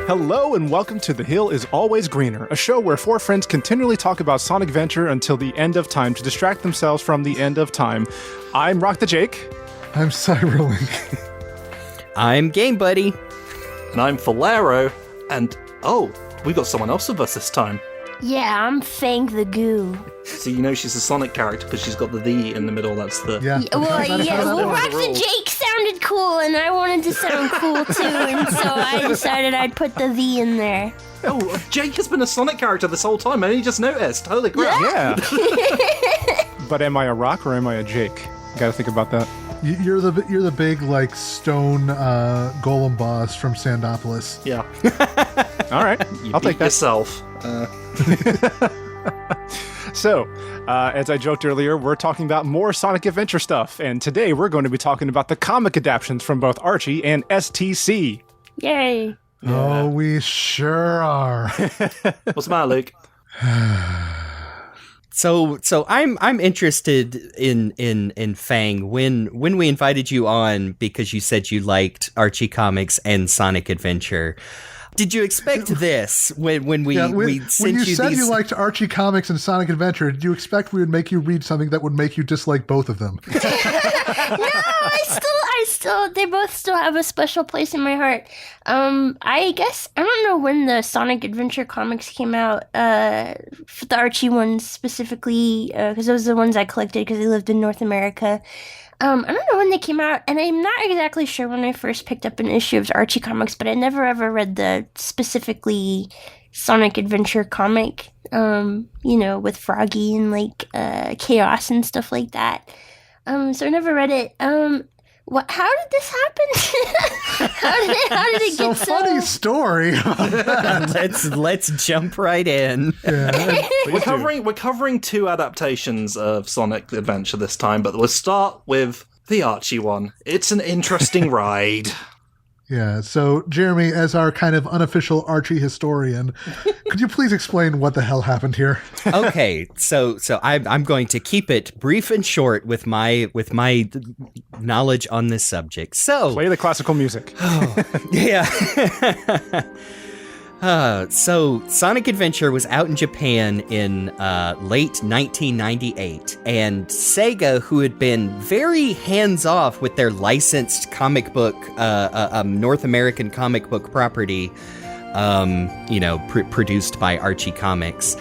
Hello and welcome to The Hill is Always Greener, a show where four friends continually talk about Sonic Adventure until the end of time to distract themselves from the end of time. I'm RockTheJake. I'm CyberLink. I'm GameBuddy. And I'm Faulerro. And, we got someone else with us this time. Yeah, I'm FangGuu. So you know she's a Sonic character because she's got the "the" in the middle, that's the... Yeah. RockTheJake sounded cool, and I wanted to sound cool too, and so I decided I'd put the "the" in there. Oh, Jake has been a Sonic character this whole time, I only just noticed. Holy crap. Yeah. But am I a Rock or am I a Jake? Gotta think about that. You're the big like stone golem boss from Sandopolis. Yeah. All right, I'll take that. Yourself. So, as I joked earlier, we're talking about more Sonic Adventure stuff, and today we're going to be talking about the comic adaptations from both Archie and STC. Yay. Oh, we sure are. What's the matter, Luke? So I'm interested in Fang when we invited you on because you said you liked Archie Comics and Sonic Adventure. Did you expect this when we sent when you said these? you liked Archie Comics and Sonic Adventure, did you expect we would make you read something that would make you dislike both of them? No, I still, they both still have a special place in my heart. I guess, I don't know when the Sonic Adventure comics came out, for the Archie ones specifically, because those are the ones I collected because I lived in North America. I don't know when they came out, and I'm not exactly sure when I first picked up an issue of Archie Comics, but I never ever read the specifically Sonic Adventure comic, with Froggy and like Chaos and stuff like that. So I never read it. How did this happen? how did it get so? Funny story. Let's jump right in. Yeah. We're covering two adaptations of Sonic Adventure this time, but we'll start with the Archie one. It's an interesting ride. Yeah, so Jeremy, as our kind of unofficial Archie historian, could you please explain what the hell happened here? Okay, so I'm going to keep it brief and short with my knowledge on this subject. So Play the classical music. yeah. So Sonic Adventure was out in Japan in late 1998, and Sega, who had been very hands-off with their licensed comic book, North American comic book property, produced by Archie Comics,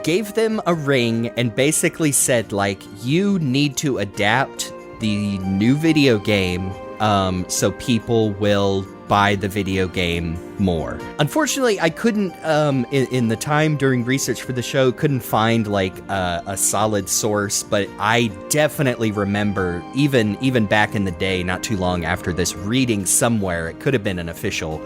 gave them a ring and basically said, like, you need to adapt the new video game so people will buy the video game more. Unfortunately, I couldn't, in the time during research for the show, couldn't find like a solid source, but I definitely remember, even back in the day, not too long after this, reading somewhere, it could have been an official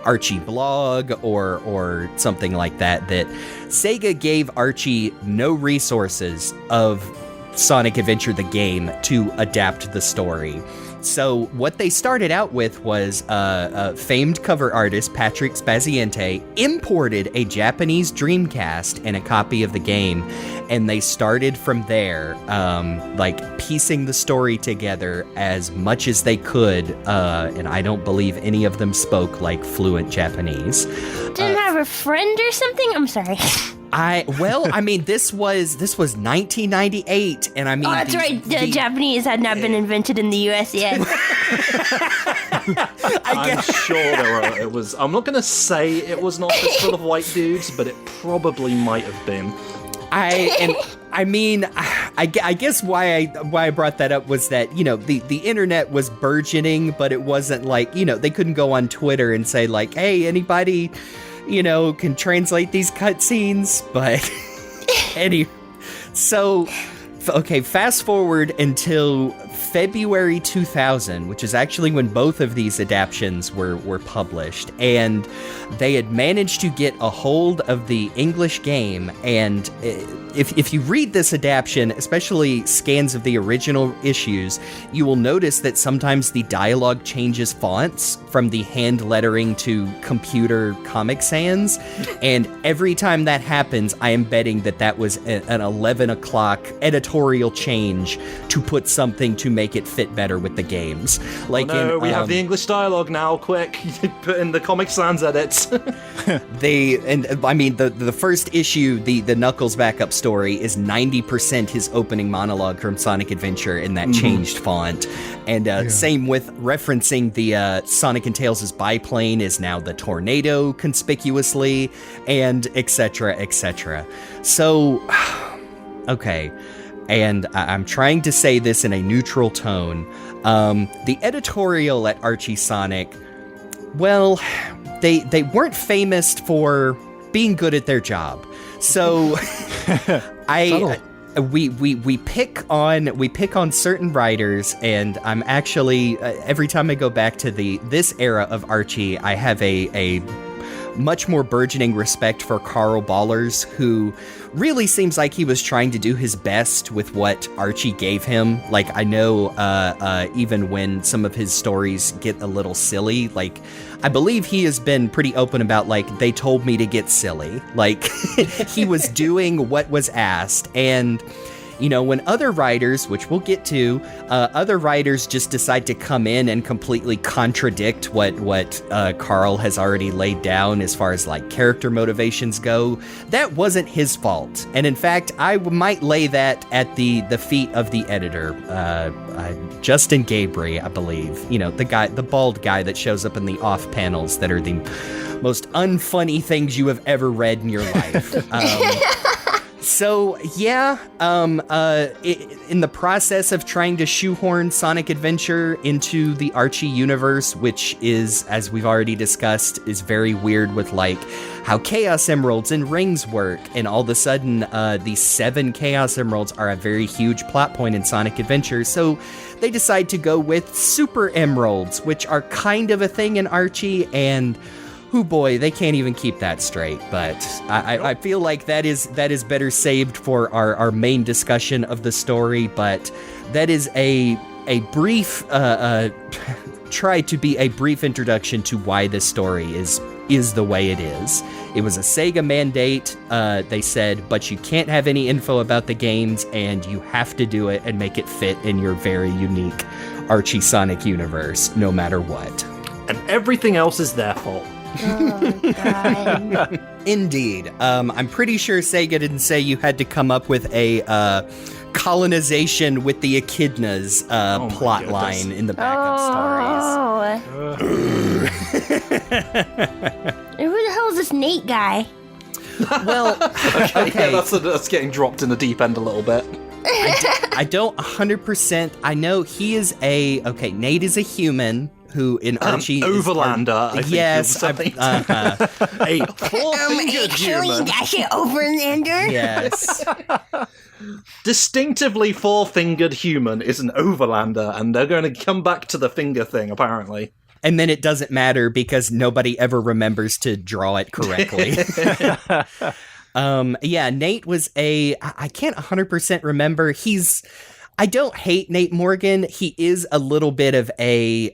Archie blog or something like that Sega gave Archie no resources of Sonic Adventure the game to adapt the story. So what they started out with was famed cover artist Patrick Spaziante imported a Japanese Dreamcast and a copy of the game, and they started from there, piecing the story together as much as they could, and I don't believe any of them spoke like fluent Japanese. Didn't have a friend or something? I'm sorry. This was 1998, and I mean... Oh, that's right. The Japanese had not been invented in the U.S. yet. I'm sure there were. I'm not going to say it was an office full of white dudes, but it probably might have been. I guess why I brought that up was that, the internet was burgeoning, but it wasn't like, they couldn't go on Twitter and say like, hey, anybody... can translate these cutscenes, but fast forward until February 2000, which is actually when both of these adaptions were published, and they had managed to get a hold of the English game, and if you read this adaptation, especially scans of the original issues, you will notice that sometimes the dialogue changes fonts from the hand lettering to computer Comic Sans, and every time that happens, I am betting that was an 11 o'clock editorial editorial change to put something to make it fit better with the games. Like we have the English dialogue now. Quick, put in the Comic Sans edits. The first issue, the Knuckles backup story, is 90% his opening monologue from Sonic Adventure in that changed font. And same with referencing the Sonic and Tails' biplane is now the tornado conspicuously, and etc., etc. So, okay. And I'm trying to say this in a neutral tone. The editorial at Archie Sonic, well, they weren't famous for being good at their job. So we pick on certain writers, and I'm actually every time I go back to this era of Archie, I have a much more burgeoning respect for Carl Ballers, who really seems like he was trying to do his best with what Archie gave him. Like, I know even when some of his stories get a little silly, like, I believe he has been pretty open about, like, they told me to get silly. Like, he was doing what was asked. And, you know, when other writers, which we'll get to, other writers just decide to come in and completely contradict what Carl has already laid down as far as, like, character motivations go, that wasn't his fault. And in fact, I might lay that at the feet of the editor, Justin Gabriel, I believe. You know, the bald guy that shows up in the off panels that are the most unfunny things you have ever read in your life. So, yeah, in the process of trying to shoehorn Sonic Adventure into the Archie universe, which is, as we've already discussed, is very weird with, like, how Chaos Emeralds and rings work, and all of a sudden, the 7 Chaos Emeralds are a very huge plot point in Sonic Adventure, so they decide to go with Super Emeralds, which are kind of a thing in Archie, and oh boy, they can't even keep that straight, but I feel like that is better saved for our main discussion of the story, but that is a brief, try to be a brief introduction to why this story is the way it is. It was a Sega mandate, they said, but you can't have any info about the games, and you have to do it and make it fit in your very unique Archie Sonic universe, no matter what. And everything else is their fault. Oh, God. Indeed. I'm pretty sure Sega didn't say you had to come up with a colonization with the echidnas plot line in the backup stories. Who the hell is this Nate guy? Well, okay. Yeah, that's getting dropped in the deep end a little bit. I don't 100%. I know he is Nate is a human who in Archie Overlander, I think. Yes, a four-fingered human. Overlander? Yes. Distinctively four-fingered human is an Overlander, and they're going to come back to the finger thing, apparently. And then it doesn't matter because nobody ever remembers to draw it correctly. Nate was I can't 100% remember. I don't hate Nate Morgan. He is a little bit of a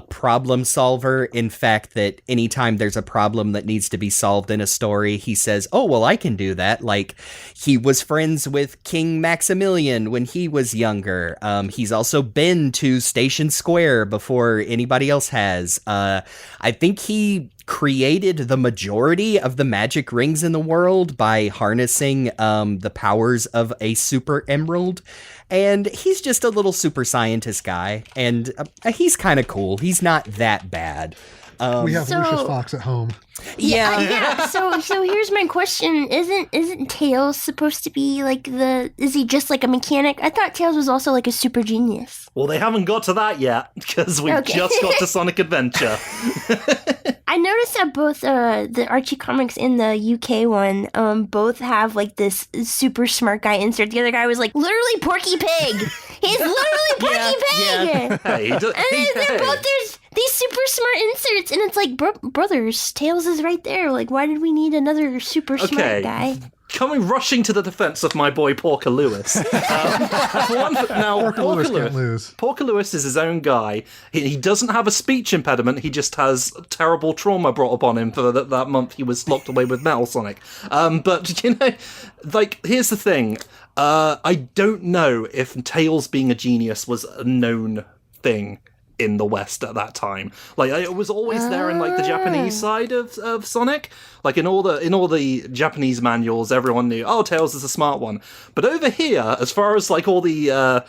problem solver. In fact, that anytime there's a problem that needs to be solved in a story, he says, "Oh, well, I can do that." Like, he was friends with King Maximilian when he was younger. He's also been to Station Square before anybody else has. I think he created the majority of the magic rings in the world by harnessing the powers of a super emerald. And he's just a little super scientist guy, and he's kind of cool. He's not that bad. We have Lucius Fox at home. Yeah. So here's my question: Isn't Tails supposed to be like is he just like a mechanic? I thought Tails was also like a super genius. Well, they haven't got to that yet because we've just got to Sonic Adventure. I noticed that both the Archie Comics and the UK one both have like this super smart guy insert. The other guy was like literally Porky Pig. He's literally Porky Pig. Yeah. Hey, and they're both there's these super smart inserts, and it's like brothers. Tails is right there. Like, why did we need another super smart guy? Coming rushing to the defense of my boy Porker Lewis. Porker Lewis can't lose. Porker Lewis is his own guy. He doesn't have a speech impediment. He just has terrible trauma brought upon him for that month he was locked away with Metal Sonic. But, you know, like, here's the thing. I don't know if Tails being a genius was a known thing in the West at that time. Like, it was always there in, like, the Japanese side of Sonic. Like, in all the Japanese manuals, everyone knew, oh, Tails is a smart one. But over here, as far as, like, all the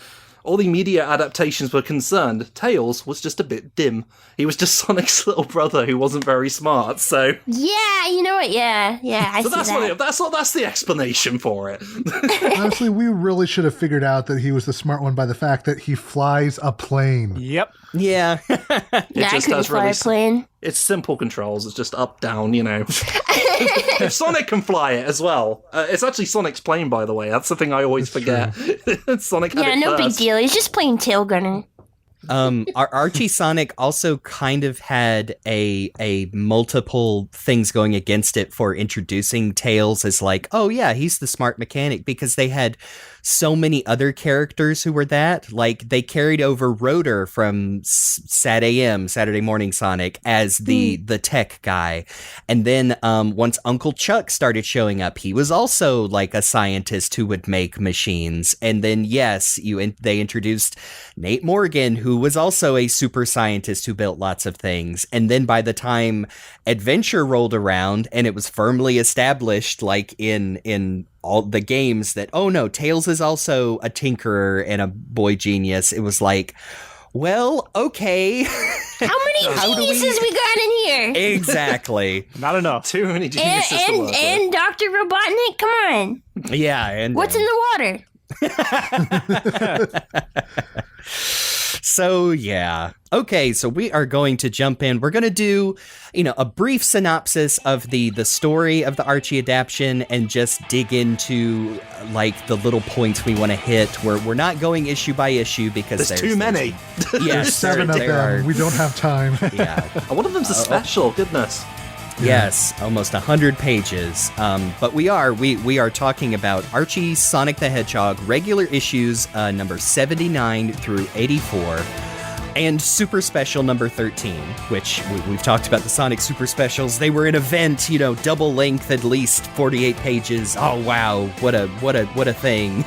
media adaptations were concerned, Tails was just a bit dim. He was just Sonic's little brother who wasn't very smart, so... Yeah, you know what? Yeah, I so see that's the explanation for it. Honestly, we really should have figured out that he was the smart one by the fact that he flies a plane. Yep. Yeah. I couldn't fly a plane. It's simple controls. It's just up, down, you know. If Sonic can fly it as well. It's actually Sonic's plane, by the way. That's the thing I always forget. Sonic had it no first. big deal. He's just playing tail gunner. Archie Sonic also kind of had a multiple things going against it for introducing Tails as like, oh yeah, he's the smart mechanic, because they had so many other characters who were that. Like, they carried over Rotor from Saturday Morning Sonic as the tech guy. And then once Uncle Chuck started showing up, he was also like a scientist who would make machines. And then, yes, they introduced Nate Morgan, who was also a super scientist who built lots of things. And then by the time Adventure rolled around and it was firmly established, like in all the games, that, oh no, Tails is also a tinkerer and a boy genius, it was like, well, okay. How many geniuses we got in here? Exactly. Not enough. Too many geniuses to work with. And Dr. Robotnik, come on. Yeah. And what's in the water? So, yeah. Okay, so we are going to jump in. We're going to do, a brief synopsis of the story of the Archie adaptation and just dig into, like, the little points we want to hit. We're not going issue by issue because there's too many. Yes, 7 of them. We don't have time. Yeah. One of them's a special, goodness. Yes, almost 100 pages. But we are talking about Archie Sonic the Hedgehog regular issues number 79 through 84, and Super Special number 13, which we've talked about the Sonic Super Specials. They were an event, double length, at least 48 pages. Oh wow, what a thing.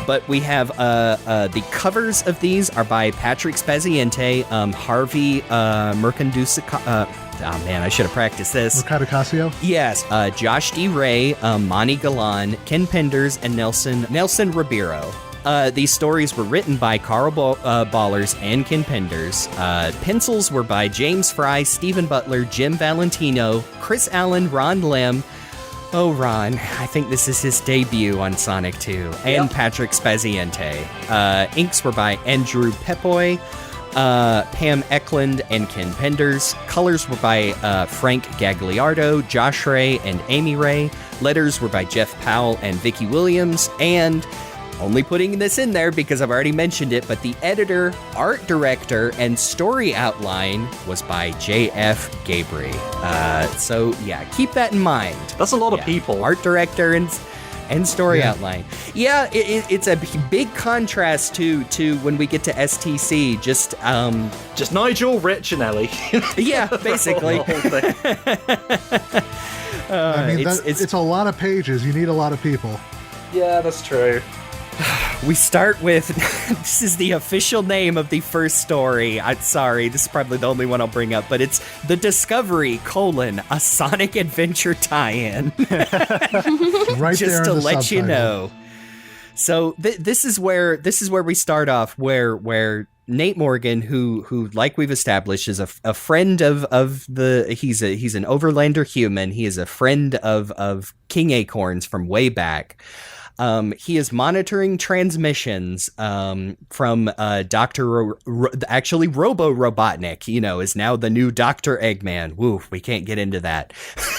But we have the covers of these are by Patrick Spaziente, Harvey Mercandusic. Oh man, I should have practiced this. Mercado Casio? Yes, Josh D. Ray, Monty Galan, Ken Penders, and Nelson Ribeiro. These stories were written by Carl Ballers and Ken Penders. Pencils were by James Fry, Stephen Butler, Jim Valentino, Chris Allen, Ron Lim. Oh, Ron, I think this is his debut on Sonic 2. And Patrick Spaziente. Inks were by Andrew Pepoy, Pam Eklund, and Ken Penders. Colors were by Frank Gagliardo, Josh Ray, and Amy Ray. Letters were by Jeff Powell and Vicky Williams. And only putting this in there because I've already mentioned it, but the editor, art director, and story outline was by J.F. Gabry. So, yeah, keep that in mind. That's a lot of people. Art director and story outline. Yeah, it's a big contrast to when we get to STC. Just Nigel, Rich, and Ellie. Yeah, basically. It's a lot of pages. You need a lot of people. Yeah, that's true. We start with, this is the official name of the first story. I'm sorry, this is probably the only one I'll bring up, but it's The Discovery, a Sonic Adventure tie-in. Right just there to in the let subtitle. you know. So this is where we start off, where Nate Morgan, who like we've established is a friend of he's an overlander human. He is a friend of King Acorns from way back. He is monitoring transmissions from Dr. Actually, Robo Robotnik, is now the new Dr. Eggman. Woo, we can't get into that.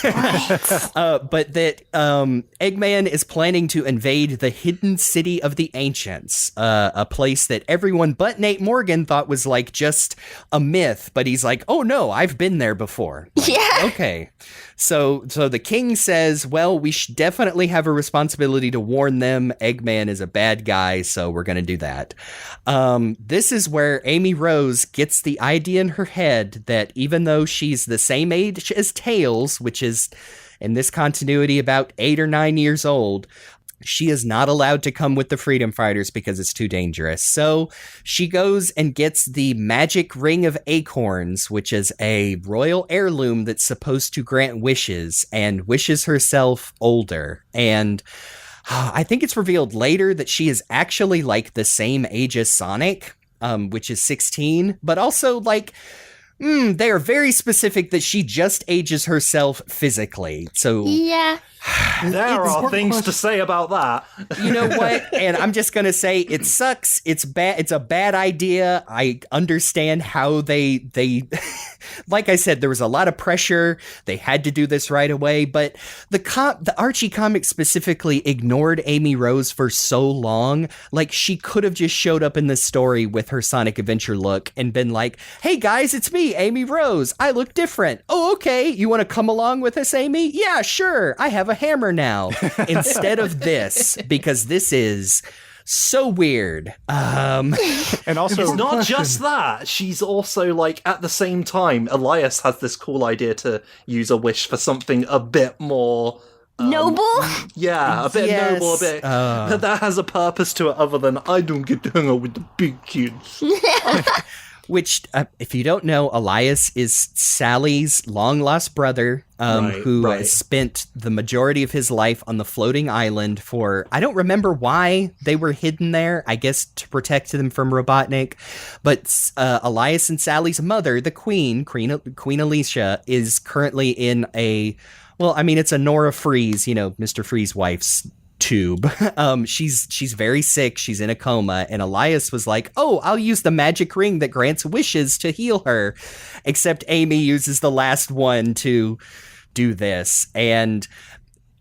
But that Eggman is planning to invade the hidden city of the ancients, a place that everyone but Nate Morgan thought was like just a myth, but he's like, oh no, I've been there before. Like, yeah. Okay. So the king says, well, we should definitely have a responsibility to warn them. Eggman is a bad guy, so we're going to do that. This is where Amy Rose gets the idea in her head that even though she's the same age as Tails, which is in this continuity about 8 or 9 years old, she is not allowed to come with the Freedom Fighters because it's too dangerous. So she goes and gets the magic ring of acorns, which is a royal heirloom that's supposed to grant wishes, and wishes herself older. And I think it's revealed later that she is actually like the same age as Sonic, which is 16, but also like... they are very specific that she just ages herself physically. So yeah. There are things to say about that. You know what? And I'm just going to say it sucks. It's bad. It's a bad idea. I understand how they like I said, there was a lot of pressure. They had to do this right away, but the Archie Comics specifically ignored Amy Rose for so long. Like she could have just showed up in this story with her Sonic Adventure look and been like, "Hey guys, it's me, Amy Rose. I look different. Oh, okay. You want to come along with us, Amy? Yeah, sure. I have a hammer now." Instead of this, because this is so weird. And also, it's not just that. She's also like, at the same time, Elias has this cool idea to use a wish for something a bit more noble? Yeah, a bit Yes. noble, a bit that has a purpose to it other than I don't get to hang out with the big kids. Which, if you don't know, Elias is Sally's long-lost brother, who has spent the majority of his life on the floating island for... I don't remember why they were hidden there, I guess to protect them from Robotnik. But Elias and Sally's mother, the Queen Alicia, is currently in a... Well, I mean, it's a Nora Freeze, Mr. Freeze's wife's tube. She's very sick. She's in a coma, and Elias was like, "Oh, I'll use the magic ring that grants wishes to heal her." Except Amy uses the last one to do this, and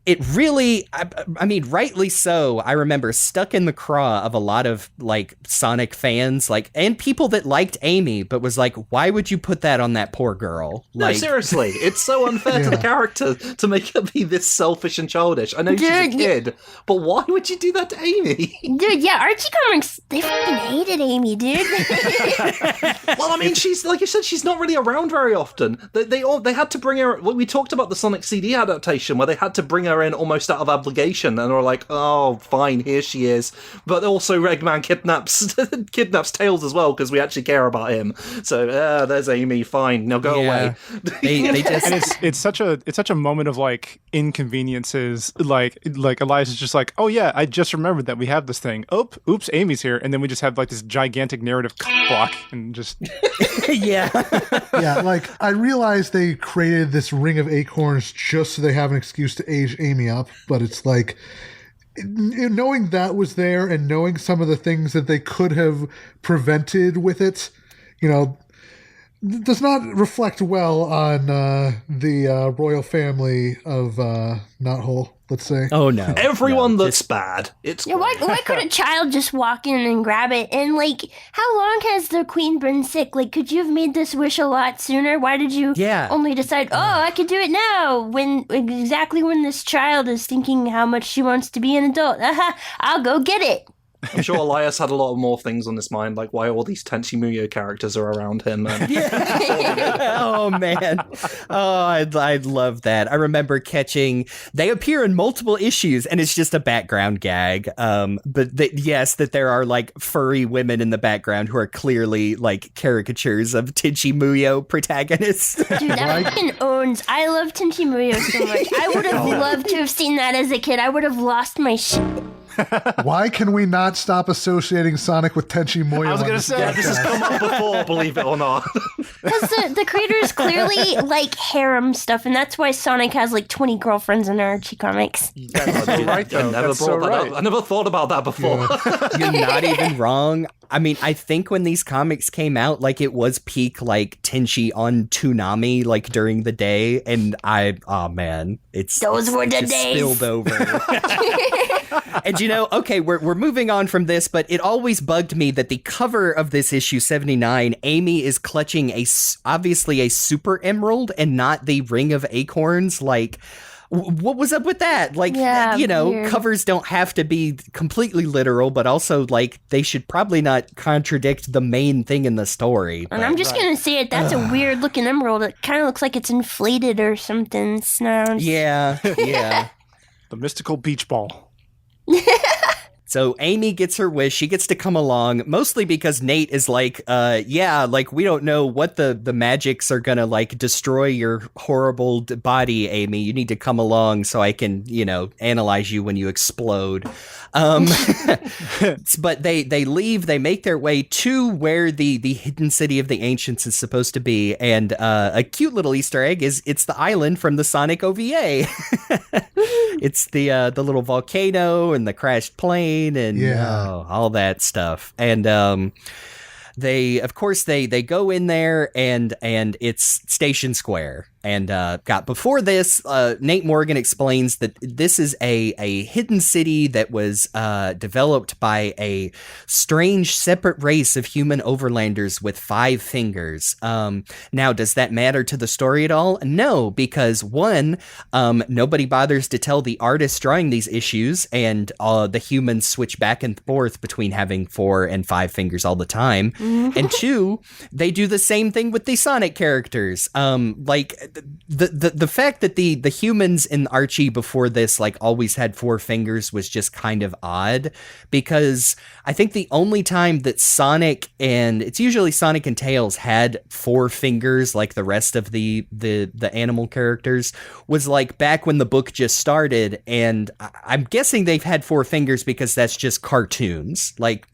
it really, I mean, rightly so. I remember stuck in the craw of a lot of like Sonic fans, like, and people that liked Amy, but was like, why would you put that on that poor girl? No, Like, seriously, it's so unfair to the character to make her be this selfish and childish. I know she's a kid, but why would you do that to Amy? Dude, yeah, Archie Comics, they fucking hated Amy, dude. Well, I mean, she's, like you said, she's not really around very often. They had to bring her... We talked about the Sonic CD adaptation, where they had to bring her in almost out of obligation, and they were like, oh, fine, here she is. But also Eggman kidnaps Tails as well, because we actually care about him. So, there's Amy, fine, now go away. They just... And it's such a moment of like inconveniences. Like Elias is just like, oh yeah, I just remembered that we have this thing. Oops, Amy's here, and then we just have like this gigantic narrative block and just yeah. Yeah, like I realized they created this ring of acorns just so they have an excuse to age Amy up, but it's like knowing that was there and knowing some of the things that they could have prevented with it, does not reflect well on the royal family of Knothole, let's say. Oh no. Everyone looks bad. It's Yeah, why could a child just walk in and grab it? And, like, how long has the queen been sick? Like, could you have made this wish a lot sooner? Why did you only decide, I could do it now, when this child is thinking how much she wants to be an adult? I'll go get it. I'm sure Elias had a lot more things on his mind, like why all these Tenchi Muyo characters are around him. Oh man, I'd love that. I remember they appear in multiple issues, and it's just a background gag. But that there are like furry women in the background who are clearly like caricatures of Tenchi Muyo protagonists. Dude, that fucking owns. I love Tenchi Muyo so much. I would have loved to have seen that as a kid. I would have lost my shit. Why can we not stop associating Sonic with Tenchi Muyo? I was going to say, This has come up before, believe it or not. Because the creators clearly like harem stuff, and that's why Sonic has like 20 girlfriends in Archie Comics. That's so right, though. That's so right. I never thought about that before. You're not even wrong. I mean, I think when these comics came out, like, it was peak, like, Tenchi on Toonami, like, during the day, and oh man, Those were the just days. spilled over. And okay, we're moving on from this, but it always bugged me that the cover of this issue 79, Amy is clutching obviously a super emerald and not the ring of acorns. Like, what was up with that? Like, weird. covers don't have to be completely literal, but also, like, they should probably not contradict the main thing in the story. And I'm just going to say it. That's a weird looking emerald. It kind of looks like it's inflated or something. Sounds. Yeah. The mystical beach ball. So Amy gets her wish. She gets to come along, mostly because Nate is like, we don't know what the magics are gonna, like, destroy your horrible body, Amy. You need to come along so I can, analyze you when you explode. But they leave. They make their way to where the hidden city of the ancients is supposed to be, and a cute little Easter egg is it's the island from the Sonic OVA. It's the little volcano and the crashed plane and all that stuff. And they go in there and it's Station Square. And before this, Nate Morgan explains that this is a hidden city that was developed by a strange separate race of human overlanders with 5 fingers. Now, does that matter to the story at all? No, because one, nobody bothers to tell the artist drawing these issues, and the humans switch back and forth between having 4 and 5 fingers all the time. Mm-hmm. And 2, they do the same thing with the Sonic characters. The fact that the humans in Archie before this, like, always had 4 fingers was just kind of odd, because I think the only time that Sonic, and it's usually Sonic and Tails, had 4 fingers like the rest of the animal characters was, like, back when the book just started, and I'm guessing they've had 4 fingers because that's just cartoons. Like,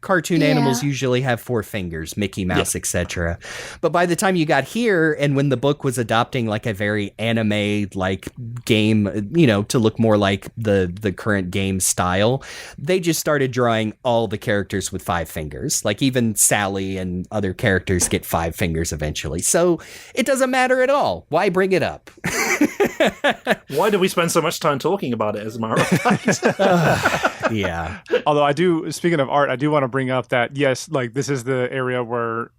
cartoon animals usually have 4 fingers, Mickey Mouse, etc. But by the time you got here, and when the book was adopting, like, a very anime, like, game, to look more like the current game style, they just started drawing all the characters with 5 fingers. Like, even Sally and other characters get 5 fingers eventually. So it doesn't matter at all. Why bring it up? Why do we spend so much time talking about it, as a matter of fact? Yeah. Although speaking of art, I do want to bring up that, yes, like, this is the area where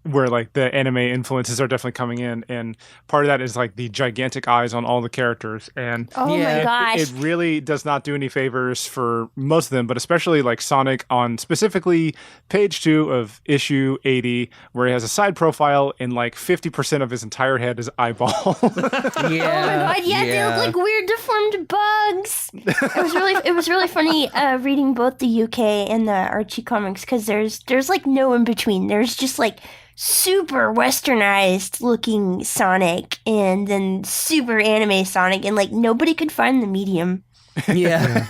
like the anime influences are definitely coming in, and part of that is, like, the gigantic eyes on all the characters, and my gosh, it really does not do any favors for most of them, but especially, like, Sonic on specifically page 2 of issue 80, where he has a side profile and, like, 50% of his entire head is eyeball. Oh my god, they look like weird deformed bugs. It was really funny reading both the UK and the Archie comics, because there's like no in between. There's just, like, super westernized looking Sonic and then super anime Sonic, and, like, nobody could find the medium. Yeah.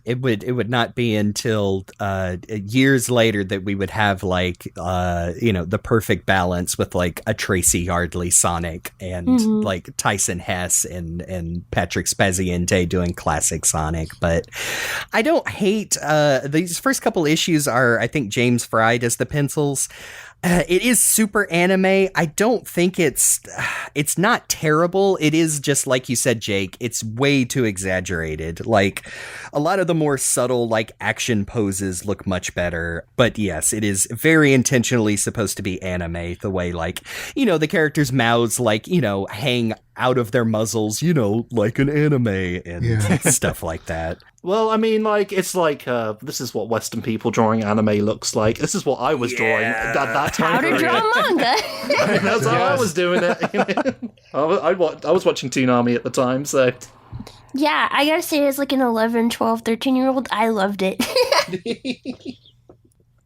It would not be until years later that we would have, like, the perfect balance with, like, a Tracy Yardley Sonic and like Tyson Hess and Patrick Spaziente doing classic Sonic. But I don't hate these first couple issues are, I think, James Fry does the pencils. It is super anime. I don't think it's not terrible. It is just, like you said, Jake, it's way too exaggerated. Like, a lot of the more subtle, like, action poses look much better. But yes, it is very intentionally supposed to be anime, the way, like, the characters' mouths, like, hang out of their muzzles, like an anime and stuff like that. Well, I mean, like, it's like, this is what Western people drawing anime looks like. This is what I was drawing at that time. How to draw manga. That's how I was doing it. I was watching Toonami at the time, so... Yeah, I gotta say, as, like, an 11, 12, 13-year-old, I loved it.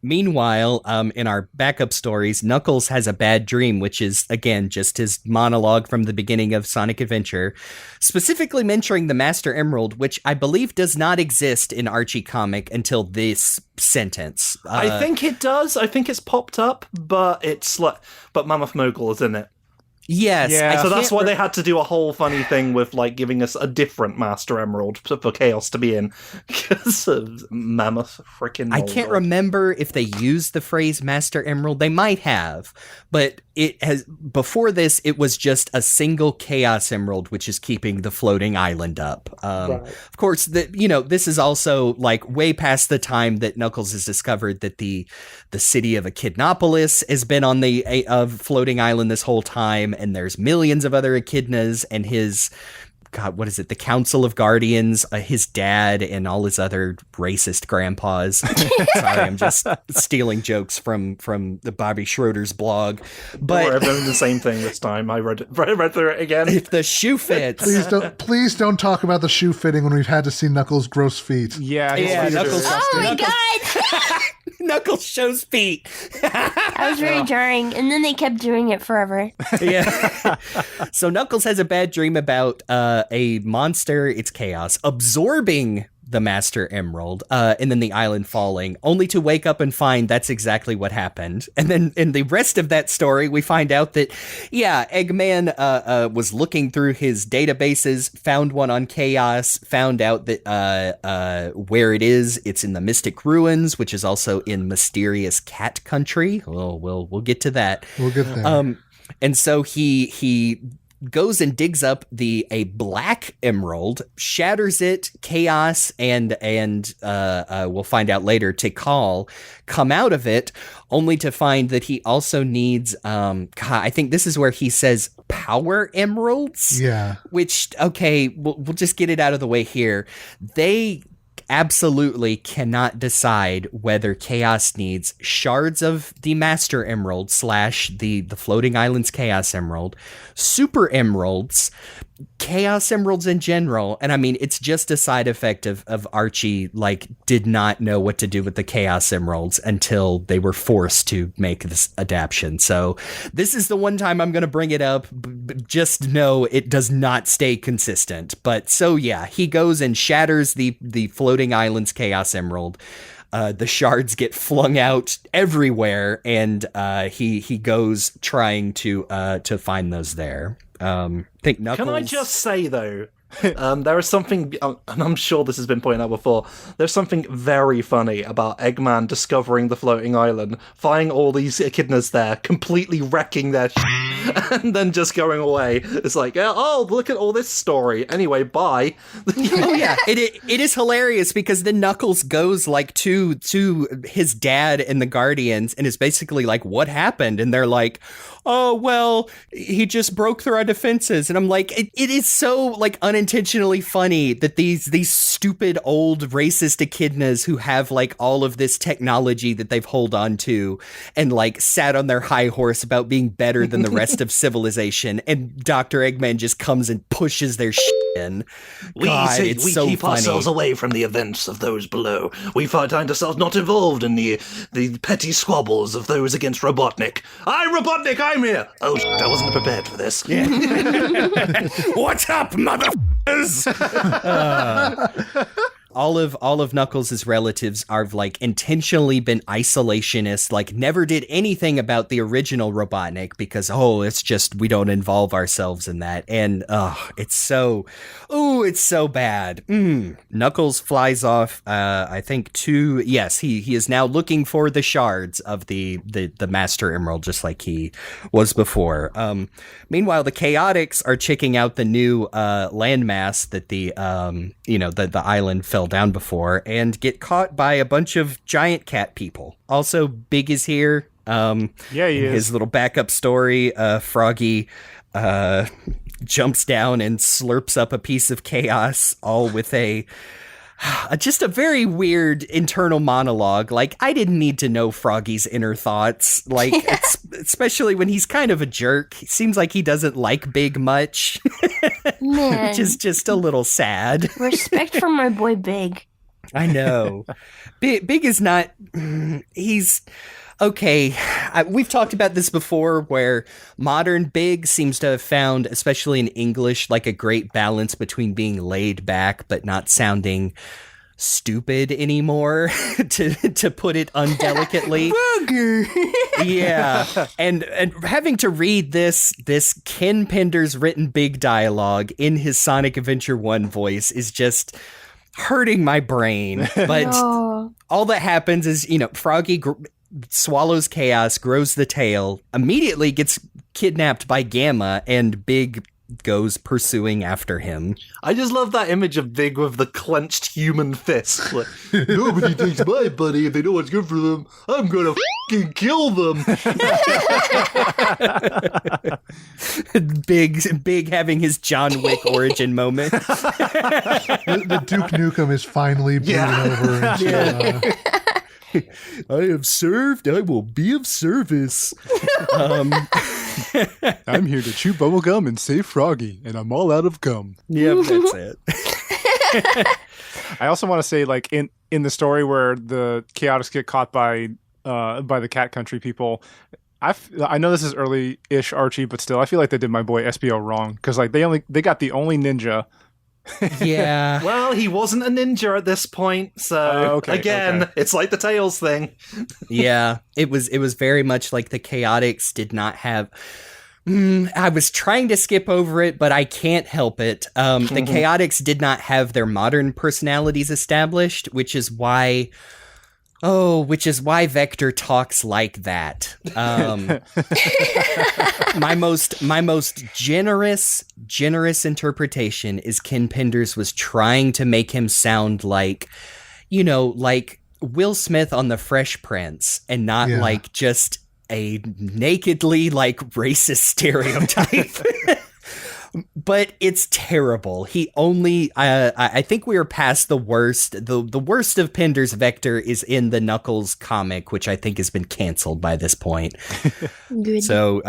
Meanwhile, in our backup stories, Knuckles has a bad dream, which is, again, just his monologue from the beginning of Sonic Adventure, specifically mentioning the Master Emerald, which I believe does not exist in Archie Comic until this sentence. I think it does. I think it's popped up, but but Mammoth Mogul is in it. Yes. Yeah. So that's why they had to do a whole funny thing with, like, giving us a different Master Emerald for Chaos to be in. Because of Mammoth freaking I can't remember if they used the phrase Master Emerald. They might have, but it has, before this, it was just a single Chaos Emerald, which is keeping the floating island up. Of course, this is also, like, way past the time that Knuckles has discovered that the city of Echidnopolis has been on the floating island this whole time, and there's millions of other echidnas, and his, God, what is it? The Council of Guardians, his dad, and all his other racist grandpas. Sorry, I'm just stealing jokes from the Bobby Schroeder's blog. But I've done the same thing this time. I read through it again. If the shoe fits. Please don't talk about the shoe fitting when we've had to see Knuckles' gross feet. Yeah, Knuckles. Oh my god! Knuckles shows feet. That was very jarring, and then they kept doing it forever. Yeah. So Knuckles has a bad dream about a monster, it's Chaos, absorbing the Master Emerald, and then the island falling, only to wake up and find that's exactly what happened. And then in the rest of that story, we find out that, yeah, Eggman was looking through his databases, found one on Chaos, found out that where it is, it's in the Mystic Ruins, which is also in Mysterious Cat Country. We'll get to that. We'll get there. And so he goes and digs up a black emerald, shatters it. Chaos and we'll find out later, Tikal come out of it, only to find that he also needs I think this is where he says power emeralds. Yeah. Which, okay, we'll just get it out of the way here. They absolutely cannot decide whether Chaos needs shards of the Master Emerald / the Floating Islands Chaos Emerald, Super Emeralds, Chaos Emeralds in general. And I mean, it's just a side effect of Archie, like, did not know what to do with the Chaos Emeralds until they were forced to make this adaptation. So this is the one time I'm going to bring it up. Just know it does not stay consistent. But so yeah, he goes and shatters the Floating Islands Chaos Emerald. The shards get flung out everywhere, and he goes trying to find those there. Think Knuckles. Can I just say, though, there is something, and I'm sure this has been pointed out before, there's something very funny about Eggman discovering the floating island, finding all these echidnas there, completely wrecking their and then just going away. It's like, oh, look at all this story. Anyway, bye. Oh yeah, it is hilarious because then Knuckles goes like to his dad and the Guardians and is basically like, what happened? And they're like, oh, well, he just broke through our defenses. And I'm like, it is so like unintentionally funny that these stupid old racist echidnas who have like all of this technology that they've hold on to and like sat on their high horse about being better than the rest of civilization. And Dr. Eggman just comes and pushes their shit in. God, we so keep funny. ourselves away from the events of those below. We find ourselves not involved in the petty squabbles of those against Robotnik. I'm Robotnik, I'm here! Oh, I wasn't prepared for this. Yeah. What's up, motherfuckers? All of Knuckles' relatives are like intentionally been isolationists, like never did anything about the original Robotnik because, it's just, we don't involve ourselves in that. And, it's so bad. Knuckles flies off, I think he is now looking for the shards of the Master Emerald, just like he was before. Meanwhile, the Chaotix are checking out the new, landmass that the island fell down before and get caught by a bunch of giant cat people. Also, Big is here. Yeah, he is. His little backup story, Froggy jumps down and slurps up a piece of chaos, all with just a very weird internal monologue. Like, I didn't need to know Froggy's inner thoughts. Like, especially when he's kind of a jerk. He seems like he doesn't like Big much. Man. Which is just a little sad. Respect for my boy Big. I know. Big is not. He's okay. We've talked about this before, where modern Big seems to have found, especially in English, like a great balance between being laid back but not sounding stupid anymore, to put it undelicately. Yeah, and having to read this Ken Pender's written Big dialogue in his Sonic Adventure 1 voice is just hurting my brain. But No. all that happens is, Froggy swallows chaos, grows the tail, immediately gets kidnapped by Gamma, and Big goes pursuing after him. I just love that image of Big with the clenched human fist. Like, nobody takes my buddy if they know what's good for them. I'm gonna fucking kill them. Big having his John Wick origin moment. The Duke Nukem is finally bleeding over. Into, I have served, I will be of service. I'm here to chew bubblegum and save Froggy, and I'm all out of gum. Yep, that's it. I also want to say, like, in the story where the Chaotix get caught by the Cat Country people, I know this is early-ish Archie, but still, I feel like they did my boy SBO wrong, because like they got the only ninja. Yeah. Well, he wasn't a ninja at this point, so again, it's like the Tails thing. Yeah, it was very much like the Chaotix did not have. I was trying to skip over it, but I can't help it. The Chaotix did not have their modern personalities established, which is why Vector talks like that. My most generous interpretation is Ken Penders was trying to make him sound like, like Will Smith on The Fresh Prince, and not like just a nakedly like racist stereotype. But it's terrible. He only, I think we are past the worst. The worst of Pender's Vector is in the Knuckles comic, which I think has been canceled by this point. Good. So,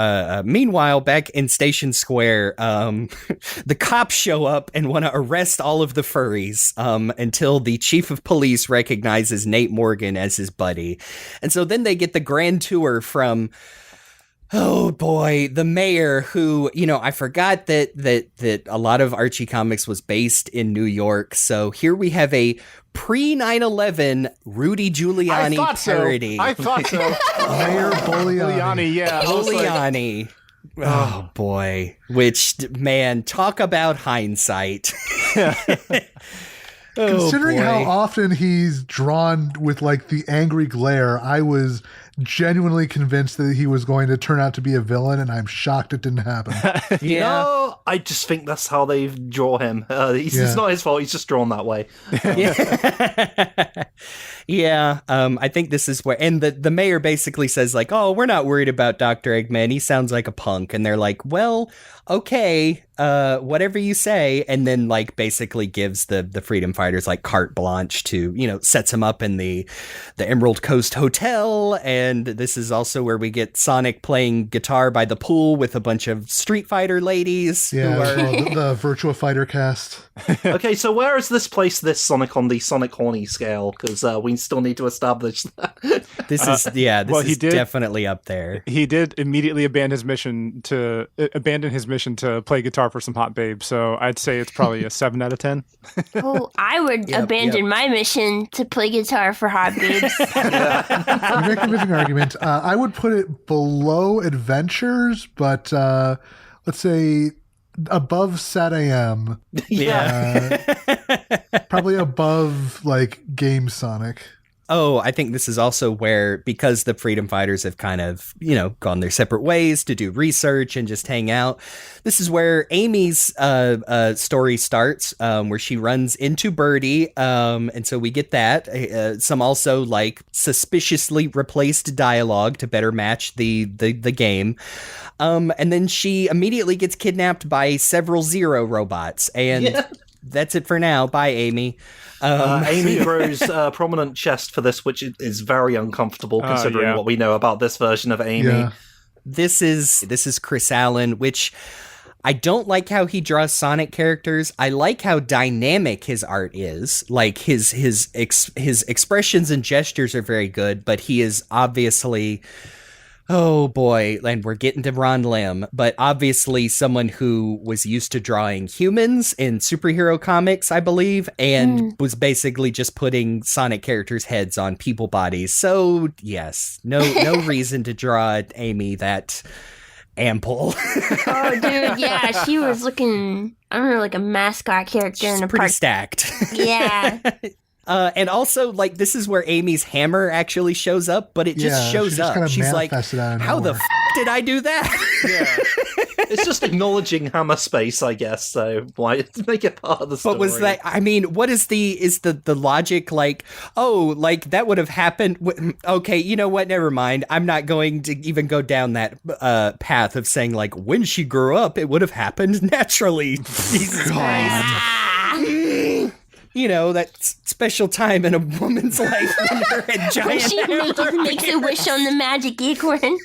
meanwhile, back in Station Square, the cops show up and want to arrest all of the furries until the chief of police recognizes Nate Morgan as his buddy. And so then they get the grand tour from... Oh boy, the mayor who, I forgot that a lot of Archie Comics was based in New York. So here we have a pre 9/11 Rudy Giuliani parody. I thought so. Mayor Giuliani. Yeah. Giuliani. Oh boy. Which, man, talk about hindsight. Considering boy. how often he's drawn with like the angry glare, I was genuinely convinced that he was going to turn out to be a villain, and I'm shocked it didn't happen. Yeah. No, I just think that's how they draw him. It's not his fault. He's just drawn that way. Yeah. I think this is where, and the mayor basically says like, "Oh, we're not worried about Dr. Eggman. He sounds like a punk." And they're like, "Well, okay, whatever you say." And then like basically gives the freedom fighters like carte blanche to, sets him up in the Emerald Coast Hotel. And this is also where we get Sonic playing guitar by the pool with a bunch of Street Fighter ladies. Yeah, who are, the Virtua Fighter cast. Okay, so where is this place, this Sonic on the Sonic Horny scale? Because we still need to establish that. This is definitely up there. He did immediately abandon his mission to play guitar for some hot babes. So I'd say it's probably a 7 out of 10. Oh, I would abandon my mission to play guitar for hot babes. You make a moving argument. I would put it below Adventures, but let's say above Sat AM. Probably above like Game Sonic. Oh, I think this is also where, because the freedom fighters have kind of, gone their separate ways to do research and just hang out. This is where Amy's story starts, where she runs into Birdie. And so we get that. Some also like suspiciously replaced dialogue to better match the game. And then she immediately gets kidnapped by several Zero robots. And that's it for now. Bye, Amy. Amy grows a prominent chest for this, which is very uncomfortable considering what we know about this version of Amy. Yeah. This is Chris Allen, which I don't like how he draws Sonic characters. I like how dynamic his art is. Like his expressions and gestures are very good, but he is obviously, oh boy, and we're getting to Ron Lim, but obviously someone who was used to drawing humans in superhero comics, I believe, and was basically just putting Sonic characters' heads on people bodies. So yes, no reason to draw Amy that ample. Oh, dude, yeah, she was looking, I don't know, like a mascot character in a pretty park. stacked. Yeah. And also, like, this is where Amy's hammer actually shows up, but it just shows up. She's like, how the did I do that? Yeah. It's just acknowledging hammer space, I guess, so why make it part of the story? But was that, I mean, what is the logic, like, oh, like, that would have happened, okay, you know what, never mind, I'm not going to even go down that path of saying, like, when she grew up, it would have happened naturally. Jesus Christ. You know, that special time in a woman's life when her head giant She makes a wish on the magic acorn.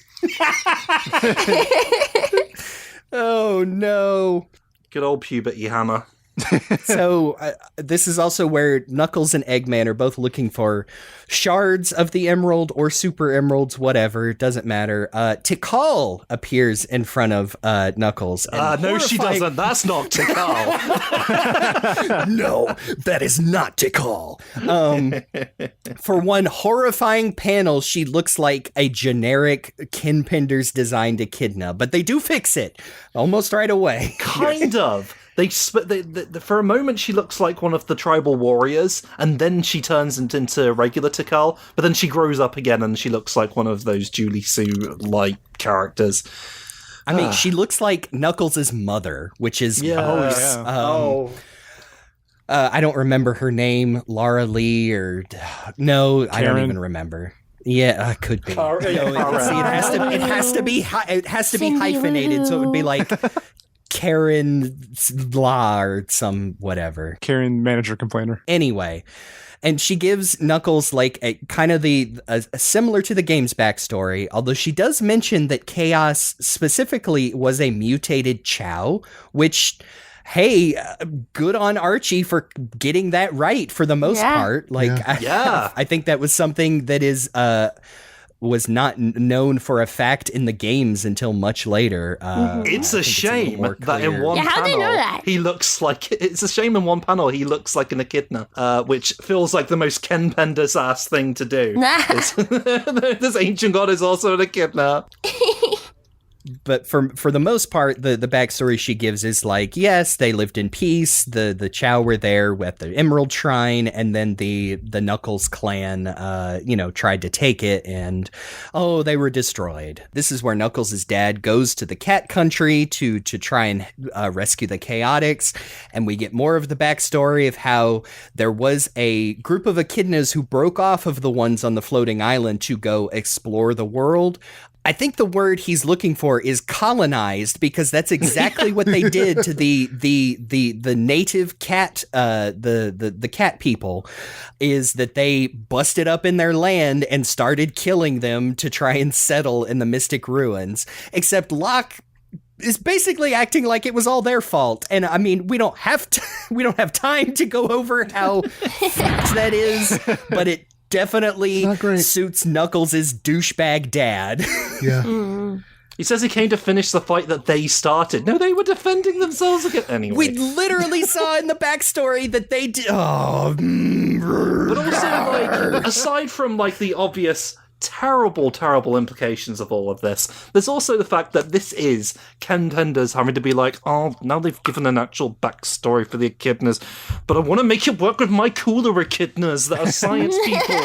Oh, no. Good old puberty hammer. So this is also where Knuckles and Eggman are both looking for shards of the emerald or super emeralds, whatever, doesn't matter. Tikal appears in front of Knuckles. No, she doesn't. That's not Tikal. No, that is not Tikal. For one horrifying panel, she looks like a generic Kinpender's designed echidna, but they do fix it almost right away. Kind of. For a moment, she looks like one of the tribal warriors, and then she turns into regular Tikal, but then she grows up again and she looks like one of those Julie Sue-like characters. I mean, she looks like Knuckles' mother, which is gross. I don't remember her name, Laura Lee, or no, Karen. I don't even remember. Yeah, could be. No, it has to be hyphenated, so it would be like Karen Law or some whatever. Karen manager complainer. Anyway, and she gives Knuckles like a kind of similar to the game's backstory, although she does mention that Chaos specifically was a mutated Chow, which, hey, good on Archie for getting that right for the most part. Like, I think that was something that was not known for a fact in the games until much later. It's a shame that in one panel, how'd they know that? he looks like... It's a shame in one panel he looks like an echidna, which feels like the most Ken Penders ass thing to do. This ancient god is also an echidna. But for the most part, the backstory she gives is like, yes, they lived in peace. The Chow were there at the Emerald Shrine, and then the Knuckles clan, tried to take it, and they were destroyed. This is where Knuckles' dad goes to the Cat Country to try and rescue the Chaotix, and we get more of the backstory of how there was a group of echidnas who broke off of the ones on the floating island to go explore the world. I think the word he's looking for is colonized, because that's exactly what they did to the native cat, the cat people, is that they busted up in their land and started killing them to try and settle in the Mystic Ruins. Except Locke is basically acting like it was all their fault. And I mean, we don't have time to go over how fact that is, but it definitely suits Knuckles' douchebag dad. Yeah. He says he came to finish the fight that they started. No, they were defending themselves again. Anyway. We literally saw in the backstory that they did. Oh. But also, like, aside from, like, the obvious terrible, terrible implications of all of this, there's also the fact that this is Ken Penders having to be like, oh, now they've given an actual backstory for the echidnas, but I want to make it work with my cooler echidnas that are science people.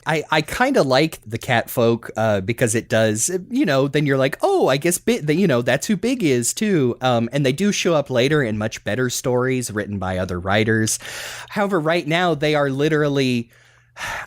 I kind of like the cat folk because it does, then you're like, oh, I guess, that's who Big is too. And they do show up later in much better stories written by other writers. However, right now they are literally...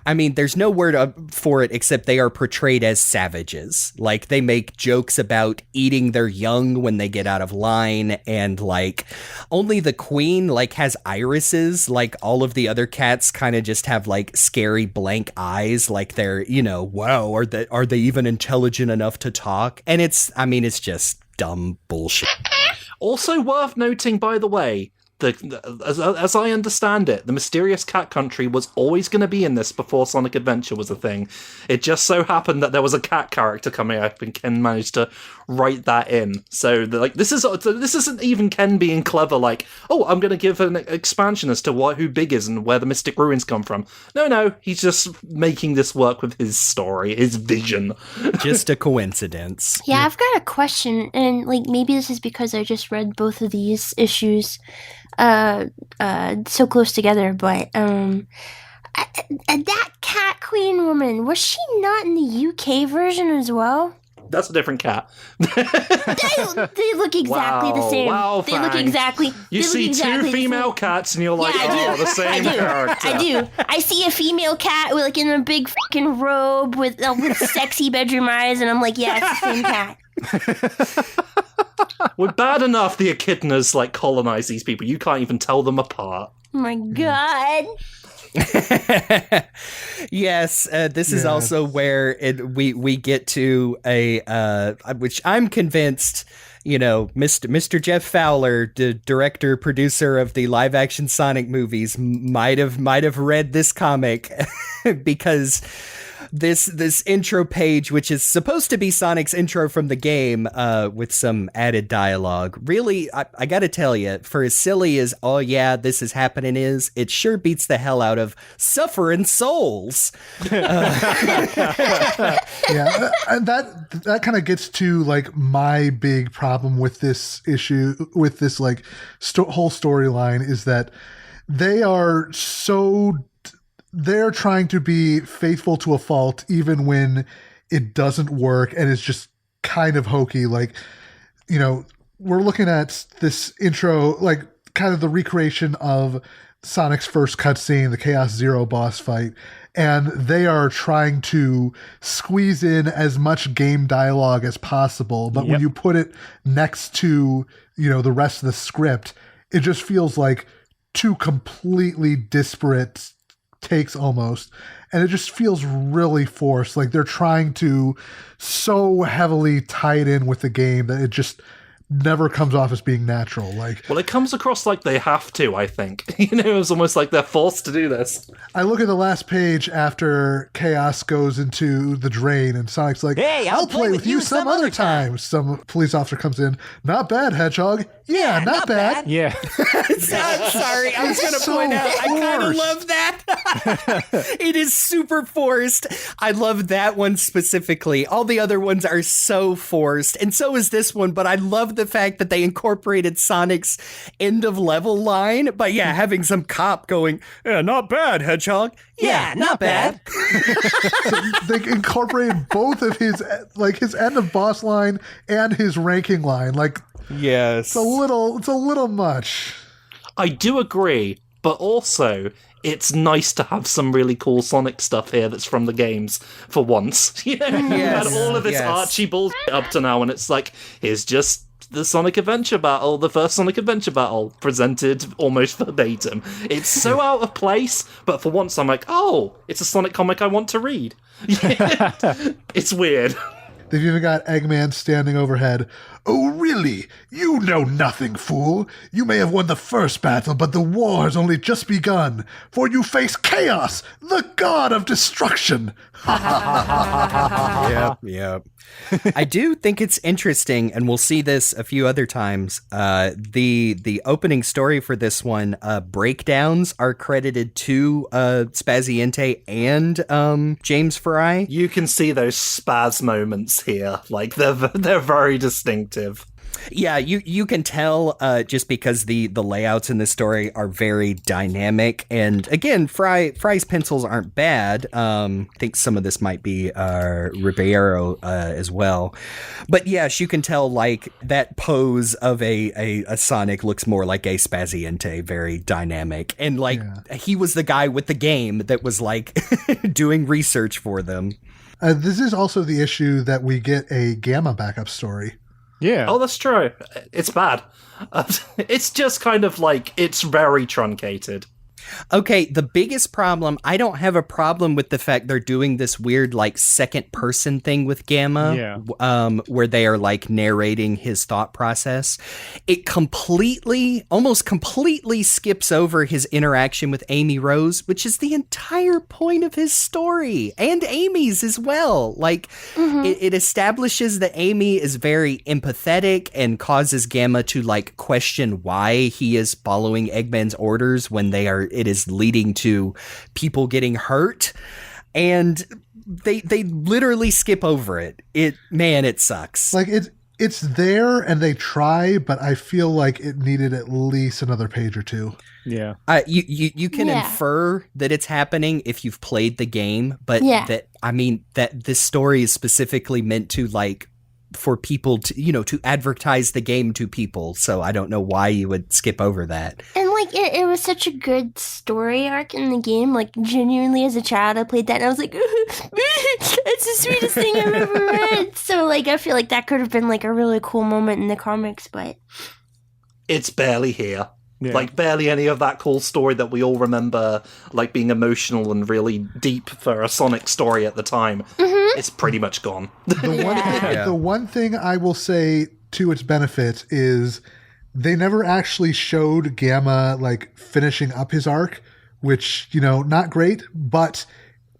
I mean, there's no word for it except they are portrayed as savages. Like, they make jokes about eating their young when they get out of line, and, like, only the queen, like, has irises. Like, all of the other cats kind of just have, like, scary blank eyes. Like, they're, wow, are they even intelligent enough to talk? And it's just dumb bullshit. Also worth noting, by the way, as I understand it, the mysterious cat country was always going to be in this before Sonic Adventure was a thing. It just so happened that there was a cat character coming up, and Ken managed to write that in. So, this isn't even Ken being clever. Like, oh, I'm going to give an expansion as to who Big is and where the Mystic Ruins come from. No, he's just making this work with his story, his vision. Just a coincidence. Yeah, I've got a question, and maybe this is because I just read both of these issues so close together, but that cat queen woman, was she not in the UK version as well? That's a different cat. They look exactly the same. Wow, they look exactly. You see two female cats, and you're like, the same character. I do. I see a female cat with in a big fucking robe with sexy bedroom eyes, and I'm like, yeah, it's the same cat. We're bad enough the echidnas colonize these people. You can't even tell them apart. Oh my god. Yes, this is also where we get to a which I'm convinced, Mr. Jeff Fowler, the director producer of the live action Sonic movies, might have read this comic because this intro page, which is supposed to be Sonic's intro from the game, with some added dialogue, really, I gotta tell you, for as silly as this is happening it sure beats the hell out of Suffering Souls. Yeah, and that kind of gets to my big problem with this issue, with this whole storyline, is that they're trying to be faithful to a fault even when it doesn't work and it's just kind of hokey. We're looking at this intro, kind of the recreation of Sonic's first cutscene, the Chaos Zero boss fight, and they are trying to squeeze in as much game dialogue as possible. But when you put it next to, the rest of the script, it just feels like two completely disparate takes almost, and it just feels really forced. They're trying to so heavily tie it in with the game that it just never comes off as being natural. Well, it comes across like they have to, I think. It's almost like they're forced to do this. I look at the last page after Chaos goes into the drain and Sonic's like, hey, I'll play with you some other time. Some police officer comes in. Not bad, Hedgehog. Yeah, not bad. Yeah. I'm sorry. I was going to point out, I kind of love that. It is super forced. I love that one specifically. All the other ones are so forced, and so is this one, but I love the fact that they incorporated Sonic's end of level line, but having some cop going, not bad, Hedgehog. Yeah, not bad. They incorporated both of his end of boss line and his ranking line. Yes. It's a little much. I do agree, but also it's nice to have some really cool Sonic stuff here that's from the games for once. We've had all of this Archie bullshit up to now, and it's here's just the Sonic Adventure Battle, the first Sonic Adventure Battle, presented almost verbatim. It's so out of place, but for once I'm like, oh, it's a Sonic comic I want to read. It's weird. They've even got Eggman standing overhead. Oh, really? You know nothing, fool. You may have won the first battle, but the war has only just begun, for you face Chaos, the god of destruction. Yep. I do think it's interesting, and we'll see this a few other times. The opening story for this one, breakdowns are credited to Spaziente and James Fry. You can see those spaz moments here. They're very distinctive. Yeah, you can tell just because the layouts in this story are very dynamic. And again, Fry's pencils aren't bad. I think some of this might be Ribeiro as well. But yes, you can tell that pose of a Sonic looks more like a Spaziente, very dynamic. And he was the guy with the game that was doing research for them. This is also the issue that we get a Gamma backup story. Yeah. Oh, that's true. It's bad. It's just kind of it's very truncated. Okay, the biggest problem, I don't have a problem with the fact they're doing this weird, like, second person thing with Gamma, where they are, like, narrating his thought process. It almost completely skips over his interaction with Amy Rose, which is the entire point of his story, and Amy's as well. Like, it establishes that Amy is very empathetic and causes Gamma to, like, question why he is following Eggman's orders when it is leading to people getting hurt, and they literally skip over it. It sucks. Like it's there and they try, but I feel like it needed at least another page or two. Yeah. You can infer that it's happening if you've played the game, but that this story is specifically meant to, like, for people to, to advertise the game to people. So I don't know why you would skip over that. And, like, it was such a good story arc in the game. Like, genuinely, as a child, I played that and I was like, it's the sweetest thing I've ever read. So, like, I feel like that could have been, like, a really cool moment in the comics, but it's barely here. Yeah. Like, barely any of that cool story that we all remember, like, being emotional and really deep for a Sonic story at the time. It's pretty much gone. The one thing I will say to its benefit is they never actually showed Gamma, like, finishing up his arc, which, not great, but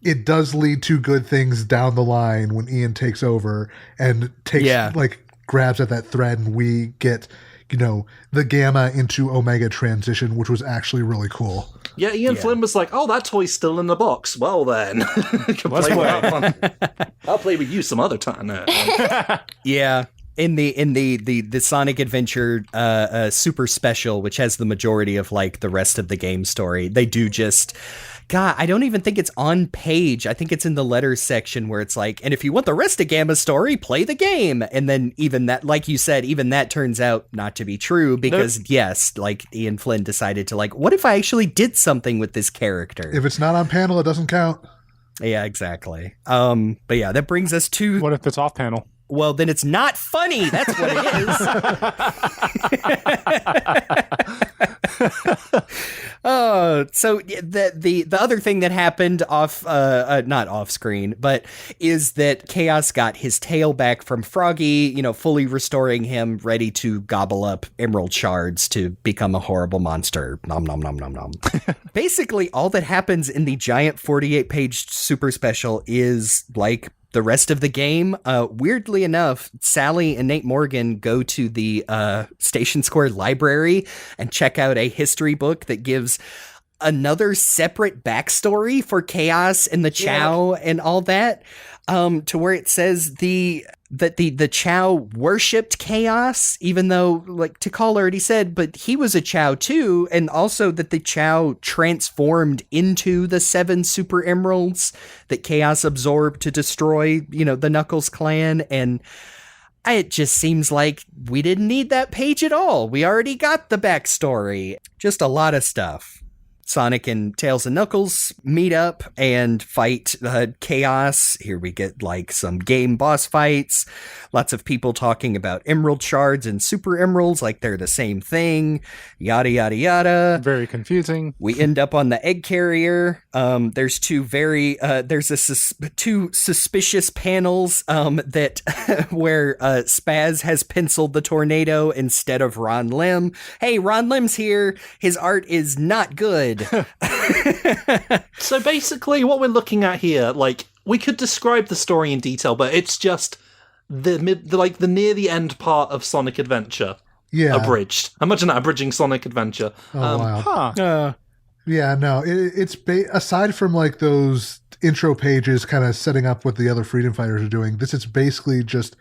it does lead to good things down the line when Ian takes over and grabs at that thread, and we get the Gamma into Omega transition, which was actually really cool. Yeah, Ian Flynn was like, "Oh, that toy's still in the box. Well then, I'll play with you some other time." Yeah. In the Sonic Adventure Super Special, which has the majority of, like, the rest of the game story, they do just... God, I don't even think it's on page. I think it's in the letters section where it's like, and if you want the rest of Gamma's story, play the game. And then even that, like you said, even that turns out not to be true because, yes, like, Ian Flynn decided to, like, what if I actually did something with this character? If it's not on panel, it doesn't count. Yeah, exactly. But yeah, that brings us to... What if it's off panel? Well, then it's not funny. That's what it is. So the other thing that happened not off screen, but is that Chaos got his tail back from Froggy, fully restoring him, ready to gobble up emerald shards to become a horrible monster. Nom nom nom nom nom. Basically, all that happens in the giant 48-page super special is, like, the rest of the game. Weirdly enough, Sally and Nate Morgan go to the Station Square library and check out a history book that gives another separate backstory for Chaos and the Chow and all that, to where it says that the Chow worshipped Chaos, even though, like, Tikal already said, but he was a Chow too, and also that the Chow transformed into the 7 Super Emeralds that Chaos absorbed to destroy, the Knuckles clan, and it just seems like we didn't need that page at all. We already got the backstory. Just a lot of stuff. Sonic and Tails and Knuckles meet up and fight Chaos. Here we get, like, some game boss fights. Lots of people talking about emerald shards and super emeralds like they're the same thing. Yada, yada, yada. Very confusing. We end up on the egg carrier. There's two suspicious panels that where Spaz has penciled the tornado instead of Ron Lim. Hey, Ron Lim's here. His art is not good. So basically what we're looking at here, like, we could describe the story in detail, but it's just the near the end part of Sonic Adventure. Yeah. Abridged. Imagine that, abridging Sonic Adventure. Oh, wow. Yeah, no, it's aside from, like, those intro pages kind of setting up what the other Freedom Fighters are doing, this is basically just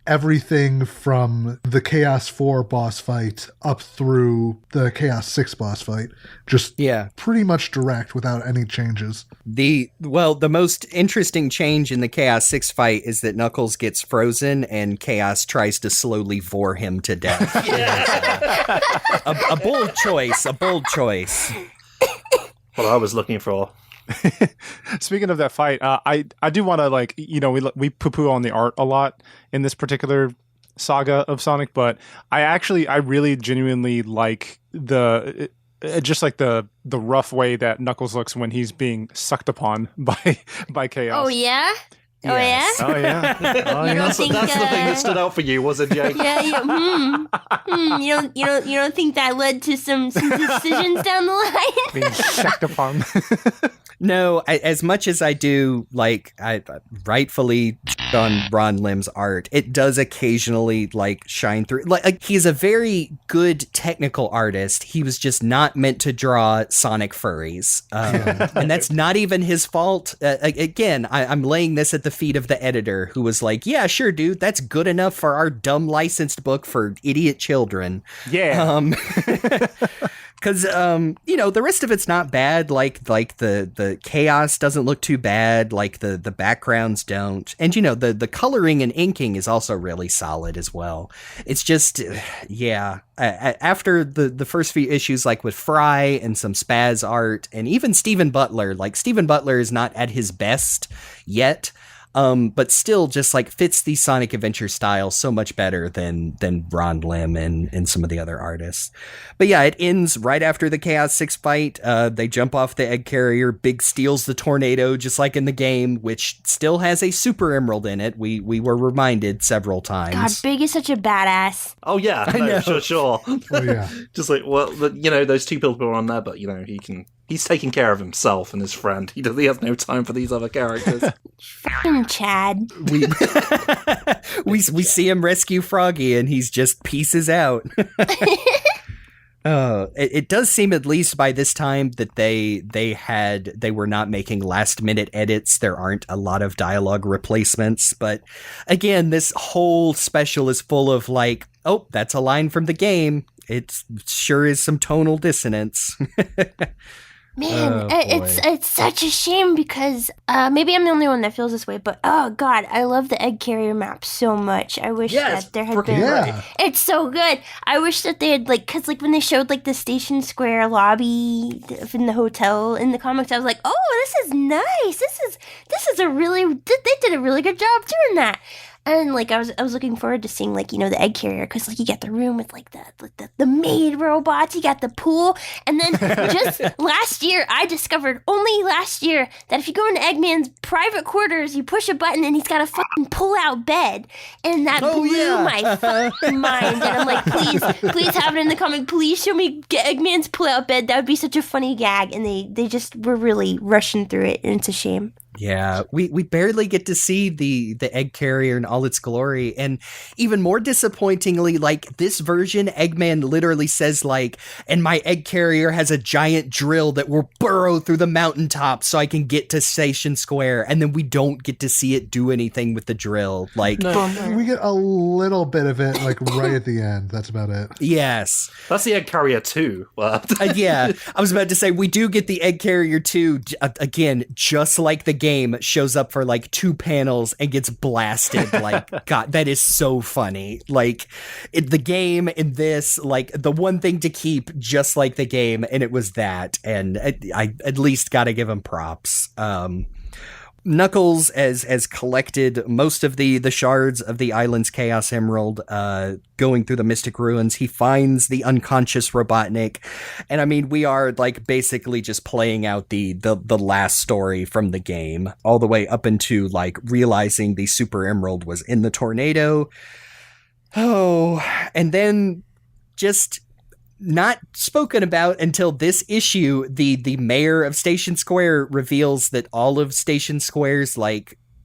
everything from the Chaos 4 boss fight up through the Chaos 6 boss fight. Just pretty much direct without any changes. The most interesting change in the Chaos 6 fight is that Knuckles gets frozen and Chaos tries to slowly vor him to death. A bold choice. What I was looking for. Speaking of that fight, I do want to, like, we poo-poo on the art a lot in this particular saga of Sonic, but I really genuinely like just like the rough way that Knuckles looks when he's being sucked upon by chaos. Oh yeah. Yes. Oh yeah. Oh yeah. That's the thing that stood out for you, was it, Jake? Yeah, you don't think that led to some decisions down the line? Being sucked upon. No, as much as I do, like, I rightfully on Ron Lim's art, it does occasionally, like, shine through. Like, he's a very good technical artist. He was just not meant to draw Sonic furries. And that's not even his fault. Again, I'm laying this at the feet of the editor, who was like, yeah, sure, dude, that's good enough for our dumb licensed book for idiot children. Yeah. Because, the rest of it's not bad. Like the chaos doesn't look too bad. Like the backgrounds don't. And, the coloring and inking is also really solid as well. It's just, yeah. After the first few issues, like with Fry and some Spaz art, and even Stephen Butler, like Stephen Butler is not at his best yet. But still just like fits the Sonic Adventure style so much better than Ron Lim and some of the other artists. But yeah, it ends right after the Chaos 6 fight. They jump off the egg carrier. Big steals the tornado, just like in the game, which still has a Super Emerald in it. We were reminded several times. God, Big is such a badass. Oh yeah, sure. Oh, yeah. Just like, well, those two people are on there, but he's taking care of himself and his friend. He has no time for these other characters. Fucking Chad. We see him rescue Froggy, and he's just pieces out. It does seem, at least by this time, that they were not making last minute edits. There aren't a lot of dialogue replacements, but again, this whole special is full of like, oh, that's a line from the game. It sure is some tonal dissonance. Man, it's such a shame because maybe I'm the only one that feels this way, but oh god, I love the egg carrier map so much. I wish that there had been. Yeah. It's so good. I wish that they had because when they showed the Station Square lobby in the hotel in the comics, I was like, oh, this is nice. This is a really they did a really good job doing that. And I was looking forward to seeing the egg carrier because you get the room with the maid robots, you got the pool, and then just last year I discovered that if you go into Eggman's private quarters, you push a button and he's got a fucking pull-out bed, and that blew my fucking mind. And I'm like, please have it in the comic. Please show me Eggman's pull-out bed. That would be such a funny gag. And they just were really rushing through it, and it's a shame. Yeah, we barely get to see the egg carrier in all its glory, and even more disappointingly, this version, Eggman literally says and my egg carrier has a giant drill that will burrow through the mountaintop so I can get to Station Square, and then we don't get to see it do anything with the drill. We get a little bit of it right at the end. That's about it. Yes, that's the egg carrier 2. Yeah, I was about to say we do get the egg carrier 2 again, just like the game, shows up for 2 panels and gets blasted. God, that is so funny. The game in this, the one thing to keep, just like the game, and it was that, and I at least gotta give him props. Knuckles has collected most of the shards of the island's Chaos Emerald, going through the Mystic Ruins. He finds the unconscious Robotnik, and I mean, we are basically just playing out the last story from the game, all the way up into realizing the Super Emerald was in the tornado. Oh, and then just not spoken about until this issue, the mayor of Station Square reveals that all of Station Square's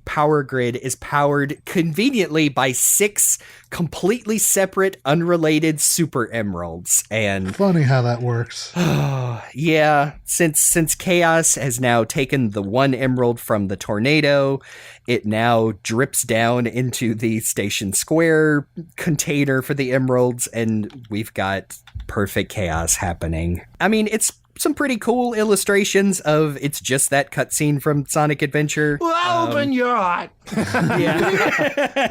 power grid is powered conveniently by 6 completely separate, unrelated Super Emeralds. And funny how that works. Yeah, since Chaos has now taken the 1 emerald from the tornado, it now drips down into the Station Square container for the emeralds, and we've got perfect chaos happening. I mean, it's some pretty cool illustrations of it's just that cutscene from Sonic Adventure. Well, open your eye. Yeah.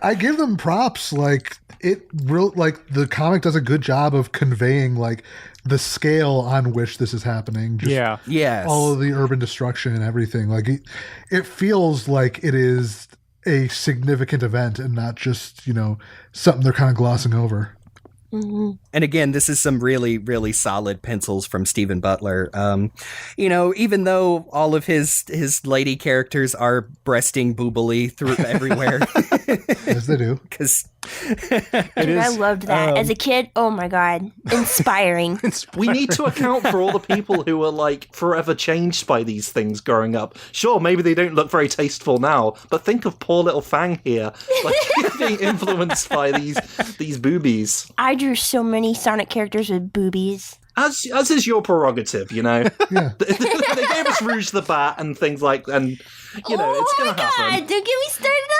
I give them props. The comic does a good job of conveying the scale on which this is happening. Yeah. Yes. All of the urban destruction and everything. It feels like it is a significant event and not just, something they're kind of glossing over. And again, this is some really, really solid pencils from Stephen Butler. Even though all of his lady characters are breasting boobily through everywhere. As they do. Because I loved that. As a kid, oh my god. Inspiring. We need to account for all the people who are, like, forever changed by these things growing up. Sure, maybe they don't look very tasteful now, but think of poor little Fang here, like, being influenced by these boobies. I drew so many Sonic characters with boobies. As is your prerogative, you know. Yeah. They gave us Rouge the Bat and things like, and you know, it's going to happen. God, don't get me started on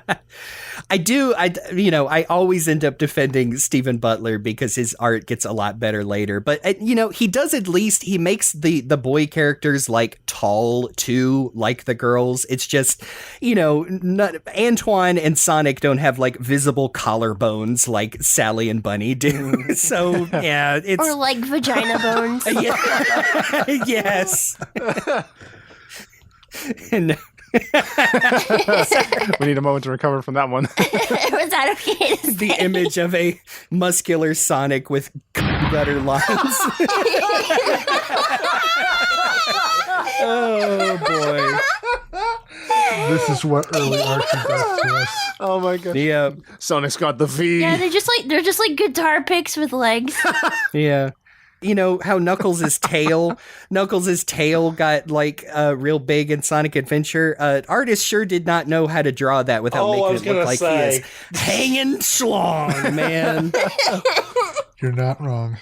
that. I always end up defending Stephen Butler because his art gets a lot better later. But, he does he makes the boy characters, like, tall, too, like the girls. It's just, Antoine and Sonic don't have, like, visible collarbones like Sally and Bunny do. So, yeah, it's... Or, like, vagina bones. Yes. And... We need a moment to recover from that one. Was that okay to say? The image of a muscular Sonic with gutter lines. Oh boy. This is what early Archie does to us. Oh my god. Yeah. Sonic's got the V. Yeah, they're just like guitar picks with legs. Yeah. You know how Knuckles' tail got like real big in Sonic Adventure. Artists sure did not know how to draw that without making it look like he is hanging schlong, man. You're not wrong.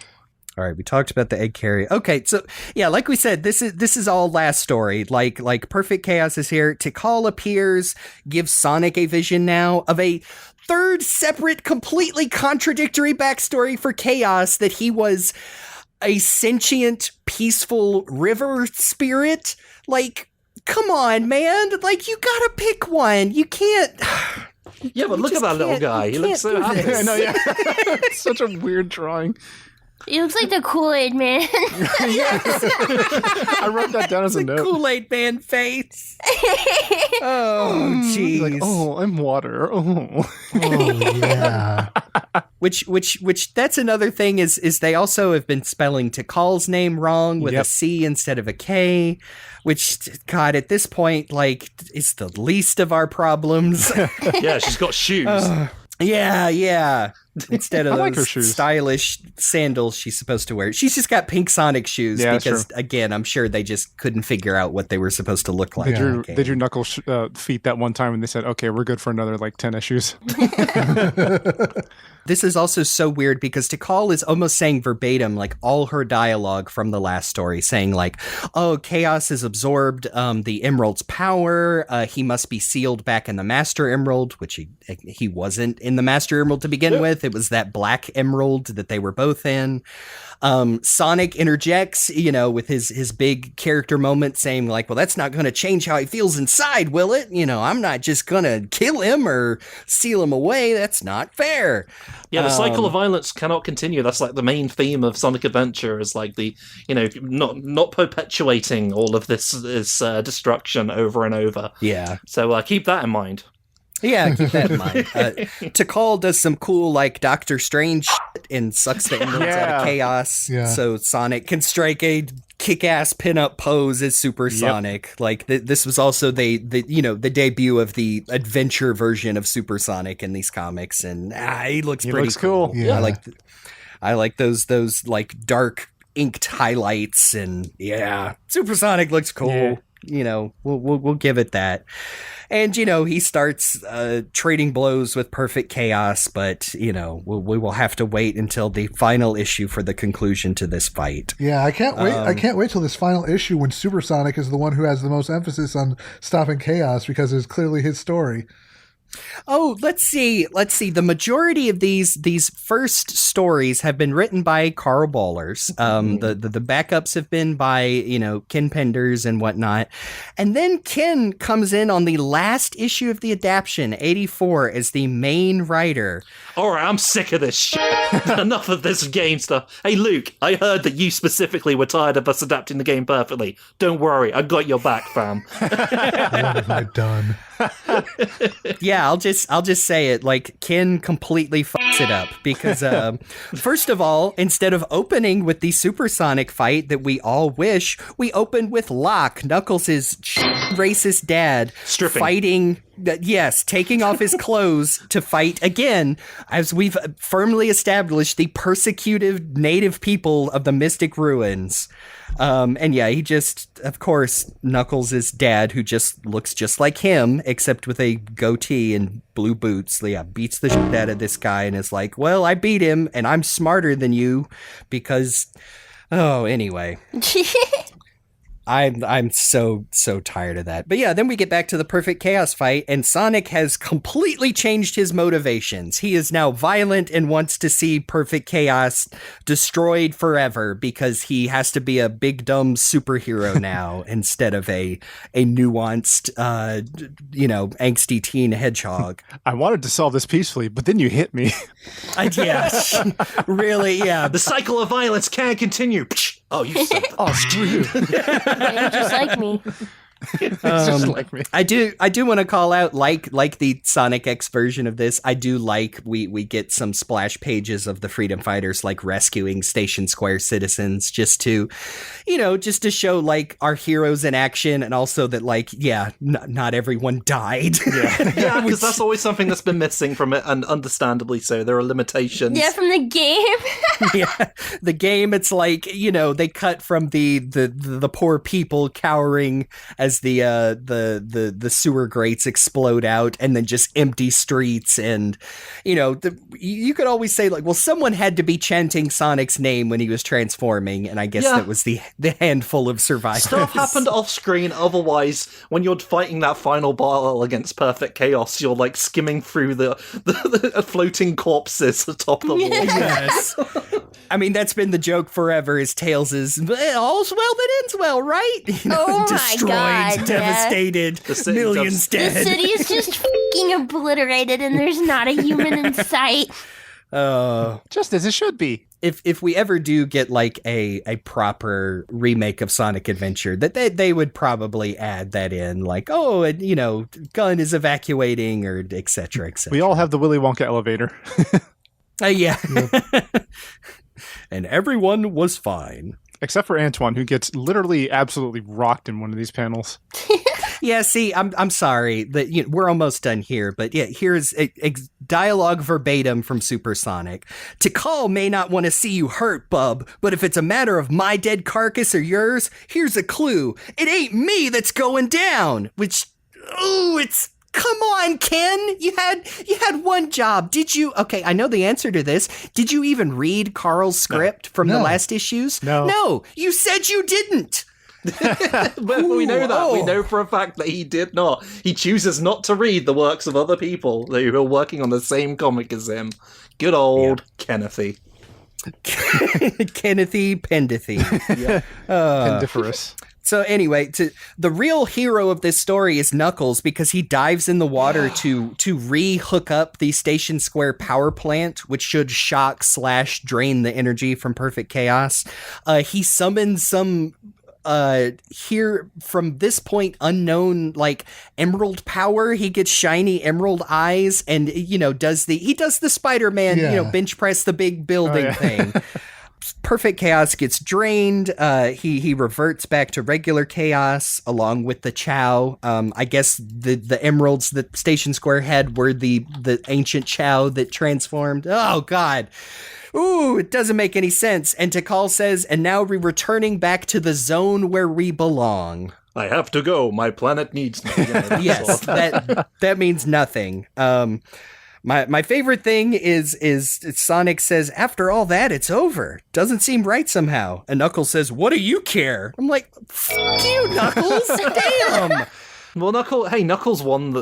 All right, we talked about the egg carrier. Okay, so yeah, like we said, this is all last story. Like Perfect Chaos is here. Tikal appears, gives Sonic a vision now of a third separate, completely contradictory backstory for Chaos, that he was a sentient, peaceful river spirit. Like, come on, man. Like, you gotta pick one. You can't. Yeah, but look at that little guy. He looks so happy. I know, yeah. It's such a weird drawing. He looks like the Kool-Aid Man. I wrote that down as a note. Kool-Aid Man face. Oh, jeez. Like, oh, I'm water. Oh, yeah. Which that's another thing is they also have been spelling Tikal's name wrong with a C instead of a K, which, God, at this point, like, it's the least of our problems. Yeah, she's got shoes. Yeah. Instead of like those her shoes. stylish sandals she's supposed to wear. She's just got pink Sonic shoes because, again, I'm sure they just couldn't figure out what they were supposed to look like. They drew Knuckles' feet that one time and they said, okay, we're good for another, like, 10 issues. This is also so weird because Tikal is almost saying verbatim, like, all her dialogue from the last story, saying, like, oh, Chaos has absorbed the Emerald's power. He must be sealed back in the Master Emerald, which he wasn't in the Master Emerald to begin with. It was that Black Emerald that they were both in. Sonic interjects, with his big character moment saying, like, well, that's not going to change how he feels inside, will it? I'm not just going to kill him or seal him away. That's not fair. Yeah, the cycle of violence cannot continue. That's like the main theme of Sonic Adventure, is like the, not perpetuating all of this destruction over and over. Yeah. So keep that in mind. Yeah, keep that in mind. Tikal does some cool, like, Doctor Strange shit and sucks the emeralds out of Chaos, so Sonic can strike a kick-ass pin-up pose as Super Sonic. Like, this was also the debut of the adventure version of Super Sonic in these comics, and he looks pretty cool. Yeah. I like those like dark inked highlights, and Super Sonic looks cool. Yeah. We'll give it that. And, he starts trading blows with Perfect Chaos, but, we will have to wait until the final issue for the conclusion to this fight. Yeah, I can't wait. I can't wait till this final issue when Super Sonic is the one who has the most emphasis on stopping Chaos, because it's clearly his story. Oh, let's see. The majority of these first stories have been written by Carl Bollers. The backups have been by, Ken Penders and whatnot. And then Ken comes in on the last issue of the adaptation, 84, as the main writer. All right, I'm sick of this shit. Enough of this game stuff. Hey, Luke, I heard that you specifically were tired of us adapting the game perfectly. Don't worry, I got your back, fam. What have I done? Yeah, I'll just say it. Like, Ken completely fucks it up because, first of all, instead of opening with the supersonic fight that we all wish, we open with Locke, Knuckles' racist dad, Stripping. fighting. Yes, taking off his clothes to fight again, as we've firmly established, the persecuted native people of the Mystic Ruins. And yeah, he just, of course, Knuckles' dad, who just looks just like him, except with a goatee and blue boots, yeah, beats the shit out of this guy and is like, well, I beat him and I'm smarter than you because, anyway. I'm so tired of that. But yeah, then we get back to the Perfect Chaos fight, and Sonic has completely changed his motivations. He is now violent and wants to see Perfect Chaos destroyed forever because he has to be a big dumb superhero now instead of a nuanced, angsty teen hedgehog. I wanted to solve this peacefully, but then you hit me. Yes, really, yeah. The cycle of violence can't continue. Oh, you said that. Oh, screw you. You're just like me. It's just like me. I do want to call out, like the Sonic X version of this, I do like we get some splash pages of the freedom fighters like rescuing Station Square citizens just to show like our heroes in action, and also that not everyone died. Yeah, because that's always something that's been missing from it, and understandably so. There are limitations. Yeah, from the game. Yeah, the game, it's like, they cut from the poor people cowering as the sewer grates explode out, and then just empty streets, and you could always say like, well, someone had to be chanting Sonic's name when he was transforming, and I guess that was the handful of survivors. Stuff happened off screen. Otherwise, when you're fighting that final battle against Perfect Chaos, you're like skimming through the floating corpses atop the wall. Yes. I mean, that's been the joke forever, is Tails is, all's well that ends well, right? Oh destroyed, my God, devastated, millions The dead. city is just fucking obliterated, and there's not a human in sight. Just as it should be. If we ever do get like a proper remake of Sonic Adventure, that they would probably add that in, like, gun is evacuating, or et cetera, et cetera. We all have the Willy Wonka elevator. Yeah. And everyone was fine. Except for Antoine, who gets literally absolutely rocked in one of these panels. Yeah, see, I'm sorry that we're almost done here, but yeah, here's a dialogue verbatim from Supersonic. Tikal may not want to see you hurt, bub, but if it's a matter of my dead carcass or yours, here's a clue. It ain't me that's going down. Which, come on, Ken. You had one job. Did you? Okay, I know the answer to this. Did you even read Carl's script from the last issues? No. No, you said you didn't. But we know that. We know for a fact that he did not. He chooses not to read the works of other people who are working on the same comic as him. Good old Kennethy. Kennethy Pendethy. Yeah. Pendiferous. So anyway, the real hero of this story is Knuckles, because he dives in the water to re-hook up the Station Square power plant, which should shock/drain the energy from Perfect Chaos. He summons some here from this point unknown like emerald power. He gets shiny emerald eyes, and does the Spider-Man bench press the big building thing. Perfect Chaos gets drained. He reverts back to regular chaos along with the Chow. I guess the emeralds that Station Square had were the ancient Chow that transformed. Oh God. Ooh, it doesn't make any sense. And Tikal says, and now we're returning back to the zone where we belong. I have to go. My planet needs me. Yes, that means nothing. My favorite thing is Sonic says, after all that, it's over. Doesn't seem right somehow. And Knuckles says, what do you care? I'm like, fuck you, Knuckles. Damn. Well, Knuckles won.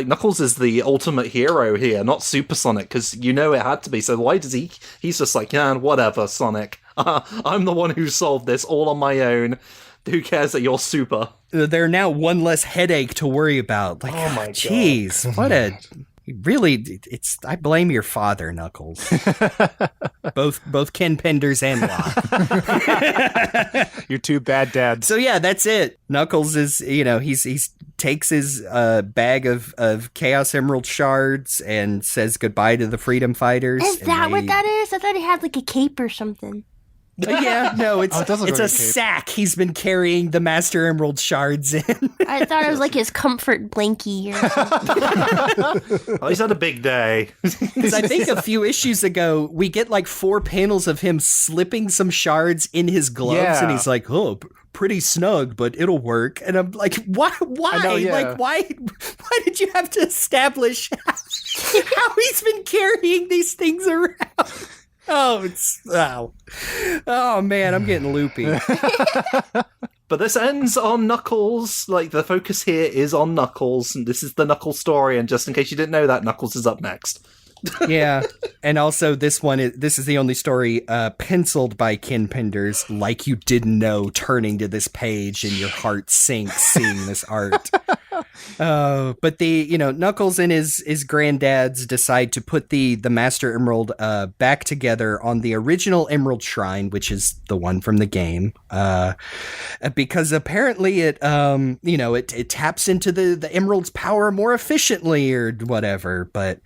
Knuckles is the ultimate hero here, not Supersonic, because it had to be. So why does he? He's just like, yeah, whatever, Sonic. I'm the one who solved this all on my own. Who cares that you're super? They're now one less headache to worry about. Like, oh my god, jeez, what a. Really, I blame your father, Knuckles. both Ken Penders and Locke. You're two bad dads. So yeah, that's it. Knuckles is, he's takes his bag of Chaos Emerald shards and says goodbye to the Freedom Fighters. Is that what that is? I thought he had like a cape or something. Yeah, no, it's it does look it's like a a cape. sack he's been carrying the Master Emerald shards in. I thought it was like his comfort blankie or something. Oh, he's had a big day. Because I think a few issues ago, we get like 4 panels of him slipping some shards in his gloves, Yeah. and he's like, "Oh, pretty snug, but it'll work." And I'm like, "Why? Why? I know, yeah. Like, why did you have to establish how he's been carrying these things around?" Oh man, I'm getting loopy. But this ends on Knuckles. Like, the focus here is on Knuckles, and this is the Knuckles story. And just in case you didn't know that, Knuckles is up next. Yeah, and also this is the only story penciled by Ken Penders, like you didn't know, turning to this page and your heart sinks seeing this art. But Knuckles and his granddads decide to put the Master Emerald back together on the original Emerald Shrine, which is the one from the game, because apparently it taps into the Emerald's power more efficiently or whatever. But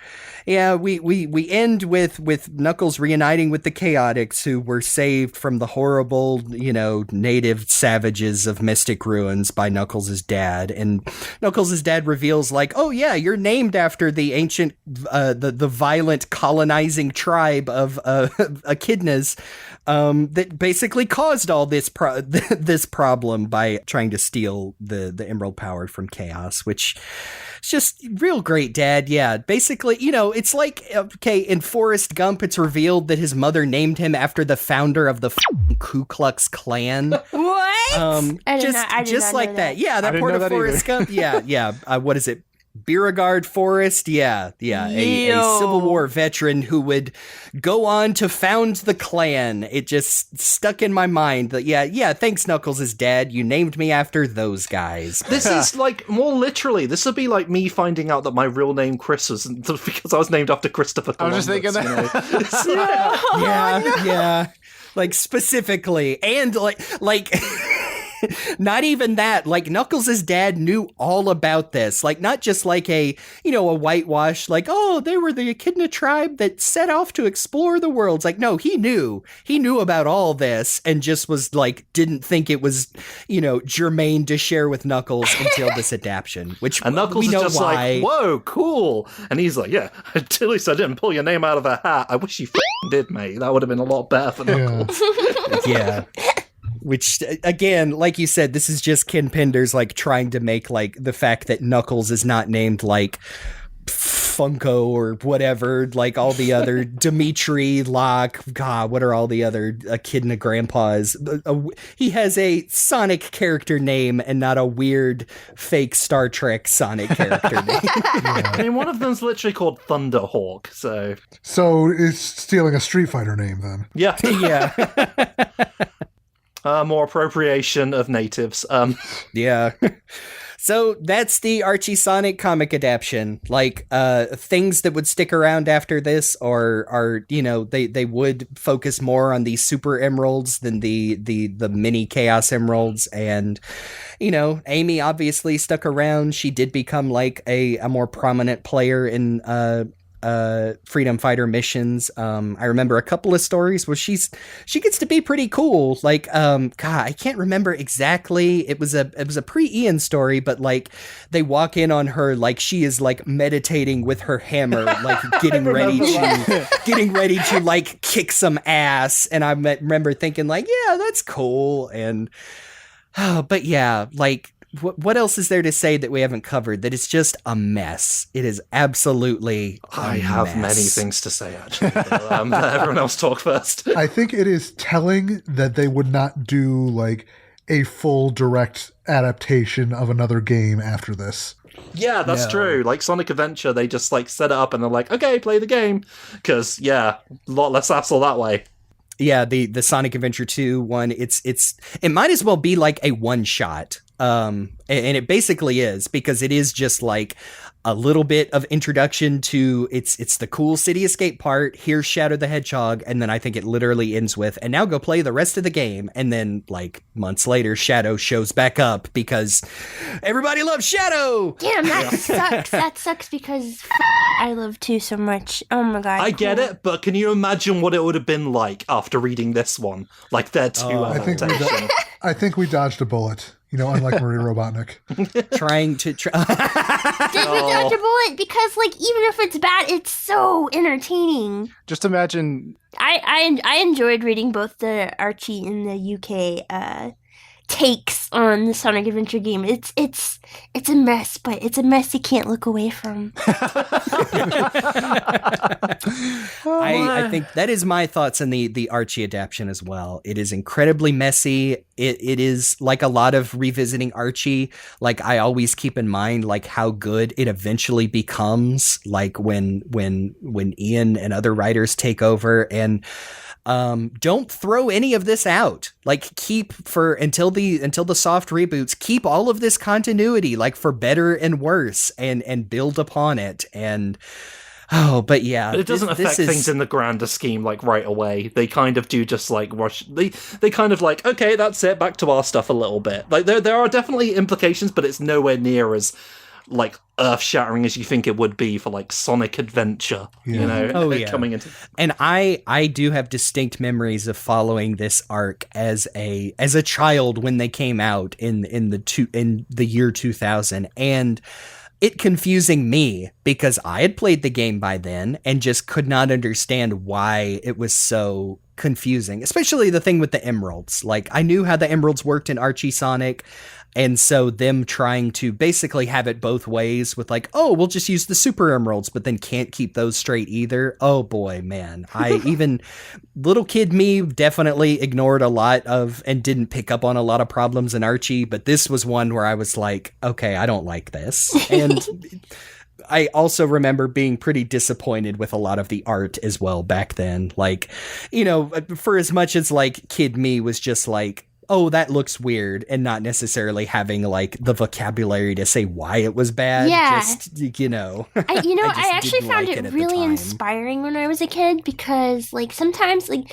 yeah, we end with Knuckles reuniting with the Chaotix, who were saved from the horrible, native savages of Mystic Ruins by Knuckles' dad. And Knuckles' dad reveals, like, oh yeah, you're named after the ancient, the violent colonizing tribe of echidnas that basically caused all this this problem by trying to steal the Emerald power from Chaos, which is just real great, Dad. Yeah, basically, it's like, okay, in Forrest Gump, it's revealed that his mother named him after the founder of the Ku Klux Klan. What? I did Just not like know that. Yeah, that didn't part know of that Forrest either. Gump. Yeah. What is it? Beauregard Forrest, a Civil War veteran who would go on to found the Klan. It just stuck in my mind that, yeah, thanks, Knuckles' dad. You named me after those guys. This is like, more literally, this would be like me finding out that my real name Chris was because I was named after Christopher I was Columbus. just thinking that. It's like- Yeah. Like, specifically. And, like... Not even that. Like, Knuckles' dad knew all about this. Like, not just like a whitewash, like, oh, they were the Echidna tribe that set off to explore the world. It's like, no, he knew about all this and just was like, didn't think it was, germane to share with Knuckles until this adaptation, which And Knuckles we is know just why. like, whoa, cool. And he's like, yeah, at least I didn't pull your name out of a hat. I wish you did, mate. That would have been a lot better for Knuckles. Yeah. Which, again, like you said, this is just Ken Penders, like, trying to make, like, the fact that Knuckles is not named, like, Funko or whatever, like all the other Dimitri, Locke, God, what are all the other Echidna grandpas? He has a Sonic character name and not a weird fake Star Trek Sonic character name. I mean, one of them's literally called Thunderhawk, so... So it's stealing a Street Fighter name then. Yeah. Yeah. More appropriation of natives. Yeah. So that's the Archie Sonic comic adaptation. Like, things that would stick around after this are they would focus more on the Super Emeralds than the mini Chaos Emeralds. And, Amy obviously stuck around. She did become like a more prominent player in Freedom Fighter missions. I remember a couple of stories where she gets to be pretty cool. Like, God, I can't remember exactly. It was a pre-Ian story, but like they walk in on her like she is like meditating with her hammer, like getting ready to like kick some ass. And I remember thinking like, yeah, that's cool. And but yeah, like. What else is there to say that we haven't covered? That it's just a mess. It is absolutely I have many things to say, actually. Let everyone else talk first. I think it is telling that they would not do like a full direct adaptation of another game after this. Yeah, that's true. Like Sonic Adventure, they just like set it up and they're like, okay, play the game. Because, yeah, a lot less hassle that way. Yeah, the Sonic Adventure 2 one, it might as well be like a one shot. And it basically is, because it is just like a little bit of introduction to it's the cool city escape part. Here's Shadow the Hedgehog, and then I think it literally ends with, and now go play the rest of the game. And then like months later, Shadow shows back up because everybody loves Shadow. Damn, that sucks. That sucks because I love 2 so much. Oh my god. I get it, but can you imagine what it would have been like after reading this one? Like their 2 adaptation. I think we dodged a bullet. Unlike Marie Robotnik. Trying to... Did we dodge a bullet? Because, like, even if it's bad, it's so entertaining. Just imagine... I enjoyed reading both the Archie and the UK takes on the Sonic Adventure game. It's a mess, but it's a mess you can't look away from. I think that is my thoughts on the Archie adaptation as well. It is incredibly messy. It is like a lot of revisiting Archie. Like I always keep in mind like how good it eventually becomes. Like when Ian and other writers take over and. Don't throw any of this out. Like keep until the soft reboots, keep all of this continuity, like for better and worse, and build upon it. And but yeah, but it doesn't affect things in the grander scheme like right away. They kind of do just like rush. They kind of like, okay, that's it. Back to our stuff a little bit. Like there are definitely implications, but it's nowhere near as like earth-shattering as you think it would be for like Sonic Adventure, coming into. And I do have distinct memories of following this arc as a child when they came out in the year 2000, and it confusing me because I had played the game by then and just could not understand why it was so confusing, especially the thing with the emeralds. Like I knew how the emeralds worked in Archie Sonic. And so them trying to basically have it both ways with like, oh, we'll just use the super emeralds, but then can't keep those straight either. Oh boy, man. Even little kid me definitely ignored a lot of and didn't pick up on a lot of problems in Archie. But this was one where I was like, okay, I don't like this. And I also remember being pretty disappointed with a lot of the art as well back then. Like, for as much as like kid me was just like, oh, that looks weird, and not necessarily having like the vocabulary to say why it was bad. Yeah. Just, I actually found it really inspiring when I was a kid because like sometimes I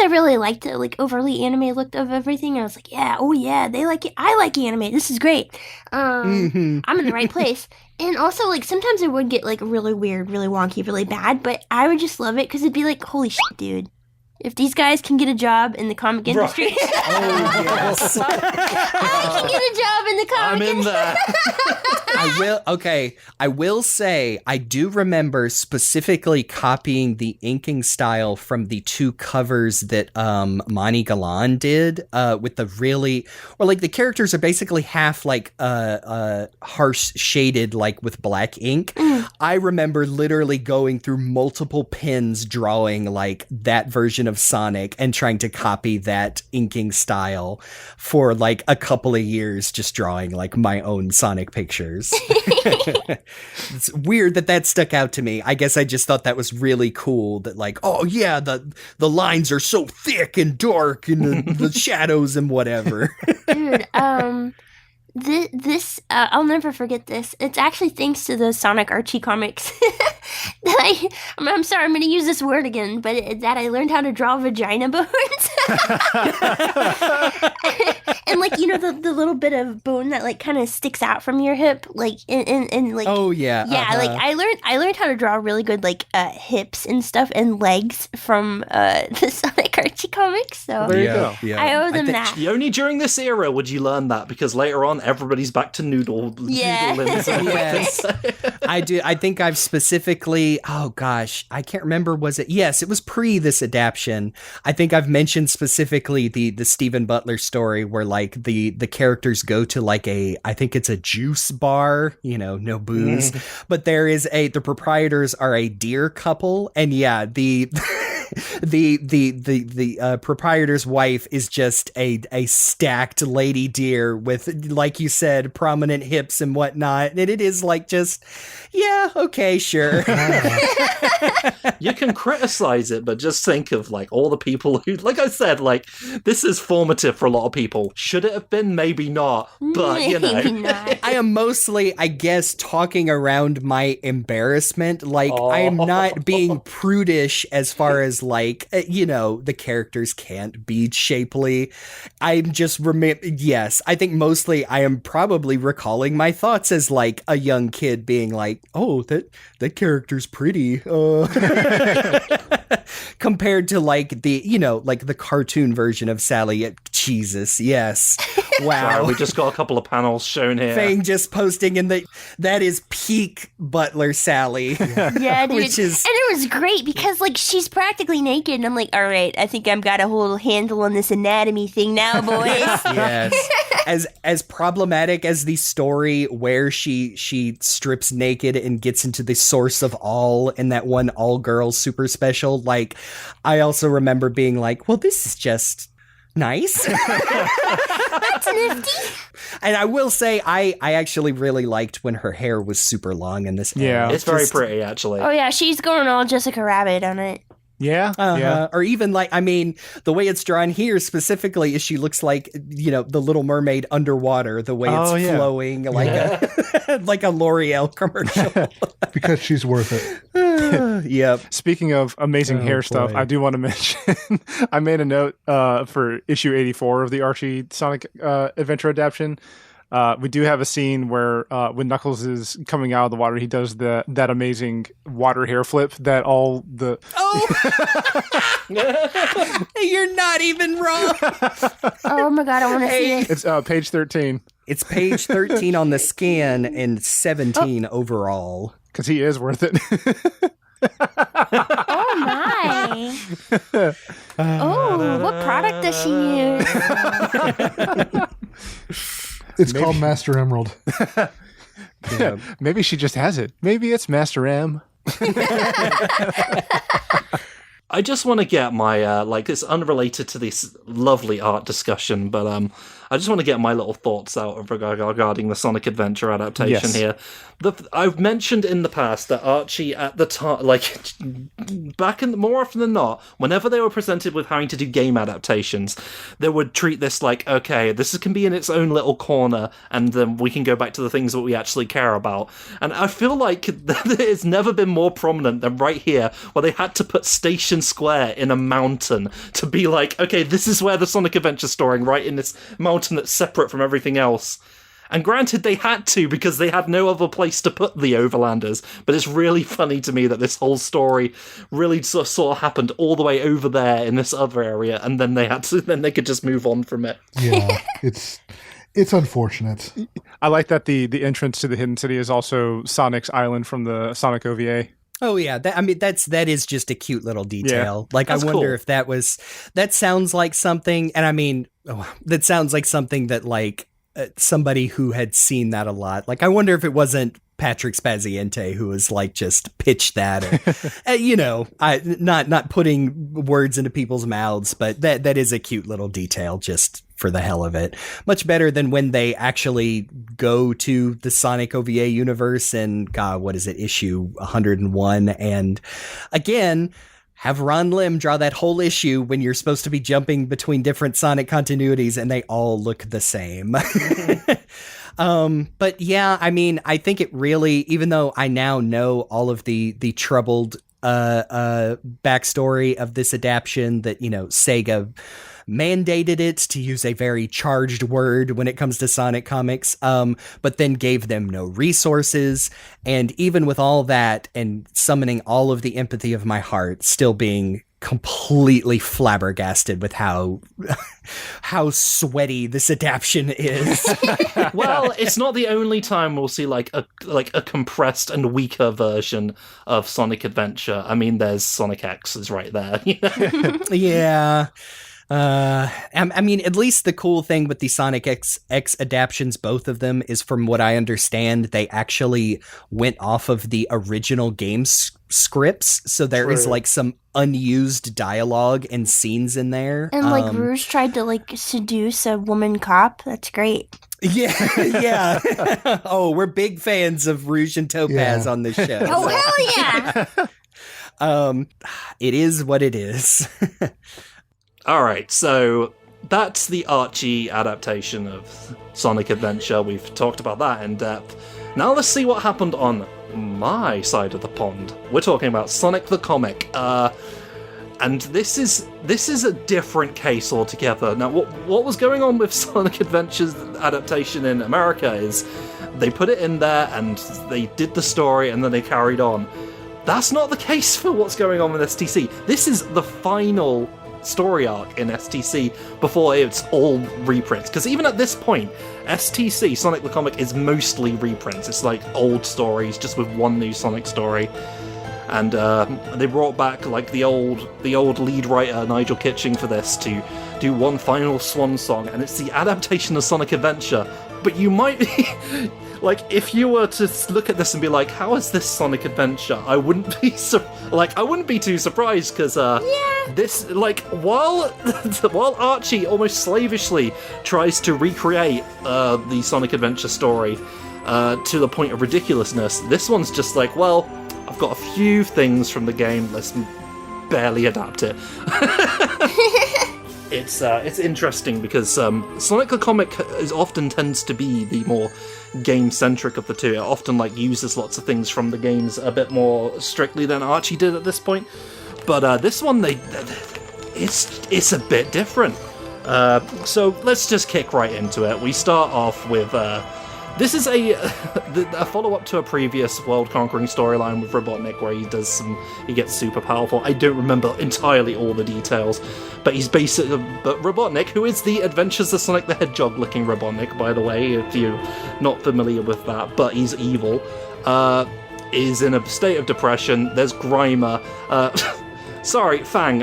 really liked the like overly anime look of everything. I was like, yeah, oh yeah, they like it. I like anime. This is great. I'm in the right place. And also, like, sometimes it would get, like, really weird, really wonky, really bad, but I would just love it because it'd be like, holy shit, dude. If these guys can get a job in the comic industry, Oh, yes. I can get a job in the comic industry. I'm in there. I will say, I do remember specifically copying the inking style from the 2 covers that Monty Galan did with the the characters are basically half like harsh shaded like with black ink. I remember literally going through multiple pens drawing like that version of Sonic and trying to copy that inking style for like a couple of years, just drawing like my own Sonic pictures. It's weird that stuck out to me. I guess I just thought that was really cool that like, oh yeah, the lines are so thick and dark and the shadows and whatever. Dude, this I'll never forget this. It's actually thanks to the Sonic Archie comics that I'm sorry, I'm going to use this word again, but that I learned how to draw vagina bones. And like, the little bit of bone that like kind of sticks out from your hip, like and like, oh yeah, like I learned how to draw really good like hips and stuff and legs from the Sonic Archie comics. So there you go. Yeah. I owe them that. Only during this era would you learn that, because later on everybody's back to noodle limbs. Yes. I do. I think I've specifically, oh gosh, I can't remember. Was it? Yes, it was pre this adaptation. I think I've mentioned specifically the Stephen Butler story where like the characters go to like I think it's a juice bar, no booze, but there is the proprietors are a deer couple, and yeah, the proprietor's wife is just a stacked lady deer with, like you said, prominent hips and whatnot, and it is like just, yeah, okay, sure. You can criticize it, but just think of like all the people who, like I said, like this is formative for a lot of people. Should it have been? Maybe not, but you know. Maybe not. I am mostly, I guess, talking around my embarrassment. Like, I am not being prudish as far as, like, you know, the characters can't be shapely. I'm just, yes, I think mostly I am probably recalling my thoughts as, like, a young kid being like, oh, that character's pretty. Compared to, like, the, you know, like, the cartoon version of Sally. Jesus, yes. Wow. Sorry, we just got a couple of panels shown here. Fang just posting in that is peak Butler Sally. Yeah, dude. Which is, and it was great because like she's practically naked and I'm like, all right, I think I've got a whole handle on this anatomy thing now, boys. yes. As problematic as the story where she strips naked and gets into the source of all in that one all girls super special, like I also remember being like, well, this is just nice. That's nifty. And I will say, I actually really liked when her hair was super long in this. Yeah. era. It's very pretty, actually. Oh yeah, she's going all Jessica Rabbit on it. Yeah, yeah. Or even like, I mean, the way it's drawn here specifically is she looks like, you know, the Little Mermaid underwater, the way it's flowing like a like a L'Oreal commercial. Because she's worth it. Yep. Speaking of amazing hair stuff, I do want to mention I made a note for issue 84 of the Archie Sonic Adventure adaptation. We do have a scene where when Knuckles is coming out of the water, he does that amazing water hair flip that all the... Oh! You're not even wrong! Oh my god, I want to see it. It's page 13. It's page 13 on the scan and 17 overall. Because he is worth it. Oh my. Oh, what product does she use? It's called Master Emerald. Yeah. Maybe she just has it. Maybe it's Master M. I just want to get my, it's unrelated to this lovely art discussion, but I just want to get my little thoughts out regarding the Sonic Adventure adaptation here. I've mentioned in the past that Archie at the time, like, back in more often than not, whenever they were presented with having to do game adaptations, they would treat this like, okay, this can be in its own little corner, and then we can go back to the things that we actually care about. And I feel like it's never been more prominent than right here, where they had to put Station Square in a mountain to be like, okay, this is where the Sonic Adventure storing, right in this mountain that's separate from everything else. And granted, they had to because they had no other place to put the Overlanders, but it's really funny to me that this whole story really sort of happened all the way over there in this other area, and then they could just move on from it. Yeah, it's unfortunate. I like that the entrance to the Hidden City is also Sonic's Island from the Sonic OVA. Oh yeah, that is just a cute little detail. Yeah, like I wonder if that sounds like something, and I mean, that sounds like something that like somebody who had seen that a lot. Like I wonder if it wasn't Patrick Spaziente who was like just pitched that, or, you know, not putting words into people's mouths, but that is a cute little detail just for the hell of it. Much better than when they actually go to the Sonic OVA universe and, God, what is it, issue 101, and again, have Ron Lim draw that whole issue when you're supposed to be jumping between different Sonic continuities and they all look the same. But yeah, I mean, I think it really, even though I now know all of the troubled backstory of this adaptation, that, you know, Sega mandated it, to use a very charged word when it comes to Sonic comics, but then gave them no resources. And even with all that and summoning all of the empathy of my heart, still being completely flabbergasted with how sweaty this adaptation is. Well, it's not the only time we'll see like a compressed and weaker version of Sonic Adventure. I mean, there's Sonic X is right there. You know? Yeah. I mean, at least the cool thing with the Sonic X adaptions, both of them, is from what I understand, they actually went off of the original game scripts. So there is like some unused dialogue and scenes in there. And like Rouge tried to like seduce a woman cop. That's great. Yeah, yeah. Oh, we're big fans of Rouge and Topaz on this show. Oh, hell yeah! It is what it is. Alright, so that's the Archie adaptation of Sonic Adventure. We've talked about that in depth. Now let's see what happened on my side of the pond. We're talking about Sonic the Comic. And this is a different case altogether. Now, what was going on with Sonic Adventure's adaptation in America is they put it in there and they did the story and then they carried on. That's not the case for what's going on with STC. This is the final story arc in STC before it's all reprints. Because even at this point, STC, Sonic the Comic, is mostly reprints. It's like old stories, just with one new Sonic story. And they brought back like the old lead writer Nigel Kitching for this to do one final swan song, and it's the adaptation of Sonic Adventure. But you might be like, if you were to look at this and be like, "How is this Sonic Adventure?" I wouldn't be I wouldn't be too surprised because this while Archie almost slavishly tries to recreate the Sonic Adventure story to the point of ridiculousness, this one's just like, well, I've got a few things from the game, let's barely adapt it. It's interesting because Sonic the Comic often tends to be the more game-centric of the two. It often uses lots of things from the games a bit more strictly than Archie did at this point. But this one, it's a bit different. So let's just kick right into it. We start off with... this is a follow-up to a previous world-conquering storyline with Robotnik where he gets super powerful. I don't remember entirely all the details, but he's but Robotnik, who is the Adventures of Sonic the Hedgehog-looking Robotnik, by the way, if you're not familiar with that, but he's evil, is in a state of depression. There's Grimer. Sorry, Fang,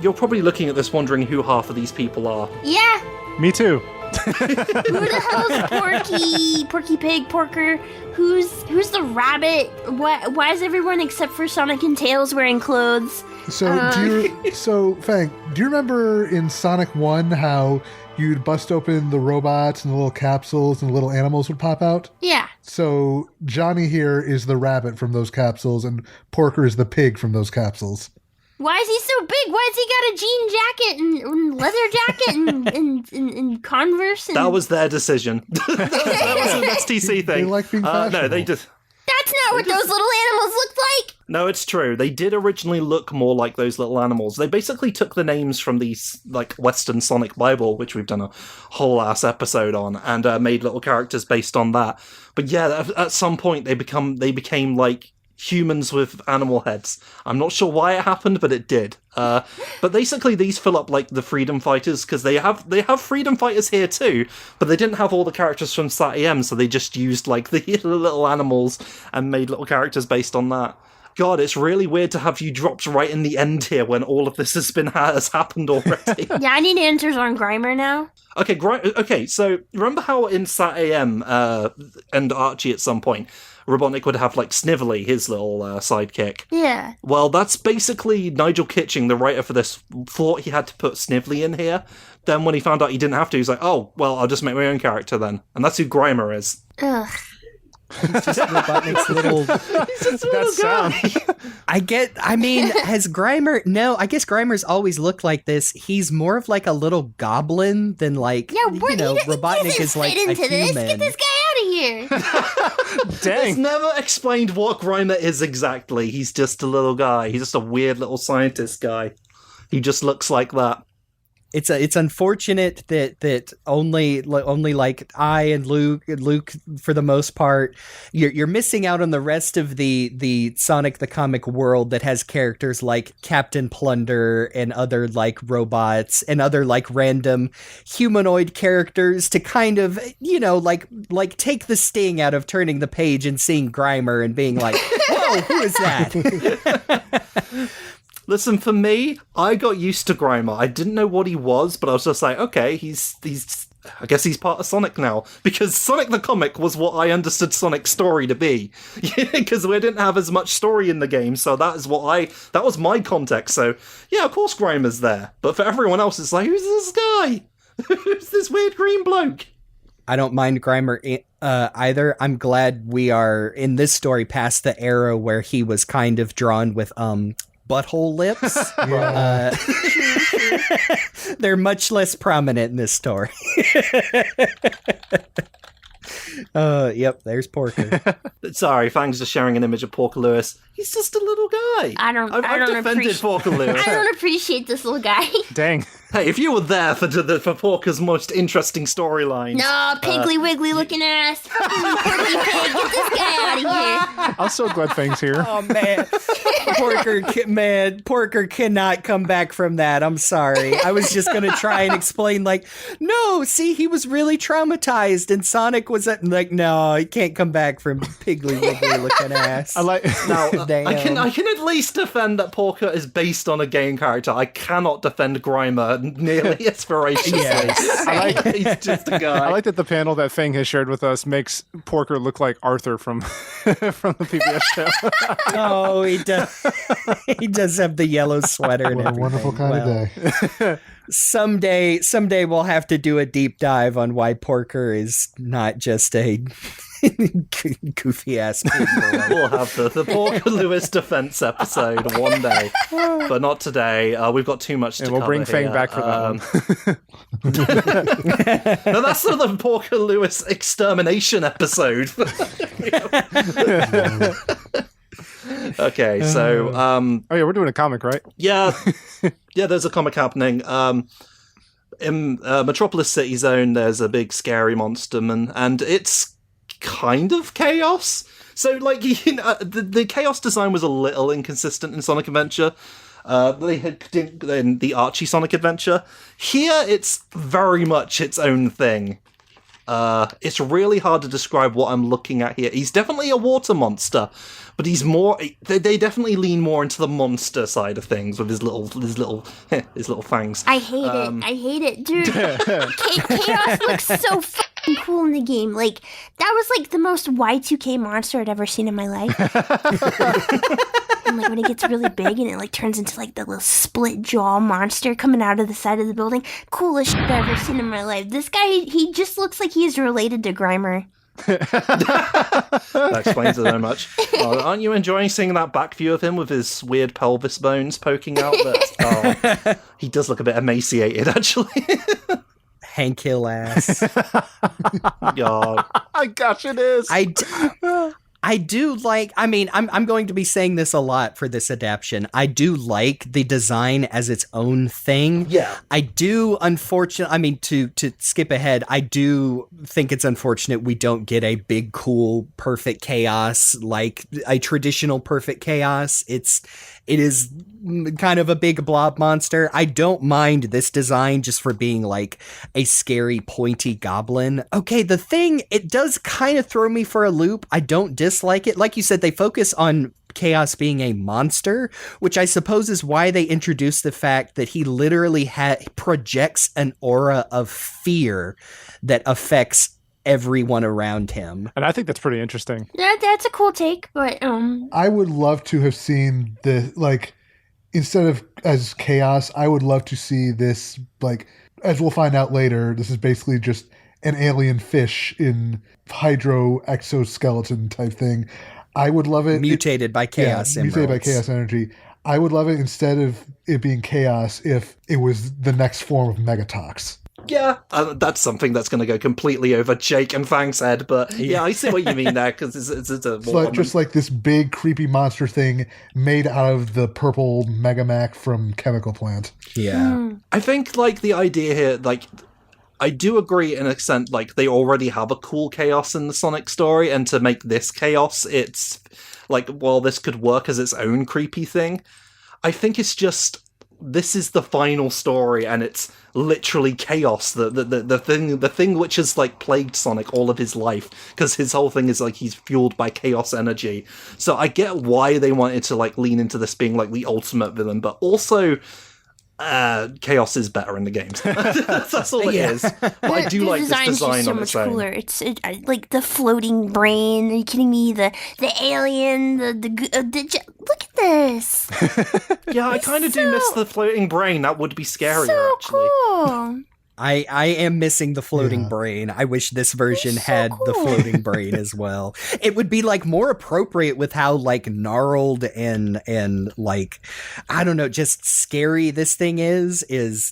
you're probably looking at this wondering who half of these people are. Yeah! Me too. Who the hell's Porky Pig, Porker? Who's the rabbit? Why is everyone except for Sonic and Tails wearing clothes? So Fang, do you remember in Sonic 1 how you'd bust open the robots and the little capsules and the little animals would pop out? Yeah. So Johnny here is the rabbit from those capsules and Porker is the pig from those capsules. Why is he so big? Why has he got a jean jacket and leather jacket and Converse? That was their decision. that was an STC thing. They like being fashionable. No, they just... That's not what those little animals looked like! No, it's true. They did originally look more like those little animals. They basically took the names from the Western Sonic Bible, which we've done a whole ass episode on, and made little characters based on that. But yeah, at some point they became like humans with animal heads. I'm not sure why it happened, but it did. But basically these fill up like the Freedom Fighters, because they have Freedom Fighters here too, but they didn't have all the characters from SAT-AM, so they just used like the little animals and made little characters based on that. God, it's really weird to have you dropped right in the end here when all of this has happened already. Yeah, I need answers on Grimer now. Okay, so remember how in SAT-AM and Archie at some point, Robotnik would have, like, Snively, his little sidekick. Yeah. Well, that's basically Nigel Kitching, the writer for this, thought he had to put Snively in here. Then when he found out he didn't have to, he's like, oh, well, I'll just make my own character then. And that's who Grimer is. Ugh. He's just Robotnik's little... He's just a little guy. I guess Grimer's always looked like this. He's more of like a little goblin than like, Robotnik is like a human. Get this guy out of here. Dang. It's never explained what Grimer is exactly. He's just a little guy. He's just a weird little scientist guy. He just looks like that. It's unfortunate that only like I and Luke for the most part, you're missing out on the rest of the Sonic the Comic world that has characters like Captain Plunder and other like robots and other like random humanoid characters to kind of like take the sting out of turning the page and seeing Grimer and being like, whoa, who is that? Listen, for me, I got used to Grimer. I didn't know what he was, but I was just like, okay, he's I guess he's part of Sonic now, because Sonic the Comic was what I understood Sonic's story to be, because we didn't have as much story in the game, so that was my context. So yeah, of course Grimer's there, but for everyone else, it's like, who's this guy? Who's this weird green bloke? I don't mind Grimer either. I'm glad we are in this story past the era where he was kind of drawn with butthole lips. They're much less prominent in this story. Yep, there's Porker. Sorry, Fang's just sharing an image of Porker Lewis. He's just a little guy. I've defended Porker Lewis. I don't appreciate this little guy. Dang. Hey, if you were there for Porker's most interesting storyline. No, Piggly Wiggly looking ass. Porky Pig, get this guy out of here. I'm so glad Fang's here. Oh, man. Porker cannot come back from that. I'm sorry. I was just going to try and explain, like, no, see, he was really traumatized, and Sonic was like, no, he can't come back from Piggly Wiggly looking ass. I like. Now, Damn. I can at least defend that Porker is based on a game character. I cannot defend Grimer nearly as ferociously. Yes. He's just a guy. I like that the panel that Fang has shared with us makes Porker look like Arthur from from the PBS show. Oh, he does. He does have the yellow sweater and What a everything. wonderful kind of day. Someday we'll have to do a deep dive on why Porker is not just a goofy ass boy. We'll have the Porker Lewis defense episode one day, but not today. We've got too much to And cover we'll bring Fang here. back for that one. No, that's not the Porker Lewis extermination episode. Okay, so Oh yeah, we're doing a comic, right? yeah, there's a comic happening. In Metropolis City Zone, there's a big scary monster, and it's kind of chaos. So, like, the chaos design was a little inconsistent in Sonic Adventure. They had in the Archie Sonic Adventure. Here, it's very much its own thing. It's really hard to describe what I'm looking at here. He's definitely a water monster, but he's more. They definitely lean more into the monster side of things with his little fangs. I hate it, dude. Chaos looks so fucking cool in the game. Like, that was like the most Y2K monster I'd ever seen in my life. And like when it gets really big and it like turns into like the little split jaw monster coming out of the side of the building. Coolest shit I've ever seen in my life. This guy, he just looks like he's related to Grimer. That explains it so much. Aren't you enjoying seeing that back view of him with his weird pelvis bones poking out? He does look a bit emaciated, actually. Hank Hill ass. God. Gosh, it is. I do like, I mean, I'm going to be saying this a lot for this adaptation. I do like the design as its own thing. Yeah. I do, to skip ahead, I do think it's unfortunate we don't get a big, cool, perfect chaos, like a traditional perfect chaos. It is kind of a big blob monster. I don't mind this design just for being like a scary, pointy goblin. Okay, the thing, it does kind of throw me for a loop. I don't dislike it. Like you said, they focus on Chaos being a monster, which I suppose is why they introduced the fact that he literally projects an aura of fear that affects everyone around him. And I think that's pretty interesting. That's a cool take, but I would love to have seen the, like, instead of as chaos, I would love to see this, like, as we'll find out later, this is basically just an alien fish in hydro exoskeleton type thing. I would love it. Mutated by chaos. Mutated by chaos energy. I would love it instead of it being chaos if it was the next form of Megatox. Yeah, that's something that's going to go completely over Jake and Fang's head, but yeah, I see what you mean there, because it's a more just like this big creepy monster thing made out of the purple Megamac from Chemical Plant. Yeah. I think, like, the idea here, like, I do agree in a extent, like, they already have a cool chaos in the Sonic story, and to make this chaos, it's like, well, this could work as its own creepy thing. I think it's just this is the final story, and it's literally chaos. The thing which has like plagued Sonic all of his life, because his whole thing is like he's fueled by chaos energy. So I get why they wanted to like lean into this being like the ultimate villain, but also chaos is better in the games. That's all it is. But I do like this design so on much its own. cooler. Like the floating brain. Are you kidding me? The alien. Look at this. Yeah, I kind of do miss the floating brain. That would be scarier, So actually. cool. I am missing the floating brain. I wish this version had the floating brain as well. It would be like more appropriate with how like gnarled and like, I don't know, just scary this thing is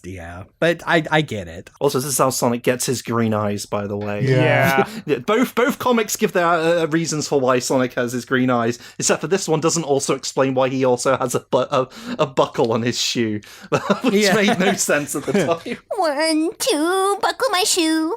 yeah. But I get it. Also, this is how Sonic gets his green eyes, by the way. Yeah. Yeah, both comics give their reasons for why Sonic has his green eyes, except for this one doesn't also explain why he also has a buckle on his shoe, which made no sense at the time. 1, 2, buckle my shoe.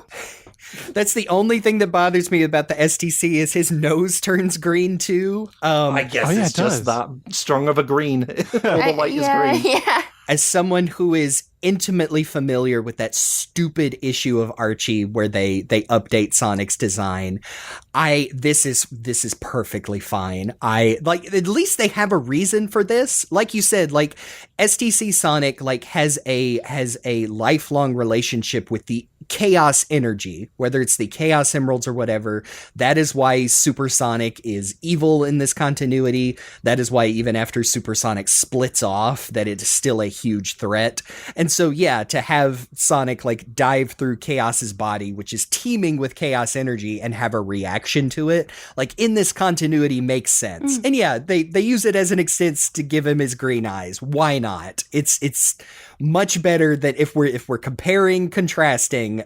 That's the only thing that bothers me about the STC is his nose turns green too. I guess it's just that strong of a green. All the light is green. Yeah. As someone who is intimately familiar with that stupid issue of Archie where they update Sonic's design, this is perfectly fine. I like, at least they have a reason for this. Like you said, like STC Sonic like has a lifelong relationship with the chaos energy, whether it's the Chaos Emeralds or whatever. That is why Super Sonic is evil in this continuity. That is why even after Super Sonic splits off, that it's still a huge threat. And so, yeah, to have Sonic like dive through Chaos's body, which is teeming with chaos energy, and have a reaction to it, like in this continuity makes sense. And yeah, they use it as an excuse to give him his green eyes. Why not? It's much better that if we're comparing, contrasting,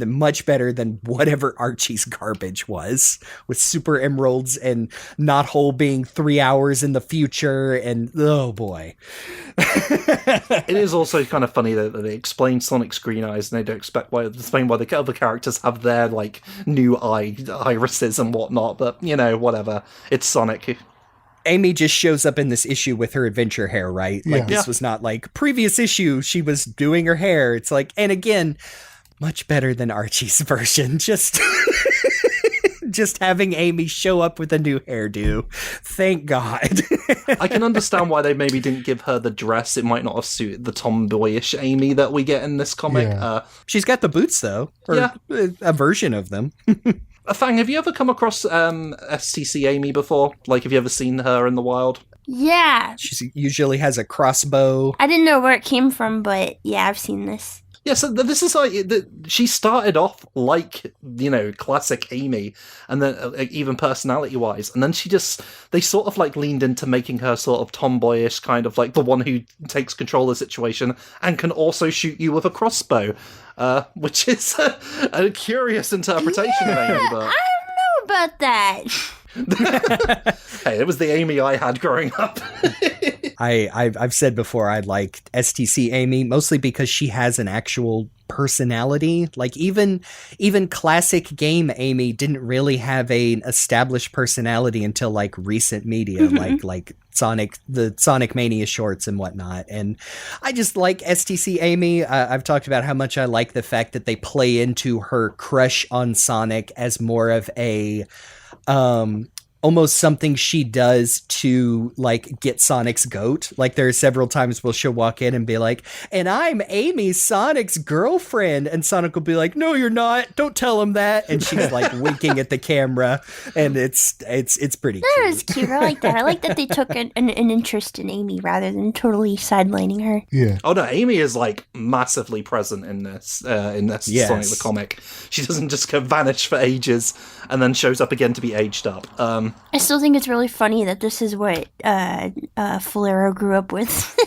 much better than whatever Archie's garbage was with Super Emeralds and Knot Hole being 3 hours in the future, and oh boy. It is also kind of funny that they explain Sonic's green eyes and they don't explain why the other characters have their like new irises and whatnot, but you know, whatever. It's Sonic. Amy just shows up in this issue with her adventure hair, right? Like this was not like previous issue she was doing her hair. It's like, and again, much better than Archie's version. Just just having Amy show up with a new hairdo. Thank God. I can understand why they maybe didn't give her the dress. It might not have suited the tomboyish Amy that we get in this comic. Yeah. She's got the boots though, or a version of them. Fang, have you ever come across STC Amy before? Like, have you ever seen her in the wild? Yeah. She usually has a crossbow. I didn't know where it came from, but yeah, I've seen this. Yeah, so this is like, she started off like, you know, classic Amy, and then even personality-wise, and then they sort of like leaned into making her sort of tomboyish, kind of like the one who takes control of the situation and can also shoot you with a crossbow, which is a curious interpretation of Amy, but... I don't know about that. Hey, it was the Amy I had growing up. I've said before I like STC Amy mostly because she has an actual personality. Like even classic game Amy didn't really have an established personality until like recent media, like Sonic, the Sonic Mania shorts and whatnot. And I just like STC Amy. I've talked about how much I like the fact that they play into her crush on Sonic as more of a almost something she does to like get Sonic's goat. Like there are several times where she'll walk in and be like, and I'm Amy, Sonic's girlfriend, and Sonic will be like, no you're not, don't tell him that, and she's like winking at the camera, and it's pretty cute. That is cute. I like that. I like that they took an interest in Amy rather than totally sidelining her. Yeah. Oh no, Amy is like massively present in this Yes. Sonic the comic. She doesn't just go vanish for ages and then shows up again to be aged up. I still think it's really funny that this is what Faulerro grew up with.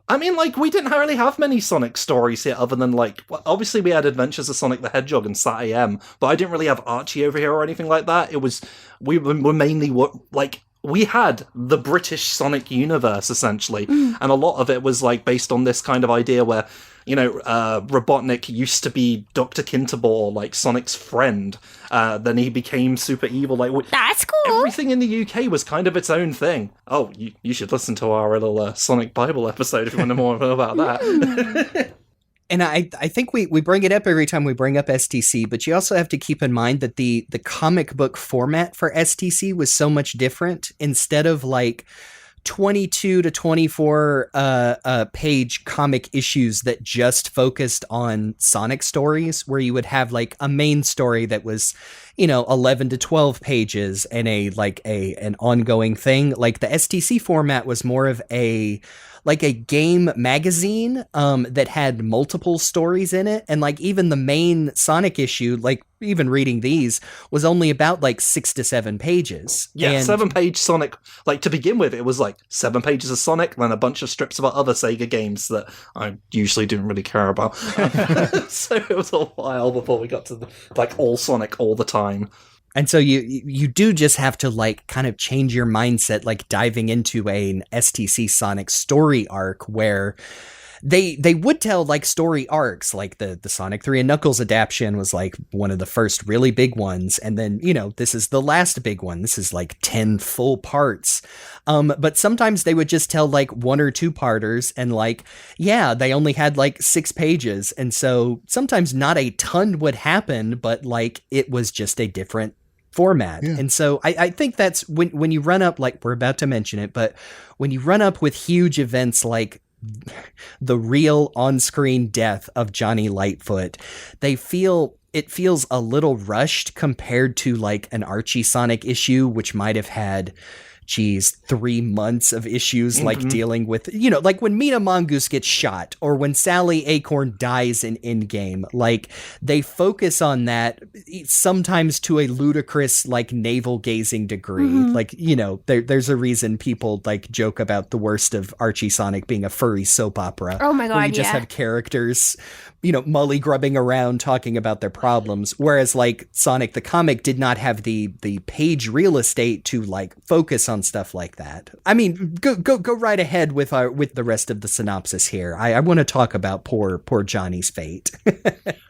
I mean, like, we didn't really have many Sonic stories here other than, like, well, obviously we had Adventures of Sonic the Hedgehog and Sat AM, but I didn't really have Archie over here or anything like that. We were mainly, like, we had the British Sonic universe, essentially. And a lot of it was, like, based on this kind of idea where, you know, Robotnik used to be Dr. Kinterbor, like, Sonic's friend. Then he became super evil. Like, That's cool. everything in the UK was kind of its own thing. Oh, you should listen to our little Sonic Bible episode if you want to know more about that. And I think we bring it up every time we bring up STC, but you also have to keep in mind that the comic book format for STC was so much different. Instead of like 22 to 24 page comic issues that just focused on Sonic stories, where you would have like a main story that was, you know, 11 to 12 pages and an ongoing thing. Like the STC format was more of a game magazine that had multiple stories in it, and like even the main Sonic issue, like even reading these, was only about like 6 to 7 pages. Yeah, and 7-page Sonic. Like, to begin with, it was like 7 pages of Sonic, then a bunch of strips about other Sega games that I usually didn't really care about. So it was a while before we got to like all Sonic all the time. And so you do just have to like kind of change your mindset, like diving into an STC Sonic story arc where they would tell like story arcs, like the Sonic 3 and Knuckles adaptation was like one of the first really big ones. And then, you know, this is the last big one. This is like 10 full parts. But sometimes they would just tell like 1 or 2 parters, and like, yeah, they only had like 6 pages. And so sometimes not a ton would happen, but like it was just a different format. Yeah. And so I think that's when you run up, like we're about to mention it, but when you run up with huge events like the real on-screen death of Johnny Lightfoot, it feels a little rushed compared to like an Archie Sonic issue, which might have had 3 months of issues, like dealing with, you know, like when Mina Mongoose gets shot or when Sally Acorn dies in Endgame, like they focus on that sometimes to a ludicrous, like navel gazing degree. Like, you know, there's a reason people like joke about the worst of Archie Sonic being a furry soap opera. Oh my God, where you just have characters, you know, mully grubbing around talking about their problems. Whereas like Sonic the comic did not have the page real estate to like focus on stuff like that. I mean, go right ahead with the rest of the synopsis here. I want to talk about poor Johnny's fate.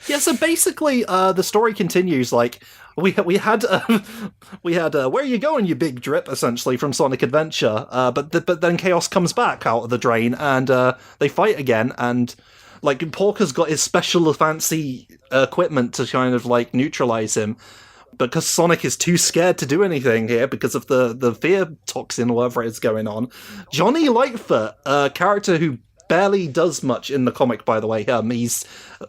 Yeah, so basically, the story continues. Like we had where are you going, you big drip, essentially from Sonic Adventure. But then Chaos comes back out of the drain, and they fight again, and like Porker's got his special fancy equipment to kind of like neutralize him. Because Sonic is too scared to do anything here because of the fear toxin or whatever is going on. Johnny Lightfoot, a character who barely does much in the comic, by the way. He's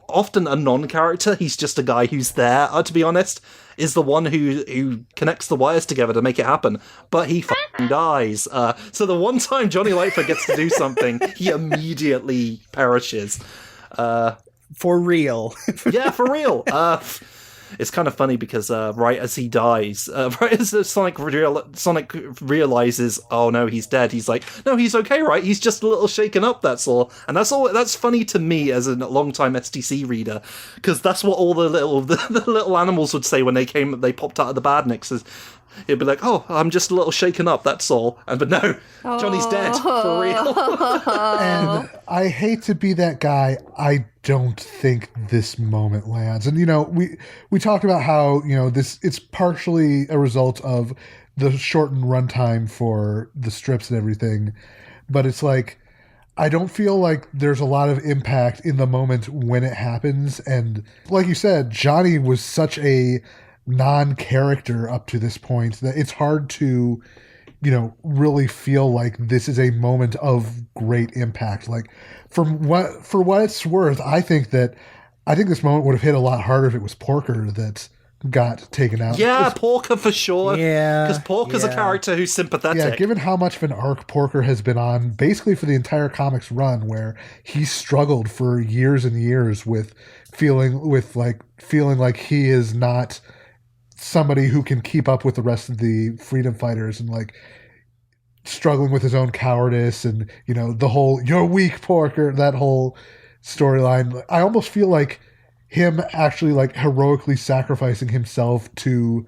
often a non-character. He's just a guy who's there, to be honest, is the one who connects the wires together to make it happen. But he fucking dies. So the one time Johnny Lightfoot gets to do something, he immediately perishes. For real. Yeah, for real. It's kind of funny because right as he dies, right as Sonic realizes, oh no, he's dead, he's like, no, he's okay, right? He's just a little shaken up, that's all. And that's funny to me as a long-time STC reader, because that's what all the little animals would say when they popped out of the badniks. He'd be like, oh, I'm just a little shaken up, that's all. But no, Johnny's dead, for real. And I hate to be that guy, I don't think this moment lands. And, you know, we talked about how, you know, it's partially a result of the shortened runtime for the strips and everything. But it's like, I don't feel like there's a lot of impact in the moment when it happens. And like you said, Johnny was such a non-character up to this point that it's hard to, you know, really feel like this is a moment of great impact. Like for what it's worth, I think this moment would have hit a lot harder if it was Porker that got taken out. Yeah, Porker for sure. Yeah, because Porker's a character who's sympathetic. Yeah, given how much of an arc Porker has been on, basically for the entire comics run, where he struggled for years and years with feeling like he is not somebody who can keep up with the rest of the freedom fighters, and like struggling with his own cowardice, and, you know, the whole "you're weak, Porker," that whole storyline. I almost feel like him actually like heroically sacrificing himself to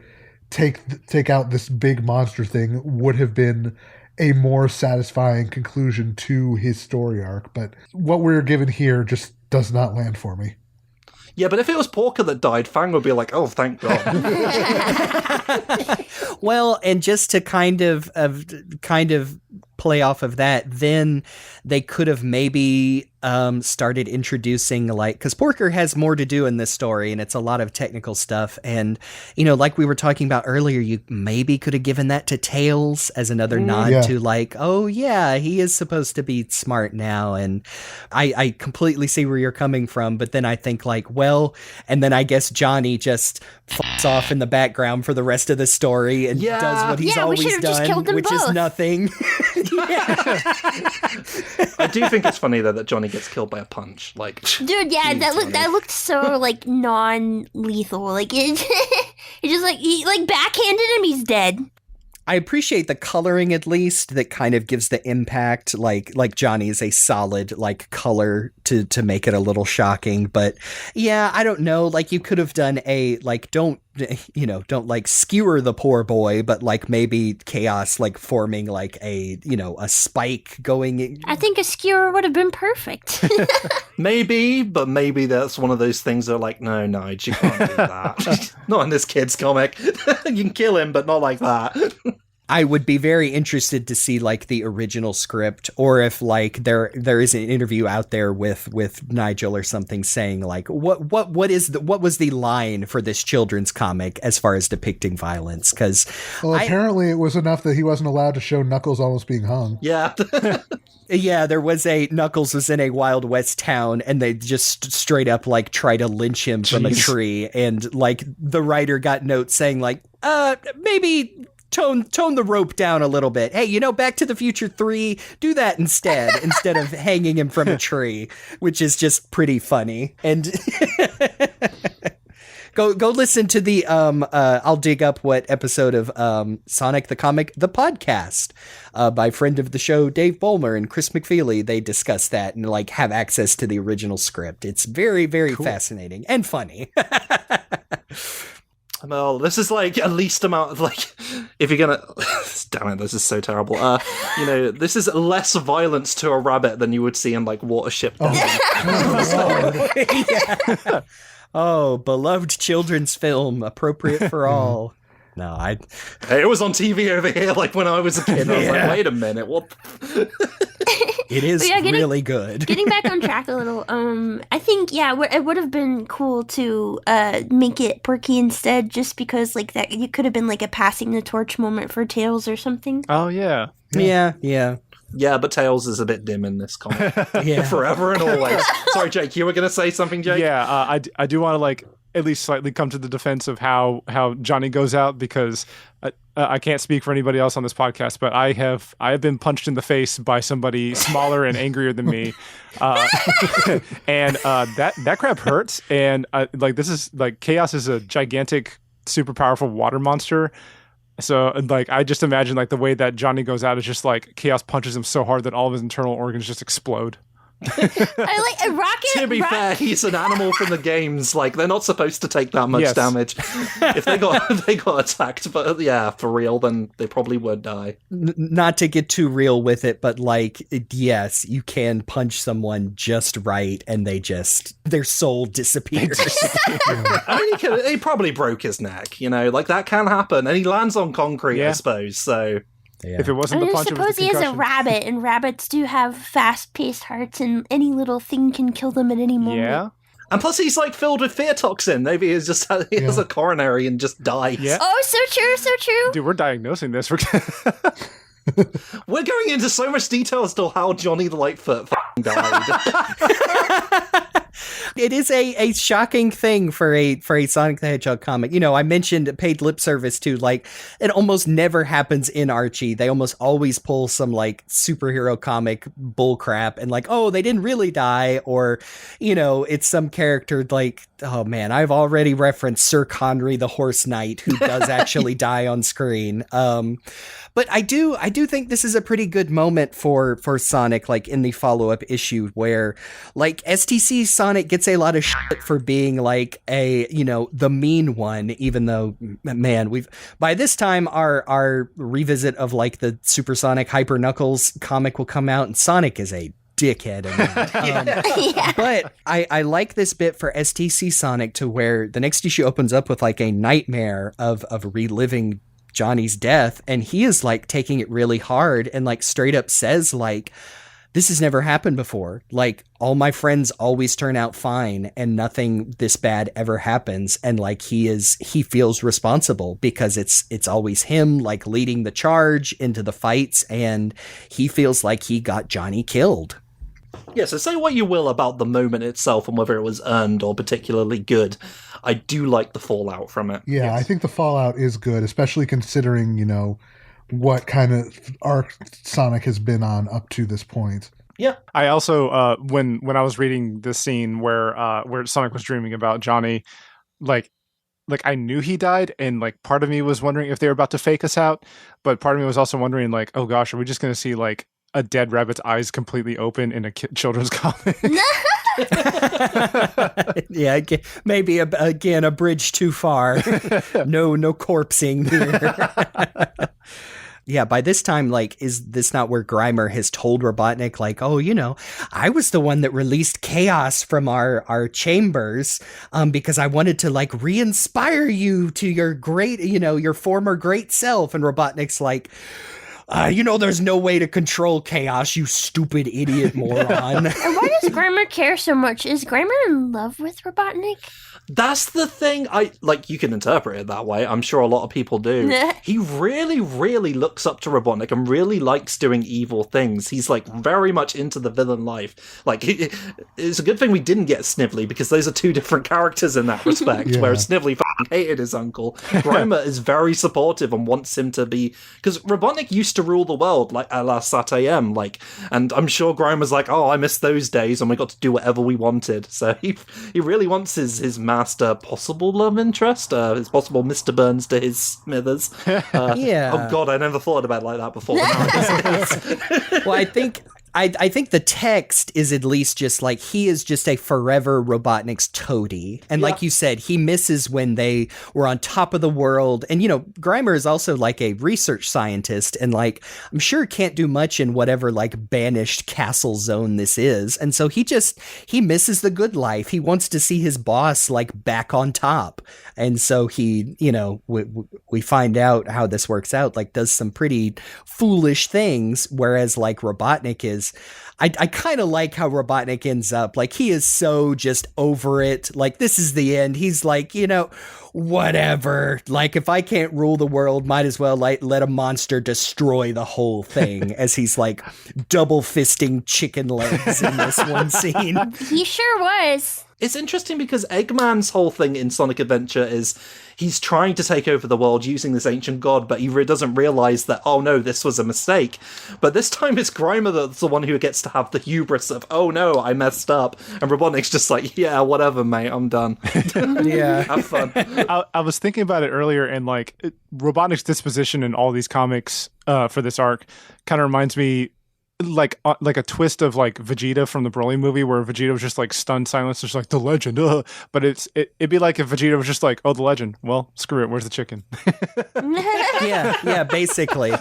take out this big monster thing would have been a more satisfying conclusion to his story arc. But what we're given here just does not land for me. Yeah, but if it was Porker that died, Fang would be like, "Oh, thank God." Well, and just to kind of play off of that, then they could have maybe started introducing, like, because Porker has more to do in this story, and it's a lot of technical stuff. And, you know, like we were talking about earlier, you maybe could have given that to Tails as another nod to, like, oh yeah, he is supposed to be smart now. And I completely see where you're coming from, but then I think, like, well, and then I guess Johnny just fucks off in the background for the rest of the story and does what he's always done, which is nothing. I do think it's funny though that Johnny gets killed by a punch. Like, dude, yeah, that looked so like non-lethal. Like it just like he like backhanded him, he's dead. I appreciate the coloring, at least, that kind of gives the impact. Like Johnny is a solid like color to make it a little shocking. But yeah, I don't know. Like, you could have done a like don't like skewer the poor boy, but like maybe Chaos like forming like a a spike going in. I think a skewer would have been perfect. Maybe that's one of those things that are like, no, you can't do that. Not in this kid's comic. You can kill him, but not like that. I would be very interested to see like the original script, or if like there is an interview out there with Nigel or something saying like what was the line for this children's comic as far as depicting violence? Because apparently it was enough that he wasn't allowed to show Knuckles almost being hung. Yeah. Yeah, there was Knuckles was in a Wild West town, and they just straight up like try to lynch him from a tree, and like the writer got notes saying like maybe tone the rope down a little bit. Hey, Back to the Future 3, do that instead of hanging him from a tree, which is just pretty funny. And go listen to the I'll dig up what episode of Sonic the Comic, the podcast, by friend of the show Dave Bowler and Chris McFeely. They discuss that and like have access to the original script. It's very, very fascinating and funny. Well, this is like at least amount of like, if you're gonna, damn it, this is so terrible. This is less violence to a rabbit than you would see in like Watership. Oh, beloved children's film, appropriate for all. No, it was on TV over here, like when I was a kid. I was like, wait a minute, what? It is really good. Getting back on track a little, I think, it would have been cool to make it Perky instead, just because like that it could have been like a passing the torch moment for Tails or something. Oh yeah. Yeah, but Tails is a bit dim in this comic. Forever and always. Sorry, Jake, you were going to say something, Jake? Yeah, I do want to like at least slightly come to the defense of how Johnny goes out, because I can't speak for anybody else on this podcast, but I have been punched in the face by somebody smaller and angrier than me, and that crap hurts. And like this is like Chaos is a gigantic, super powerful water monster. So like I just imagine like the way that Johnny goes out is just like Chaos punches him so hard that all of his internal organs just explode. I like Rocket. To be fair, he's an animal from the games. Like they're not supposed to take that much damage. If they got attacked, but yeah, for real, then they probably would die. Not to get too real with it, but like yes, you can punch someone just right, and their soul disappears. I mean, he probably broke his neck. Like that can happen, and he lands on concrete, I suppose. So. Yeah. If it wasn't the punch, suppose he is a rabbit, and rabbits do have fast-paced hearts, and any little thing can kill them at any moment. Yeah. And plus, he's like filled with fear toxin. Maybe he has a coronary and just dies. Yeah. Oh, so true. Dude, we're diagnosing this. We're going into so much detail as to how Johnny the Lightfoot died. It is a shocking thing for a Sonic the Hedgehog comic. I mentioned paid lip service too. Like it almost never happens in Archie. They almost always pull some like superhero comic bullcrap and like, oh, they didn't really die, or it's some character like, oh man, I've already referenced Sir Connery the Horse Knight, who does actually die on screen. But I do think this is a pretty good moment for Sonic, like in the follow-up issue where like STC Sonic gets a lot of shit for being like a, the mean one, even though, man, by this time our revisit of like the Supersonic Hyper Knuckles comic will come out, and Sonic is a dickhead in that. But I like this bit for STC Sonic to where the next issue opens up with like a nightmare of reliving Johnny's death, and he is like taking it really hard and like straight up says like, this has never happened before. Like, all my friends always turn out fine and nothing this bad ever happens. And like, he feels responsible because it's always him like leading the charge into the fights, and he feels like he got Johnny killed. Yeah, so say what you will about the moment itself and whether it was earned or particularly good. I do like the fallout from it. Yeah, yes. I think the fallout is good, especially considering, what kind of arc Sonic has been on up to this point. Yeah. I also, when I was reading this scene where Sonic was dreaming about Johnny, like I knew he died, and like part of me was wondering if they were about to fake us out, but part of me was also wondering like, oh gosh, are we just going to see like a dead rabbit's eyes completely open in a children's comic? Yeah, maybe again a bridge too far. No corpsing here. Yeah, by this time, like, is this not where Grimer has told Robotnik, like, oh, I was the one that released chaos from our chambers because I wanted to, like, re-inspire you to your great, your former great self. And Robotnik's like, there's no way to control chaos, you stupid idiot moron. And why does Grimer care so much? Is Grimer in love with Robotnik? That's the thing. You can interpret it that way. I'm sure a lot of people do. He really, really looks up to Robotnik and really likes doing evil things. He's like very much into the villain life. Like, it's a good thing we didn't get Snively, because those are two different characters in that respect. Yeah. Whereas Snively fucking hated his uncle. Grimer is very supportive and wants him to be, because Robotnik used to rule the world, like a la Sat-AM, and I'm sure Grimer's like, oh, I miss those days and we got to do whatever we wanted. So he really wants his master possible love interest, his possible Mr. Burns to his Smithers. Yeah. Oh god, I never thought about it like that before. Well, I think the text is at least just like, he is just a forever Robotnik's toady. And like you said, he misses when they were on top of the world. And, Grimer is also like a research scientist, and like, I'm sure can't do much in whatever like banished castle zone this is. And so he misses the good life. He wants to see his boss like back on top. And so he, we find out how this works out, like does some pretty foolish things. Whereas like Robotnik is, I kind of like how Robotnik ends up. Like, he is so just over it. Like, this is the end. He's like, whatever. Like, if I can't rule the world, might as well like let a monster destroy the whole thing. As he's like double fisting chicken legs in this one scene. He sure was. It's interesting because Eggman's whole thing in Sonic Adventure is he's trying to take over the world using this ancient god, but he doesn't realize that, oh no, this was a mistake. But this time it's Grimer that's the one who gets to have the hubris of, oh no, I messed up. And Robotnik's just like, yeah, whatever, mate, I'm done. Yeah. Have fun. I was thinking about it earlier, and like Robotnik's disposition in all these comics for this arc kind of reminds me like a twist of like Vegeta from the Broly movie, where Vegeta was just like stunned silence, just like the legend. But it'd be like if Vegeta was just like, oh, the legend. Well, screw it. Where's the chicken? yeah, basically.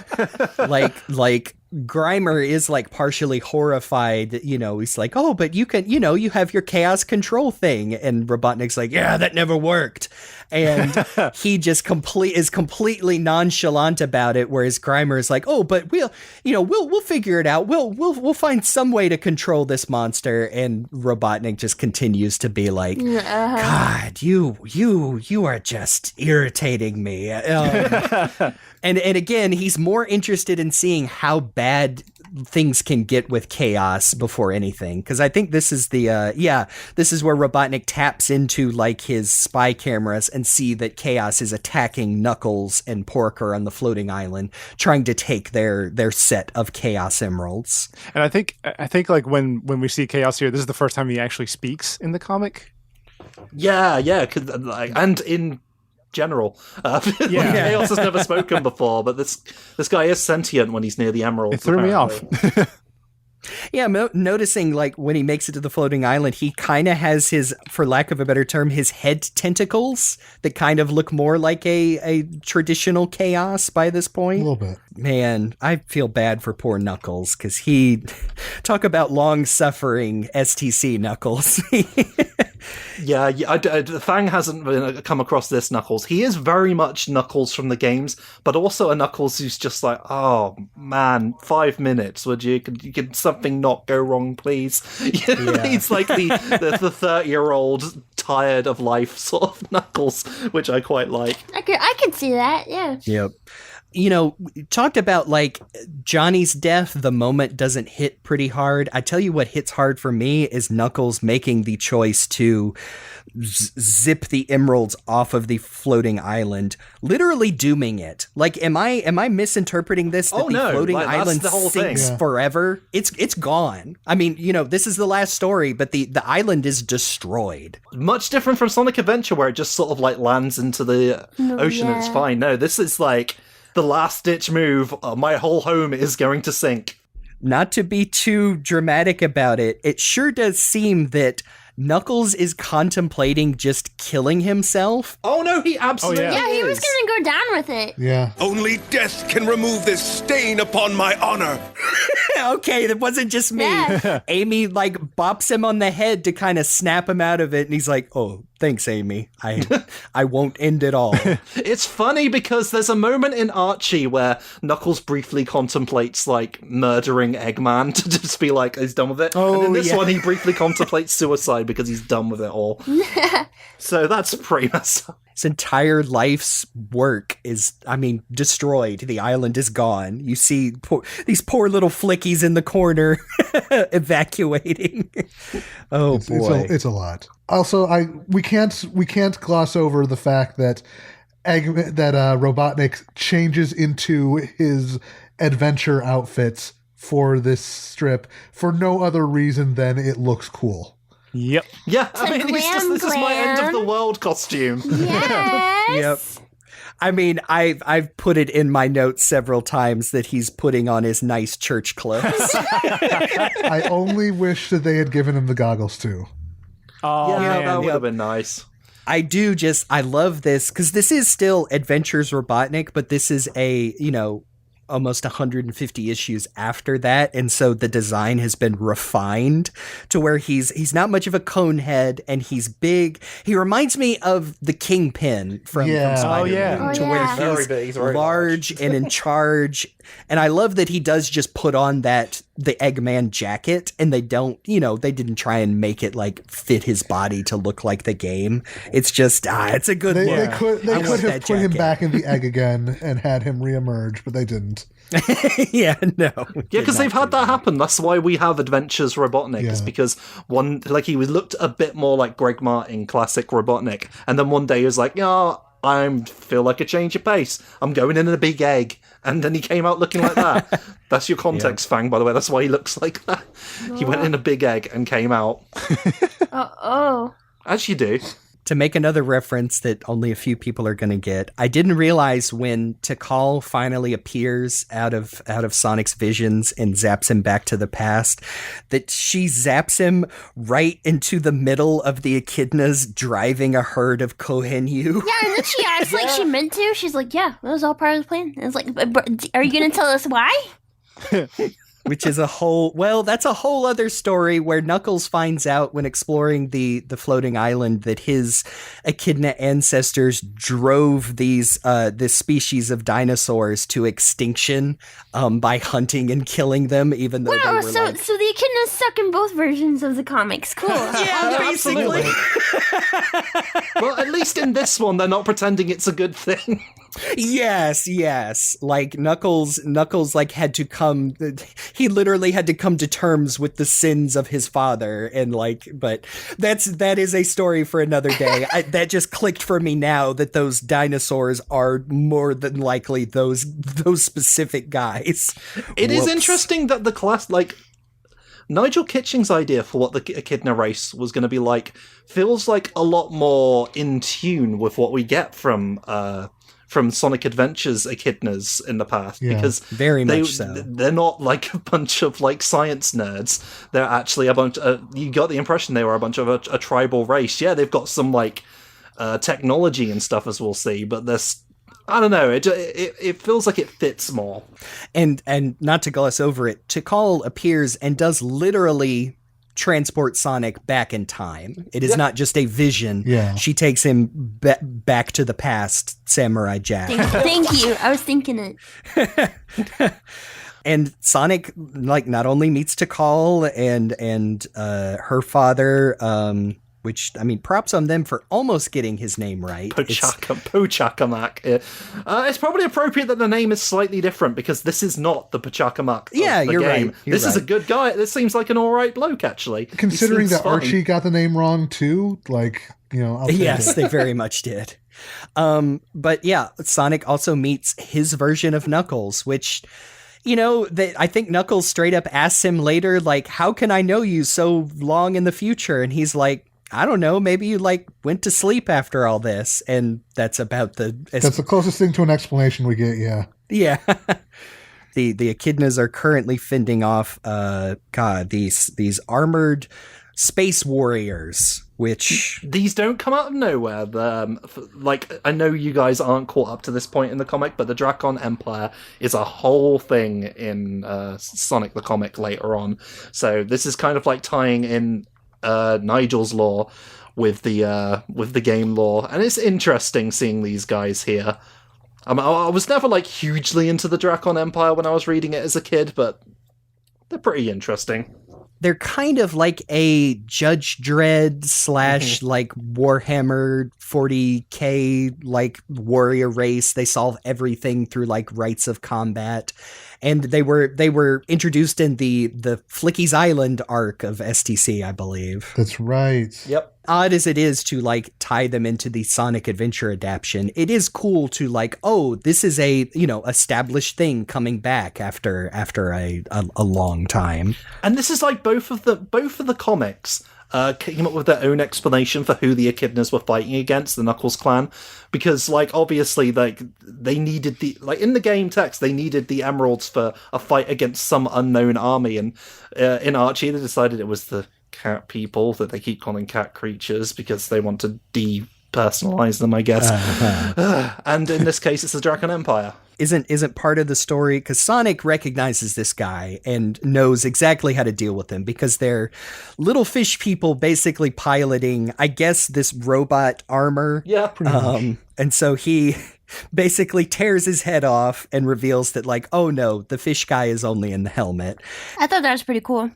Like Grimer is like partially horrified, he's like, oh, but you can, you have your chaos control thing. And Robotnik's like, yeah, that never worked. And he just is completely nonchalant about it. Whereas Grimer is like, oh, but we'll figure it out. We'll find some way to control this monster. And Robotnik just continues to be like, God, you are just irritating me. And again, he's more interested in seeing how bad things can get with chaos before anything. Because I think this is this is where Robotnik taps into like his spy cameras and see that chaos is attacking Knuckles and Porker on the floating island, trying to take their set of chaos emeralds. And I think like when we see chaos here, this is the first time he actually speaks in the comic. Yeah, and in general. Chaos has never spoken before, but this guy is sentient when he's near the emerald. It threw me off. Yeah, noticing like when he makes it to the floating island, he kind of has his, for lack of a better term, his head tentacles that kind of look more like a traditional chaos by this point. A little bit. Man, I feel bad for poor Knuckles because he talk about long-suffering STC Knuckles. Yeah, Fang hasn't come across this Knuckles. He is very much Knuckles from the games, but also a Knuckles who's just like, oh man, 5 minutes, would you? Could something not go wrong, please? Yeah. He's like the 30-year-old tired of life sort of Knuckles, which I quite like. I could see that, yeah. Yep. You know, talked about like Johnny's death, the moment doesn't hit pretty hard. I tell you what hits hard for me is Knuckles making the choice to zip the emeralds off of the floating island, literally dooming it. Like, am I misinterpreting this? That the floating island sinks forever? It's gone. I mean, you know, this is the last story, but the island is destroyed. Much different from Sonic Adventure, where it just sort of like lands into the ocean and it's fine. No, this is like the last-ditch move. My whole home is going to sink. Not to be too dramatic about it, it sure does seem that Knuckles is contemplating just killing himself. Oh no, he absolutely is. Yeah, he was gonna go down with it. Yeah. Only death can remove this stain upon my honor. Okay, that wasn't just me. Yeah. Amy, like, bops him on the head to kind of snap him out of it, and he's like, oh, thanks, Amy. I won't end it all. It's funny because there's a moment in Archie where Knuckles briefly contemplates, like, murdering Eggman to just be like, he's done with it. Oh, and in this yeah. one, he briefly contemplates suicide because he's done with it all. So that's pretty messed up. His entire life's work is, destroyed. The island is gone. You see these poor little flickies in the corner evacuating. Oh, boy. It's a lot. Also, we can't gloss over the fact that Robotnik changes into his adventure outfits for this strip for no other reason than it looks cool. Yep. Yeah, this is my end of the world costume. Yes. Yep. I've put it in my notes several times that he's putting on his nice church clothes. I only wish that they had given him the goggles too. Oh, yeah, man. that would have been nice. I love this because this is still Adventures Robotnik, but this is almost 150 issues after that, and so the design has been refined to where he's not much of a cone head, and he's big. He reminds me of the Kingpin from Spider-Man, to where he's very large and in charge. And I love that he does just put on the Eggman jacket, and they didn't try and make it like fit his body to look like the game. It's just it's a good look. They could have put him back in the egg again and had him reemerge, but they didn't. Yeah, no. Yeah, because they've had that happen. That's why we have Adventures Robotnik. Is because he looked a bit more like Greg Martin, classic Robotnik, and then one day he was like, I feel like a change of pace. I'm going in a big egg. And then he came out looking like that. That's your context, Fang, by the way. That's why he looks like that. He went in a big egg and came out. As you do. To make another reference that only a few people are going to get, I didn't realize when Tikal finally appears out of Sonic's visions and zaps him back to the past, that she zaps him right into the middle of the echidnas driving a herd of Kohenyu. Yeah, and then she acts like she meant to. She's like, yeah, that was all part of the plan. And it's like, are you going to tell us why? Which is that's a whole other story where Knuckles finds out when exploring the floating island that his echidna ancestors drove this species of dinosaurs to extinction by hunting and killing them, even though they were so the echidnas suck in both versions of the comics. Cool. Yeah, basically. Well, at least in this one, they're not pretending it's a good thing. Yes. Like Knuckles had to come. He literally had to come to terms with the sins of his father, and but that is a story for another day. That just clicked for me now that those dinosaurs are more than likely those specific guys. It is interesting that the class, Nigel Kitching's idea for what the echidna race was going to be like feels like a lot more in tune with what we get from from Sonic Adventures echidnas in the past, because very much so. They're not like a bunch of like science nerds. They're actually a bunch. You got the impression they were a bunch of a tribal race. Yeah, they've got some like technology and stuff, as we'll see, but there's. I don't know. It feels like it fits more. And not to gloss over it, Tikal appears and does literally transport Sonic back in time. It is not just a vision. Yeah. She takes him back to the past, Samurai Jack. Thank you. I was thinking it. And Sonic, like, not only meets Tikal and her father, which, I mean, props on them for almost getting his name right. Pochakamak. It's probably appropriate that the name is slightly different, because this is not the Pochakamak of the you're game. right. This is a good guy. This seems like an alright bloke, actually. Considering that fine. Archie got the name wrong, too, like, I'll take it. They very much did. But yeah, Sonic also meets his version of Knuckles, which... I think Knuckles straight up asks him later, like, how can I know you so long in the future? And he's like, I don't know, maybe you, like, went to sleep after all this. And that's about that's the closest thing to an explanation we get, yeah. Yeah. The echidnas are currently fending off, these armored space warriors, which... These don't come out of nowhere. I know you guys aren't caught up to this point in the comic, but the Drakon Empire is a whole thing in Sonic the Comic later on. So this is kind of like tying in Nigel's lore with the game lore, and it's interesting seeing these guys here. I was never like hugely into the Drakon Empire when I was reading it as a kid, but they're pretty interesting. They're kind of like a Judge Dredd / like Warhammer 40K like warrior race. They solve everything through like rites of combat. And they were introduced in the Flicky's Island arc of STC, I believe. That's right. Yep. Odd as it is to like tie them into the Sonic Adventure adaptation, it is cool to like, oh, this is a established thing coming back after a long time. And this is like both of the comics came up with their own explanation for who the echidnas were fighting against, the Knuckles clan, because like obviously like they needed in the game text they needed the emeralds for a fight against some unknown army, and in Archie they decided it was the cat people that they keep calling cat creatures because they want to depersonalize them, I guess. And in this case it's the Drakon Empire. Isn't part of the story, because Sonic recognizes this guy and knows exactly how to deal with him, because they're little fish people basically piloting, I guess, this robot armor. Yeah. And so he basically tears his head off and reveals that, like, oh no, the fish guy is only in the helmet. I thought that was pretty cool.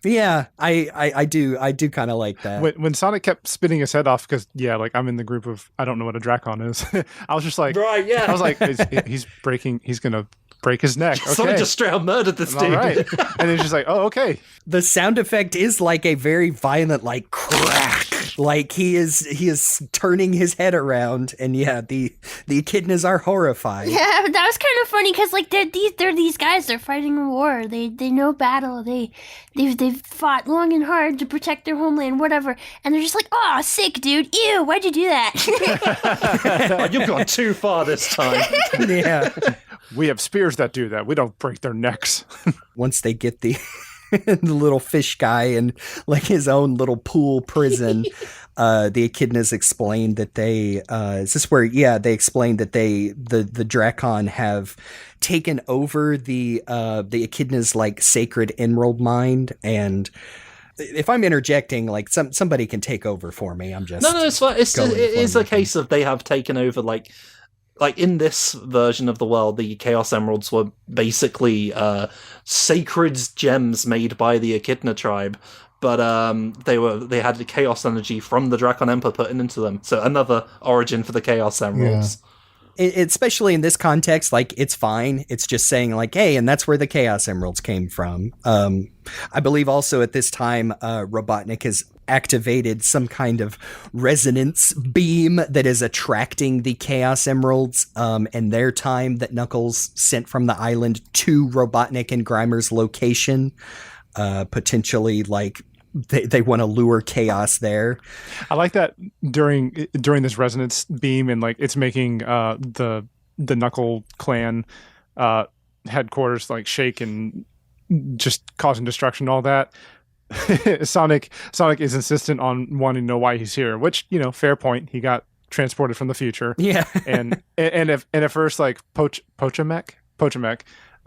Yeah, I do kind of like that. When Sonic kept spinning his head off, because like I'm in the group of I don't know what a Drakon is. I was just like, right, yeah. I was like, he's gonna break his neck. Okay. Someone just straight up murdered this dude. All right. And it's just like, oh, okay. The sound effect is like a very violent, like crack. Like he is turning his head around, and yeah, the echidnas are horrified. Yeah, that was kind of funny because like they're these guys. They're fighting a war. They know battle. They've fought long and hard to protect their homeland, whatever. And they're just like, oh, sick, dude. Ew, why'd you do that? You've gone too far this time. Yeah. We have spears that do that. We don't break their necks. Once they get the little fish guy in like his own little pool prison, the echidnas explain that they is this where they explain that the Drakon have taken over the echidnas like sacred emerald mine. And if I'm interjecting, like somebody can take over for me. I'm just no, it's fine. It is a case of they have taken over like in this version of the world, the Chaos Emeralds were basically sacred gems made by the Echidna tribe, but they had the chaos energy from the Drakon Empire put into them. So another origin for the Chaos Emeralds. Yeah. Especially in this context, like it's fine. It's just saying like, hey, and that's where the Chaos Emeralds came from. I believe also at this time, Robotnik has activated some kind of resonance beam that is attracting the Chaos Emeralds, and their time that Knuckles sent from the island to Robotnik and Grimer's location, potentially like they want to lure chaos there. I like that during this resonance beam, and like it's making the the Knuckle clan headquarters like shake and just causing destruction and all that. Sonic is insistent on wanting to know why he's here, which, you know, fair point. He got transported from the future. Yeah. and at first, like Pochamek,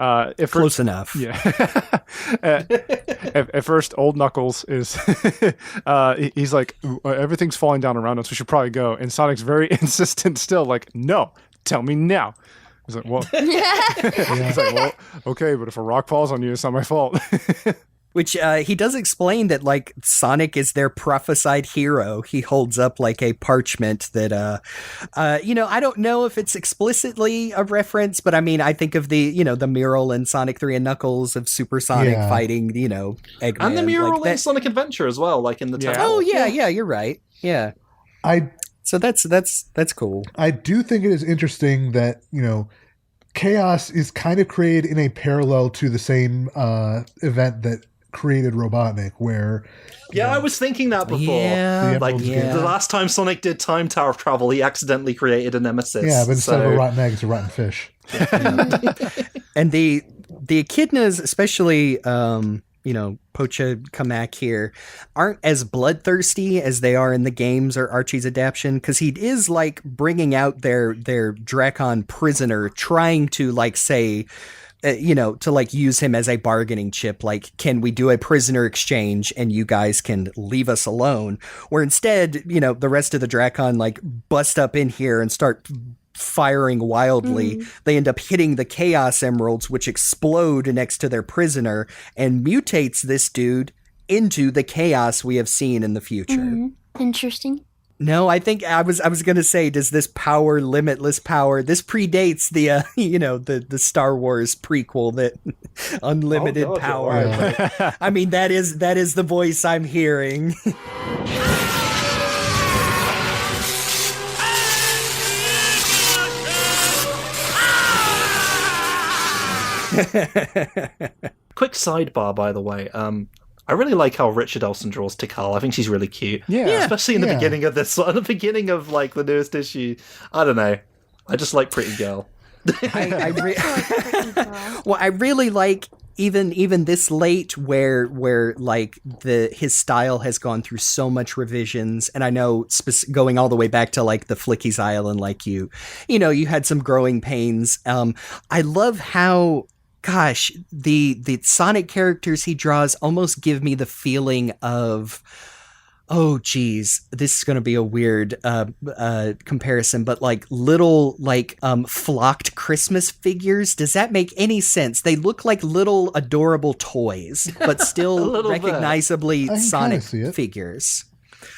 at Close first, enough. yeah. at first, old Knuckles is he's like, everything's falling down around us, we should probably go. And Sonic's very insistent still, like, no, tell me now. He's like, well, he's like, well, okay, but if a rock falls on you, it's not my fault. Which he does explain that, like, Sonic is their prophesied hero. He holds up, like, a parchment that, you know, I don't know if it's explicitly a reference, but I mean, I think of the, you know, the mural in Sonic 3 and Knuckles of Super Sonic fighting, you know, Eggman. And the mural like that. in Sonic Adventure as well, like in the temple. Oh, yeah, you're right. Yeah. So that's cool. I do think it is interesting that, you know, Chaos is kind of created in a parallel to the same event that created Robotnik, where I was thinking that before. Yeah, like the last time Sonic did time tower travel, he accidentally created a nemesis. Yeah, but instead of a rotten egg, it's a rotten fish. And the echidnas, especially you know, Pocha Kamak here, aren't as bloodthirsty as they are in the games or Archie's adaptation, because he is like bringing out their Dracon prisoner, trying to like say, you know, to like use him as a bargaining chip, like, can we do a prisoner exchange and you guys can leave us alone? Where instead, you know, the rest of the Dracon like bust up in here and start firing wildly. They end up hitting the Chaos Emeralds, which explode next to their prisoner and mutates this dude into the Chaos we have seen in the future. Interesting. No, I think I was gonna say, does this power limitless power? This predates the you know, the Star Wars prequel, that unlimited power. But, I mean, that is the voice I'm hearing. Quick sidebar, by the way. I really like how Richard Elson draws Tikal. I think she's really cute. Yeah. Especially in the beginning of this, at the beginning of like the newest issue. I don't know. I just like Pretty Girl. I really like even this late where like his style has gone through so much revisions, and I know going all the way back to like the Flicky's Island, like you know, you had some growing pains. I love how, gosh, the Sonic characters he draws almost give me the feeling of, oh geez, this is going to be a weird comparison, but like little like flocked Christmas figures. Does that make any sense? They look like little adorable toys, but still recognizably Sonic figures.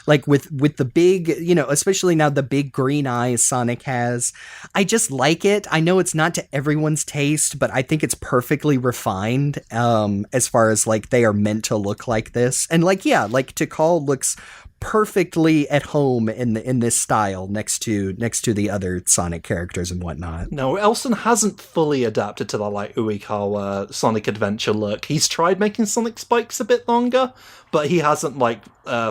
Like with the big, you know, especially now the big green eyes Sonic has. I just like it. I know it's not to everyone's taste, but I think it's perfectly refined as far as like they are meant to look like this. And like, yeah, like Tikal looks perfectly at home in this style next to the other Sonic characters and whatnot. No, Elson hasn't fully adapted to the like Uikawa Sonic Adventure look. He's tried making Sonic spikes a bit longer, but he hasn't like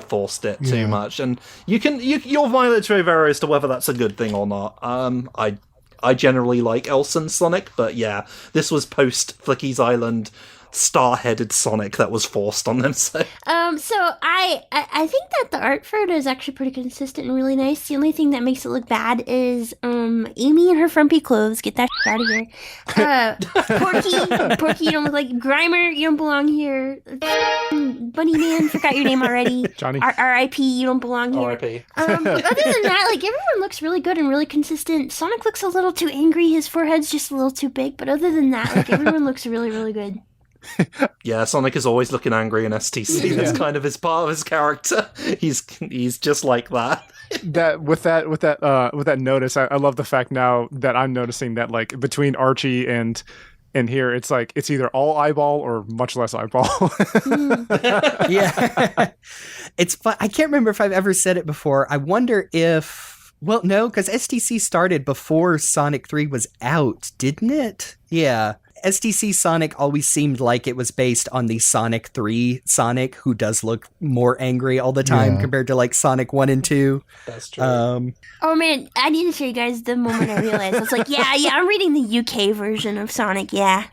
forced it too much. And your mileage may vary as to whether that's a good thing or not. I generally like Elson's Sonic, but yeah, this was post Flicky's Island star-headed Sonic that was forced on them. So I think that the art for it is actually pretty consistent and really nice. The only thing that makes it look bad is Amy in her frumpy clothes. Get that shit out of here. Porky, you don't look like Grimer. You don't belong here. Bunny Man, forgot your name already. Johnny. R.I.P. You don't belong here. R.I.P. But other than that, like, everyone looks really good and really consistent. Sonic looks a little too angry. His forehead's just a little too big. But other than that, like, everyone looks really, really good. Yeah, Sonic is always looking angry in STC. That's kind of his part of his character. He's just like that. With that notice, I love the fact now that I'm noticing that like between Archie and here, it's like it's either all eyeball or much less eyeball. Yeah, it's fun. I can't remember if I've ever said it before. I wonder if, well, no, because STC started before Sonic 3 was out, didn't it? Yeah. STC Sonic always seemed like it was based on the Sonic 3 Sonic, who does look more angry all the time compared to like Sonic 1 and 2. That's true. Oh man, I need to show you guys the moment I realized. I was like, yeah, I'm reading the UK version of Sonic, yeah.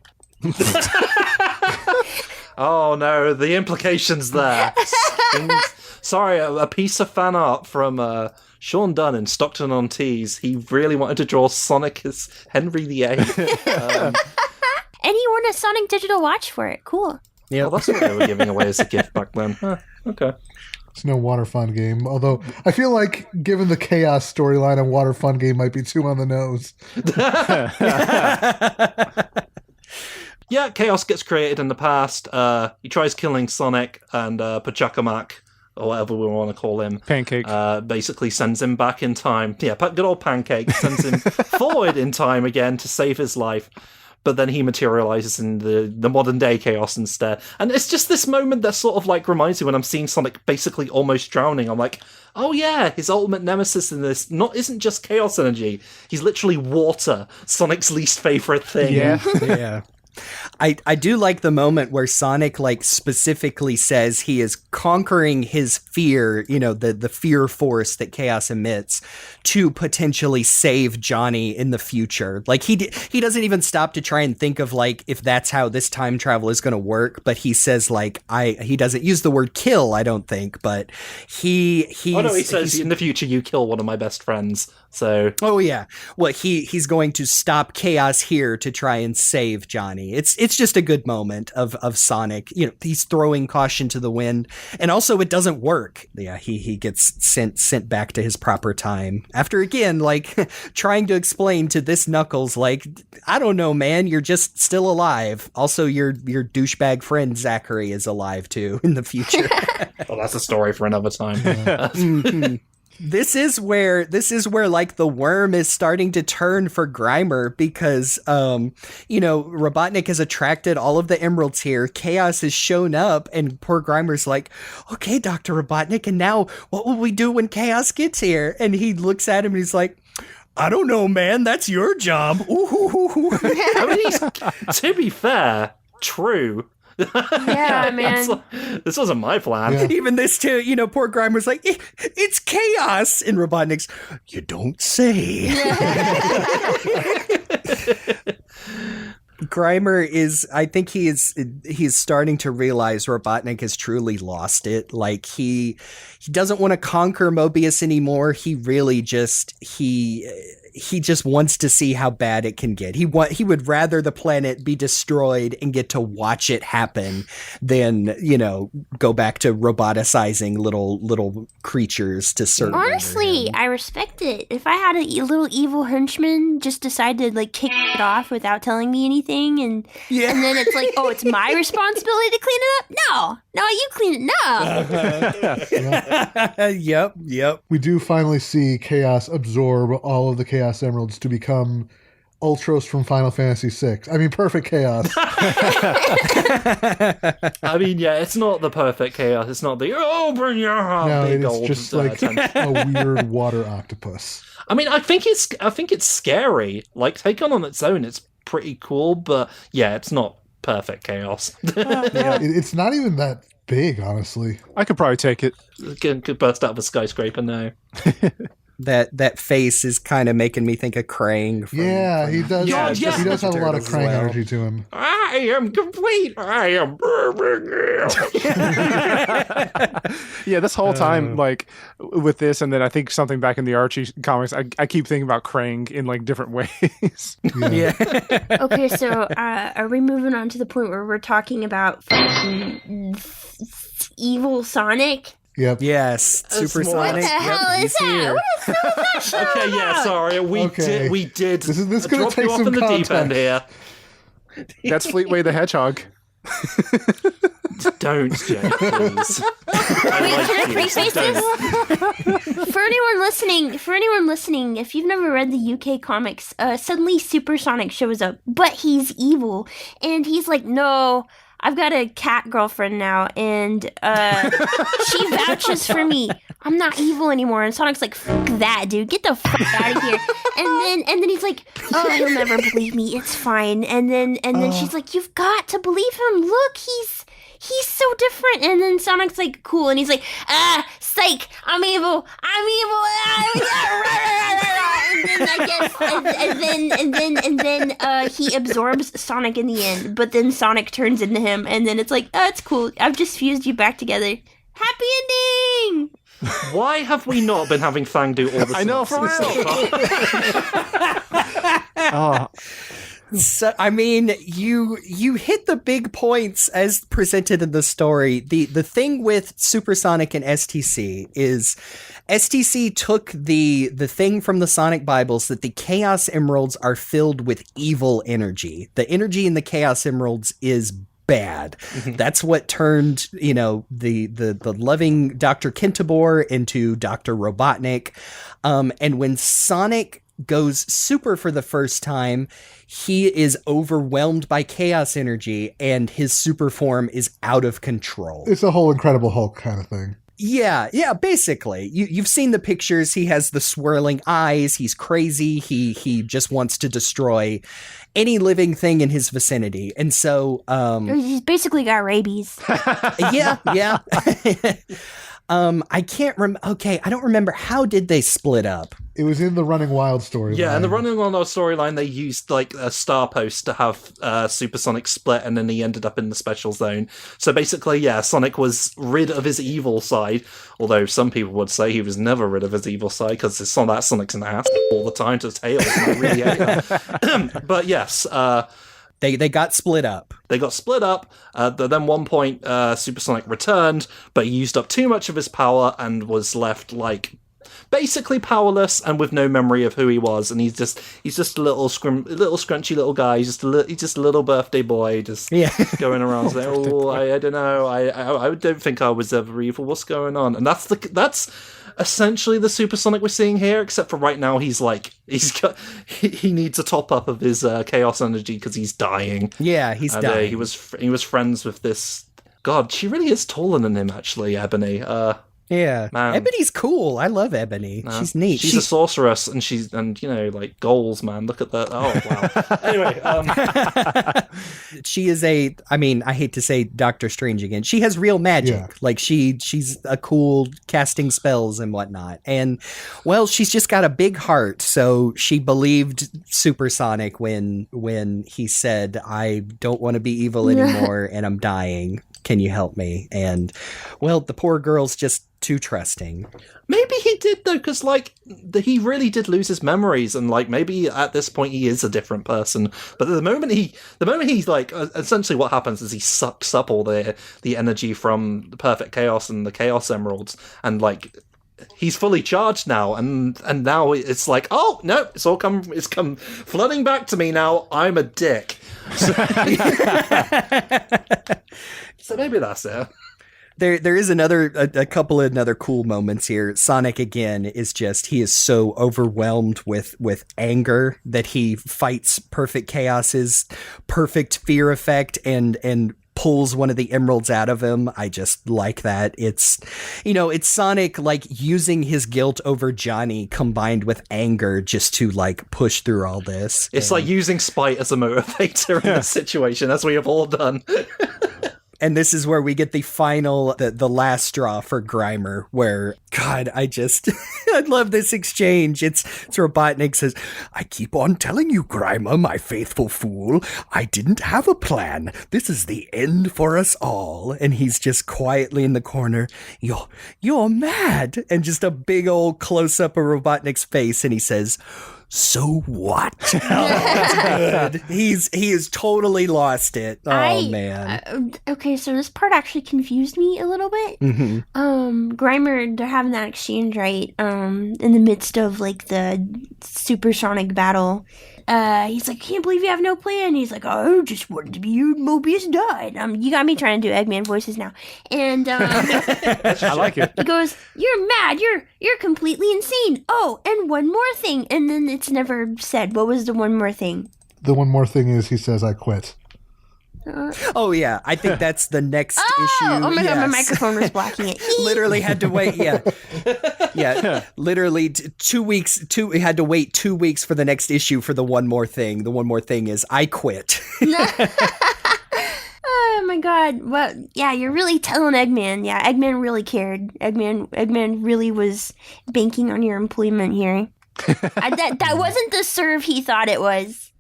Oh no, the implications there. Sorry, a piece of fan art from Sean Dunn in Stockton-on-Tees. He really wanted to draw Sonic as Henry VIII. And he won a Sonic Digital Watch for it. Cool. Yeah, well, that's what they were giving away as a gift back then. Huh, okay. It's no Water Fun game, although I feel like, given the Chaos storyline, a Water Fun game might be too on the nose. Yeah, Chaos gets created in the past. He tries killing Sonic, and Pachacamac, or whatever we want to call him. Pancake. Basically sends him back in time. Yeah, good old Pancake sends him forward in time again to save his life. But then he materializes in the modern day Chaos instead. And it's just this moment that sort of like reminds me when I'm seeing Sonic basically almost drowning. I'm like, oh yeah, his ultimate nemesis in this isn't just Chaos energy. He's literally water, Sonic's least favorite thing. Yeah. yeah. I do like the moment where Sonic like specifically says he is conquering his fear, you know, the fear force that Chaos emits to potentially save Johnny in the future. Like he doesn't even stop to try and think of like if that's how this time travel is going to work, but he says like he doesn't use the word kill, I don't think, but he says in the future you kill one of my best friends. So yeah. Well, he's going to stop Chaos here to try and save Johnny. It's just a good moment of Sonic. You know, he's throwing caution to the wind, and also it doesn't work. Yeah, he gets sent back to his proper time after again like trying to explain to this Knuckles like, I don't know, man, you're just still alive. Also, your douchebag friend Zachary is alive too in the future. Well, that's a story for another time. Mm-hmm. This is where like the worm is starting to turn for Grimer because, you know, Robotnik has attracted all of the emeralds here. Chaos has shown up and poor Grimer's like, okay, Dr. Robotnik, and now what will we do when Chaos gets here? And he looks at him and he's like, I don't know, man. That's your job. Ooh. I mean, to be fair, true. Yeah, man. This wasn't my plan. Yeah. Even this too, you know, poor Grimer's like, it's Chaos. And Robotnik's, you don't say. Grimer is, I think he's starting to realize Robotnik has truly lost it. Like he doesn't want to conquer Mobius anymore. He really just, he just wants to see how bad it can get. He would rather the planet be destroyed and get to watch it happen than, you know, go back to roboticizing little creatures to serve. Honestly, I respect it. If I had a little evil henchman just decide to like kick it off without telling me anything, and then it's like, oh, it's my responsibility to clean it up. No, you clean it up. Yep. We do finally see Chaos absorb all of the Chaos Emeralds to become Ultros from Final Fantasy VI. I mean, perfect Chaos. I mean, yeah, it's not the perfect Chaos. It's not the, bring your big it's old just like a weird water octopus. I mean, I think it's scary. Like, taken on its own, it's pretty cool, but yeah, it's not perfect Chaos. It's not even that big, honestly. I could probably take it. Could burst out of a skyscraper now. That face is kind of making me think of Krang. He does. Yeah, he does have a lot of Turtles as Krang well. energy to him. I am complete. I am Yeah, this whole time, like with this, and then I think something back in the Archie comics, I keep thinking about Krang in like different ways. Yeah. Okay, so are we moving on to the point where we're talking about evil Sonic? Yep. Yes. Supersonic. What the hell is that? Here. What is that show Okay, yeah, about? sorry, we did. This is gonna drop take you off some in the deep end context. here. That's Fleetway the Hedgehog. Don't, Jay, please. Wait, can I preface this? For anyone listening, if you've never read the UK comics, suddenly Supersonic shows up, but he's evil, and he's like, no, I've got a cat girlfriend now, and she vouches for me. I'm not evil anymore. And Sonic's like, fuck that, dude. Get the fuck out of here. And then he's like, oh, he'll never believe me. It's fine. And then she's like, you've got to believe him. Look, he's so different. And then Sonic's like, cool. And he's like, psych, I'm evil. And then he absorbs Sonic in the end. But then Sonic turns into him. And then it's like, oh, it's cool. I've just fused you back together. Happy ending! Why have we not been having FangGuu all the time? I know, for real. Oh. So, I mean, you hit the big points as presented in the story. The thing with Supersonic and STC is STC took the thing from the Sonic Bibles that the Chaos Emeralds are filled with evil energy. The energy in the Chaos Emeralds is bad. That's what turned, the loving Dr. Kentibor into Dr. Robotnik. And when Sonic goes super for the first time, he is overwhelmed by chaos energy and his super form is out of control. It's a whole Incredible Hulk kind of thing. Yeah, basically. You've seen the pictures. He has the swirling eyes. He's crazy. He just wants to destroy any living thing in his vicinity. And so he's basically got rabies. Yeah. I can't remember. Okay, I don't remember. How did they split up? It was in the Running Wild storyline. Yeah, in the Running Wild storyline, they used like a star post to have Supersonic split, and then he ended up in the special zone. So basically, yeah, Sonic was rid of his evil side, although some people would say he was never rid of his evil side because Sonic's an ass all the time to Tails, and I really hate that. But yes, They got split up. They got split up. Then one point, Supersonic returned, but he used up too much of his power and was left like basically powerless and with no memory of who he was. And he's just a little scrunchy little guy. He's just a little birthday boy, just going around saying, "Oh, I don't know. I don't think I was ever evil. What's going on?" And that's essentially the Supersonic we're seeing here, except for right now he needs a top up of his chaos energy because he's dying. Yeah, he's dying. He was friends with this. God, she really is taller than him, actually, Ebony. Yeah, man. Ebony's cool. I love Ebony. She's neat. She's a sorceress, and like goals, man. Look at that. Oh wow. Anyway, she is I hate to say Doctor Strange again. She has real magic. Yeah. Like she's a cool casting spells and whatnot. And well, she's just got a big heart. So she believed Supersonic when he said, "I don't want to be evil anymore, and I'm dying. Can you help me?" And well, the poor girl's just too trusting. Maybe he did though, because he really did lose his memories, and maybe at this point he is a different person. But the moment he's essentially what happens is he sucks up all the energy from the Perfect Chaos and the Chaos Emeralds, and he's fully charged now, and now it's like, oh no, it's come flooding back to me now. I'm a dick. So maybe that's it. There is a couple of other cool moments here. Sonic again is he is so overwhelmed with anger that he fights Perfect Chaos's perfect fear effect and pulls one of the emeralds out of him. I just like that. It's Sonic using his guilt over Johnny combined with anger just to push through all this. It's like using spite as a motivator in this situation, as we have all done. And this is where we get the final, the last straw for Grimer, where, God, I love this exchange. It's Robotnik says, "I keep on telling you, Grimer, my faithful fool, I didn't have a plan. This is the end for us all." And he's just quietly in the corner, You're mad. And just a big old close-up of Robotnik's face, and he says, "So what?" Oh, that's good. He has totally lost it. Oh, man. Okay, so this part actually confused me a little bit. Mm-hmm. Grimer, they're having that exchange, right? In the midst of the supersonic battle. He's like, "Can't believe you have no plan." He's like, "Oh, just wanted to be you, Mobius died." You got me trying to do Eggman voices now. And I like it. He goes, "You're mad. You're completely insane. Oh, and one more thing." And then it's never said. What was the one more thing? The one more thing is he says, "I quit." Oh yeah, I think that's the next issue. Oh my god, my Yes. microphone was blocking it. Literally had to wait. Yeah. Literally 2 weeks. We had to wait 2 weeks for the next issue for the one more thing. The one more thing is I quit. Oh my god. Well, yeah, you're really telling Eggman. Yeah, Eggman really cared. Eggman really was banking on your employment here. That wasn't the serve he thought it was.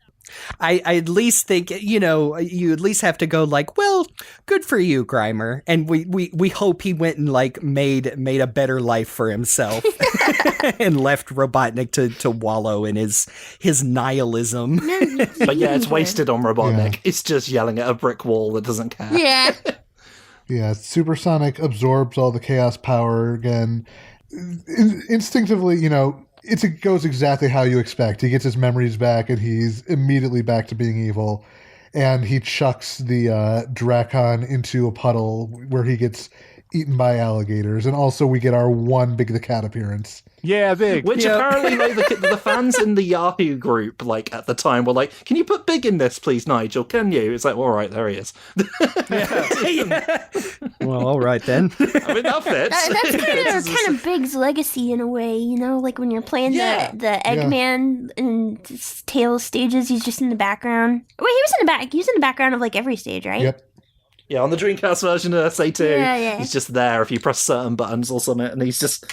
I at least think, you at least have to go like, well, good for you, Grimer. And we hope he went and like made a better life for himself and left Robotnik to wallow in his nihilism. But yeah, it's wasted on Robotnik. Yeah. It's just yelling at a brick wall that doesn't care. Yeah. Yeah, Supersonic absorbs all the chaos power again. Instinctively, it goes exactly how you expect. He gets his memories back, and he's immediately back to being evil. And he chucks the Dracon into a puddle where he gets eaten by alligators. And also we get our one Big the Cat appearance. Yeah, big. Which apparently, like, the fans in the Yahoo group, like, at the time were like, can you put Big in this, please, Nigel? Can you? It's like, all right, there he is. Well, all right then. I mean, that fits. That's kind of Big's legacy in a way, like when you're playing the Eggman and Tails stages, he's just in the background. Wait, he was in the background of like every stage, right? Yep. Yeah, on the Dreamcast version of SA2, Yeah. he's just there if you press certain buttons or something, and he's just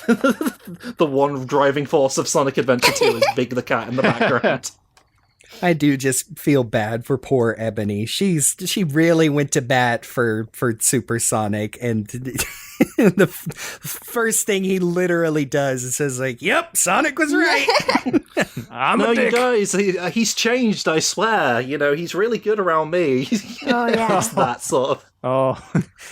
the one driving force of Sonic Adventure 2 is Big the Cat in the background. I do just feel bad for poor Ebony. She really went to bat for Supersonic, and the first thing he literally does is says like, "Yep, Sonic was right." No, you guys, he's changed, I swear. He's really good around me. Oh, yeah. It's that sort of... Oh,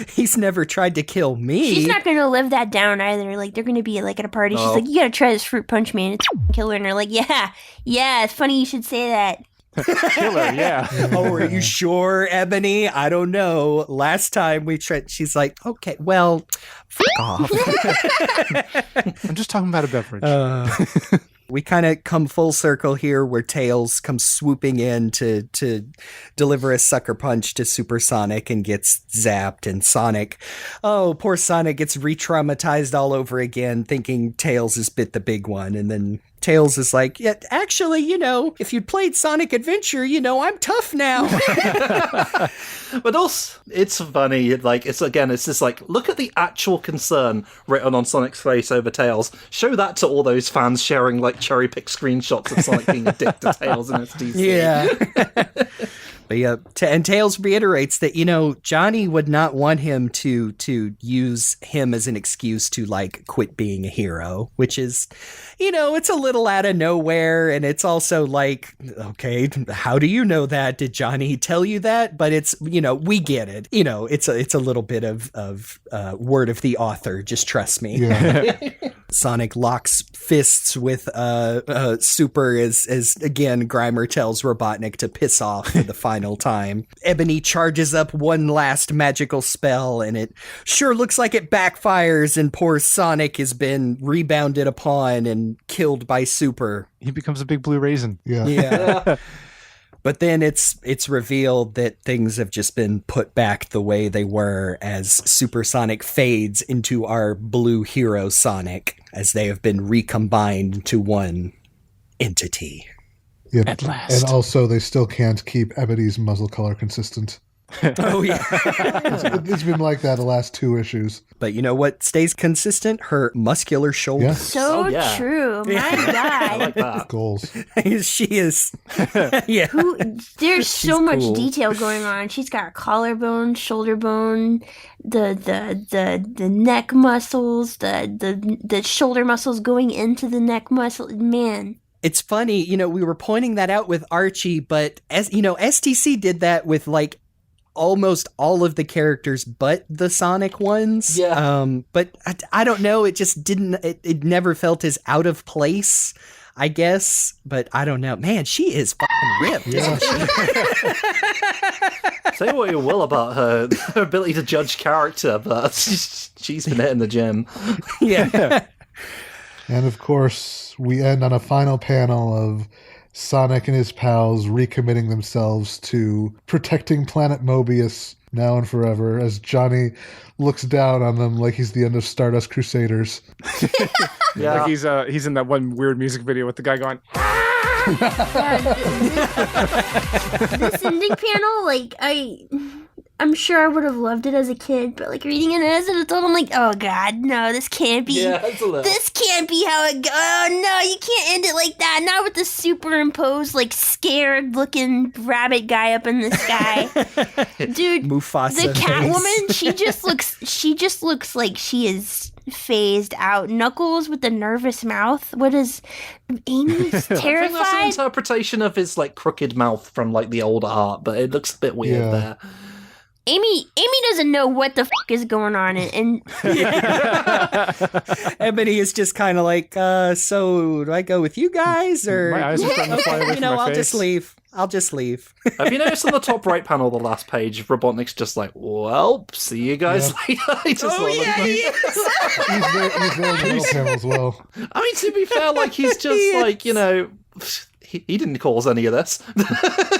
He's never tried to kill me. She's not gonna live that down either. Like, they're gonna be like at a party. She's like, you gotta try this fruit punch, man. It's killer. And they're like, yeah, it's funny you should say that. killer, yeah. Oh, are you sure, Ebony? I don't know. Last time we tried, she's like, okay, well, fuck off. I'm just talking about a beverage. We kind of come full circle here where Tails comes swooping in to deliver a sucker punch to Supersonic and gets zapped, and Sonic, poor Sonic gets re-traumatized all over again thinking Tails has bit the big one, and then Tails is like, yeah, actually, if you'd played Sonic Adventure, I'm tough now. But also, it's funny, like, it's just like, look at the actual concern written on Sonic's face over Tails. Show that to all those fans sharing, like, cherry-picked screenshots of Sonic being a dick to Tails in SDC. Yeah. But yeah, and Tails reiterates that, Johnny would not want him to use him as an excuse to, like, quit being a hero, which is, it's a little out of nowhere, and it's also like, okay, how do you know that? Did Johnny tell you that? But it's, we get it. It's a little bit of word of the author, just trust me. Yeah. Sonic locks fists with Super as again Grimer tells Robotnik to piss off for the final time. Ebony charges up one last magical spell, and it sure looks like it backfires, and poor Sonic has been rebounded upon and killed by Super. He becomes a big blue raisin. Yeah. But then it's revealed that things have just been put back the way they were as Supersonic fades into our blue hero Sonic, as they have been recombined into one entity. Yep. At last. And also, they still can't keep Ebony's muzzle color consistent. Oh, yeah. It's been like that the last 2 issues. But you know what stays consistent? Her muscular shoulders. Yeah. So Oh, yeah. true. My I God. like that. Goals. She is. Yeah. There's so much cool. detail going on. She's got collarbone, shoulder bone, the neck muscles, the shoulder muscles going into the neck muscle. Man. It's funny, we were pointing that out with Archie, but as STC did that with like almost all of the characters but the Sonic ones. Yeah. But I don't know, it just didn't, it never felt as out of place, I guess. But I don't know. Man, she is fucking ripped, isn't she? Say what you will about her ability to judge character, but she's been hitting the gym. Yeah. And of course, we end on a final panel of Sonic and his pals recommitting themselves to protecting Planet Mobius now and forever, as Johnny looks down on them like he's the end of Stardust Crusaders. Yeah. Like he's in that one weird music video with the guy going. This ending panel, like I'm sure I would have loved it as a kid, but like reading it as an adult, I'm like, oh god, no, this can't be. Yeah, it's a little. This can't be how it goes. Oh no, you can't end it like that. Not with the superimposed, like scared looking rabbit guy up in the sky, dude. Mufasa The Catwoman, she just looks like she is phased out. Knuckles with the nervous mouth. What is Amy's I think that's an terrified? interpretation of his like crooked mouth from like the older art, but it looks a bit weird Yeah. there. Amy doesn't know what the fuck is going on, and Ebony is just kind of like, so do I go with you guys or My eyes are starting to fly away from my I'll face. just leave. I'll just leave. Have you noticed on the top right panel, the last page, Robotnik's just like, well, see you guys later. He just sort of- He's there in the middle panel as well. I mean, to be fair, like, he's just like, you know, he didn't cause any of this.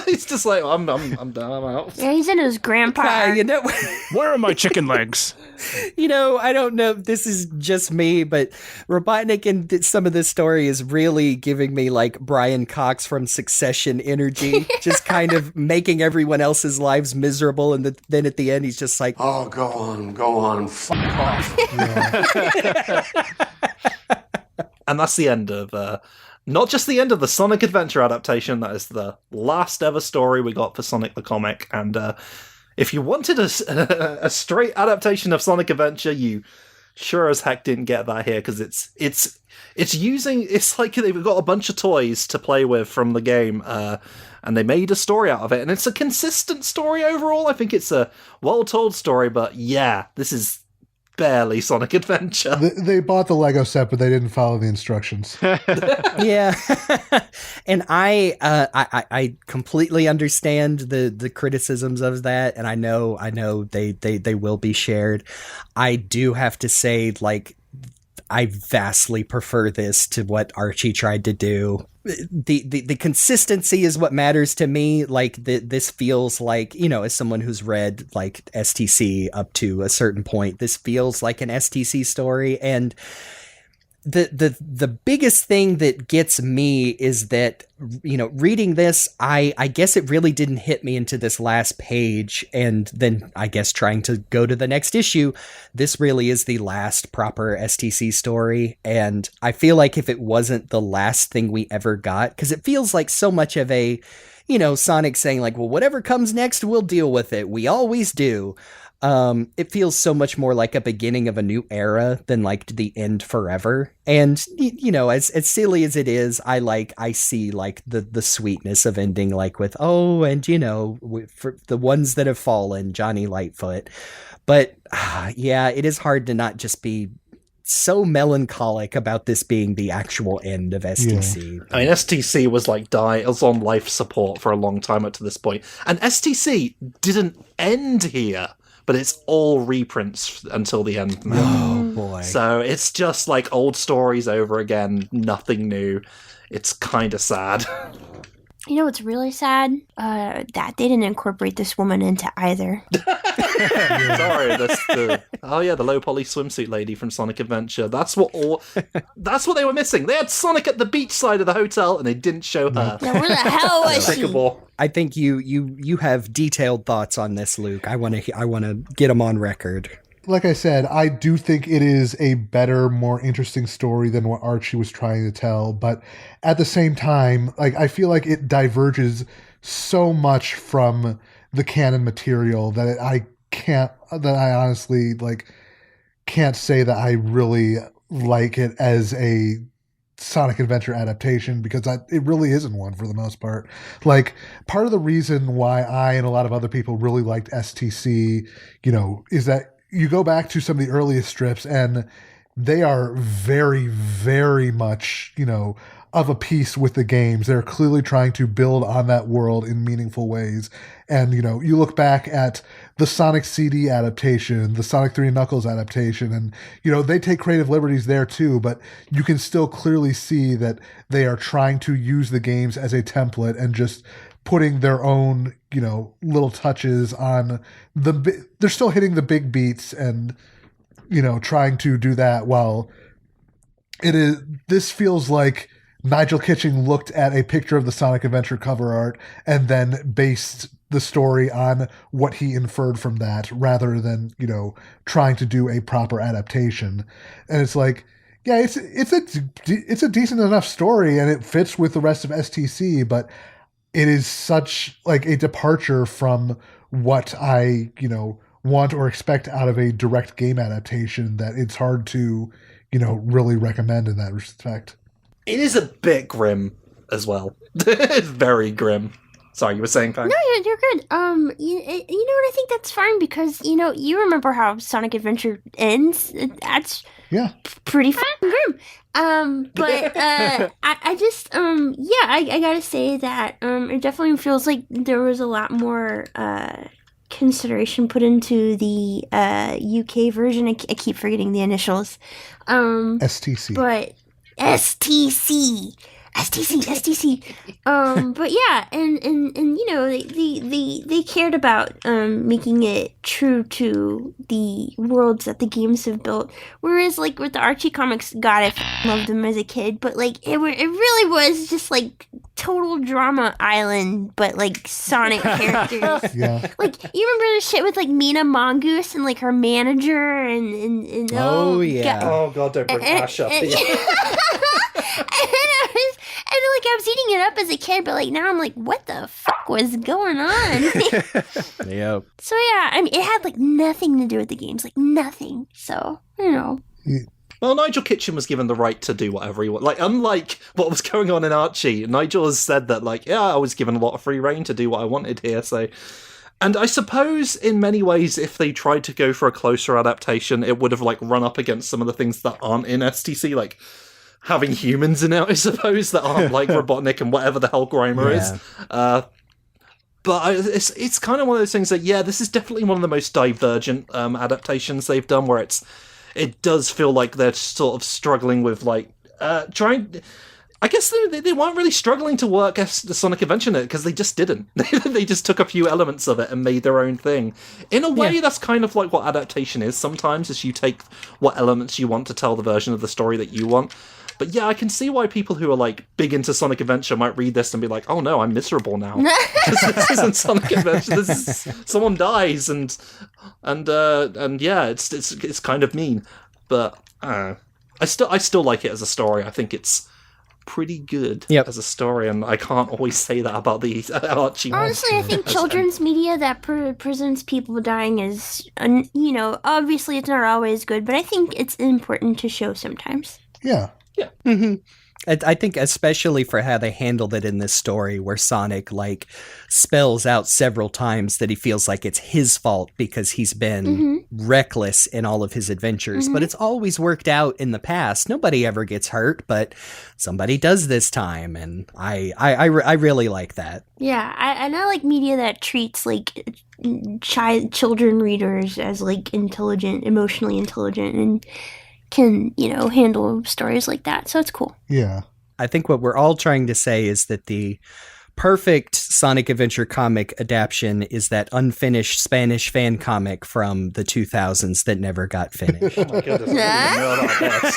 He's just like, I'm done, I'm out. yeah, he's in his grandpa. You know, Where are my chicken legs? I don't know if this is just me, but Robotnik in some of this story is really giving me like Brian Cox from Succession energy, just kind of making everyone else's lives miserable, and then at the end he's just like, Oh, go on, fuck off. And that's the end of, not just the end of the Sonic Adventure adaptation, that is the last ever story we got for Sonic the Comic. And if you wanted a straight adaptation of Sonic Adventure, you sure as heck didn't get that here, because it's like they've got a bunch of toys to play with from the game, and they made a story out of it, and it's a consistent story overall. I think it's a well-told story, but yeah, this is barely Sonic Adventure. They bought the Lego set, but they didn't follow the instructions. yeah. And I completely understand the criticisms of that, and I know they will be shared. I do have to say, like, I vastly prefer this to what Archie tried to do. The consistency is what matters to me. Like, this feels like, as someone who's read like STC up to a certain point, this feels like an STC story. And the biggest thing that gets me is that, reading this, I guess it really didn't hit me into this last page, and then I guess trying to go to the next issue, this really is the last proper STC story. And I feel like if it wasn't the last thing we ever got, because it feels like so much of a, Sonic saying like, well, whatever comes next, we'll deal with it. We always do. It feels so much more like a beginning of a new era than like the end forever. And, as silly as it is, I see like the sweetness of ending, like with, and for the ones that have fallen, Johnny Lightfoot. But yeah, it is hard to not just be so melancholic about this being the actual end of STC. I mean, STC was was on life support for a long time up to this point. And STC didn't end here, but it's all reprints until the end now. Oh boy. So it's just like old stories over again, nothing new. It's kind of sad. You know what's really sad? That they didn't incorporate this woman into either. Sorry, the low poly swimsuit lady from Sonic Adventure. That's what they were missing. They had Sonic at the beach side of the hotel, and they didn't show her. Now, where the hell was she? Despicable. I think you have detailed thoughts on this, Luke. I want to get them on record. Like I said, I do think it is a better, more interesting story than what Archie was trying to tell. But at the same time, like, I feel like it diverges so much from the canon material that I honestly can't say that I really like it as a Sonic Adventure adaptation, because it really isn't one for the most part. Like, part of the reason why I and a lot of other people really liked STC, is that you go back to some of the earliest strips and they are very, very much, of a piece with the games. They're clearly trying to build on that world in meaningful ways. And, you look back at the Sonic CD adaptation, the Sonic 3 Knuckles adaptation, and they take creative liberties there too, but you can still clearly see that they are trying to use the games as a template and just putting their own, little touches on they're still hitting the big beats and trying to do that while this feels like Nigel Kitching looked at a picture of the Sonic Adventure cover art and then based the story on what he inferred from that rather than, trying to do a proper adaptation. And it's like, yeah, it's a decent enough story and it fits with the rest of STC, but it is such like a departure from what I, want or expect out of a direct game adaptation that it's hard to, really recommend in that respect. It is a bit grim as well. It's very grim. Sorry, you were saying, Fang? No, you're good. You know what? I think that's fine because you remember how Sonic Adventure ends. That's pretty fucking grim. But I just I gotta say that it definitely feels like there was a lot more consideration put into the UK version. I keep forgetting the initials. STC. But STC. But yeah, and they cared about making it true to the worlds that the games have built. Whereas like with the Archie Comics, God, I loved them as a kid, but like it really was just like total drama island, but like Sonic characters. Yeah. Like you remember the shit with like Mina Mongoose and like her manager and Oh yeah. Oh god, don't bring Ash up. And like I was eating it up as a kid, but like now I'm like, what the fuck was going on? Yep. So yeah, I mean, it had like nothing to do with the games, like nothing. So Well, Nigel Kitchen was given the right to do whatever he wanted. Like, unlike what was going on in Archie, Nigel has said that, like, yeah, I was given a lot of free reign to do what I wanted here, so... And I suppose, in many ways, if they tried to go for a closer adaptation, it would have, like, run up against some of the things that aren't in STC, like... having humans in it, I suppose, that aren't like Robotnik and whatever the hell Grimer is. But it's kind of one of those things that, yeah, this is definitely one of the most divergent adaptations they've done, where it does feel like they're sort of struggling with, like, trying... I guess they weren't really struggling to work the Sonic Adventure in it, because they just didn't. They just took a few elements of it and made their own thing. In a way, that's kind of like what adaptation is sometimes, is you take what elements you want to tell the version of the story that you want. But yeah, I can see why people who are like big into Sonic Adventure might read this and be like, "Oh no, I'm miserable now. This isn't Sonic Adventure. This is someone dies and yeah, it's kind of mean." But I still like it as a story. I think it's pretty good as a story, and I can't always say that about the Archie. Honestly, I think children's media that presents people dying is, obviously it's not always good, but I think it's important to show sometimes. Yeah. Yeah. Mm-hmm. I think especially for how they handled it in this story, where Sonic like spells out several times that he feels like it's his fault because he's been reckless in all of his adventures, but it's always worked out in the past. Nobody ever gets hurt, but somebody does this time, and I really like that. Yeah, I like media that treats like children readers as like intelligent, emotionally intelligent, and can, handle stories like that. So it's cool. Yeah. I think what we're all trying to say is that the perfect Sonic Adventure comic adaptation is that unfinished Spanish fan comic from the 2000s that never got finished. Oh my goodness. I didn't know about this.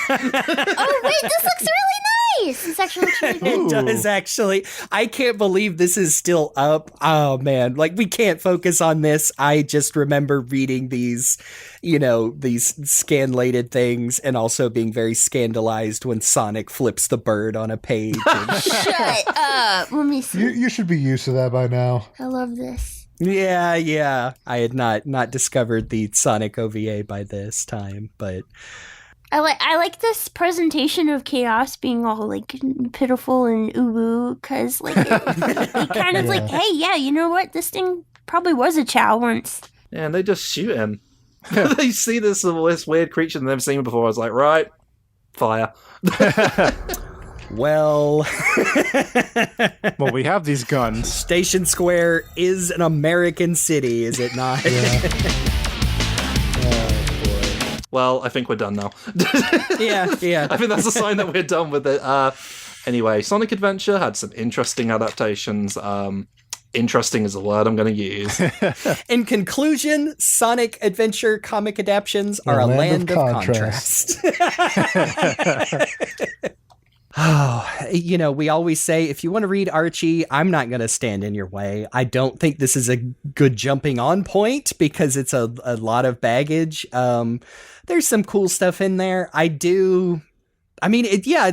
Oh wait, this looks really nice. It's actually really good. It does actually. I can't believe this is still up. Oh man, like we can't focus on this. I just remember reading these, these scanlated things and also being very scandalized when Sonic flips the bird on a page. Shut up. Let me see. You should be used to that by now. I love this. Yeah. I had not discovered the Sonic OVA by this time, but I like this presentation of chaos being all like pitiful and ooh because like it kind of like, hey, yeah, you know what? This thing probably was a chow once. Yeah, and they just shoot him. They see this weird creature they've never seen before. I was like, right, fire. Well, Well, we have these guns. Station Square is an American city, is it not? Well, I think we're done now. Yeah. I think that's a sign that we're done with it. Anyway, Sonic Adventure had some interesting adaptations. Interesting is the word I'm going to use. In conclusion, Sonic Adventure comic adaptions are a land of contrast. Oh, we always say, if you want to read Archie, I'm not going to stand in your way. I don't think this is a good jumping on point because it's a lot of baggage. There's some cool stuff in there. It's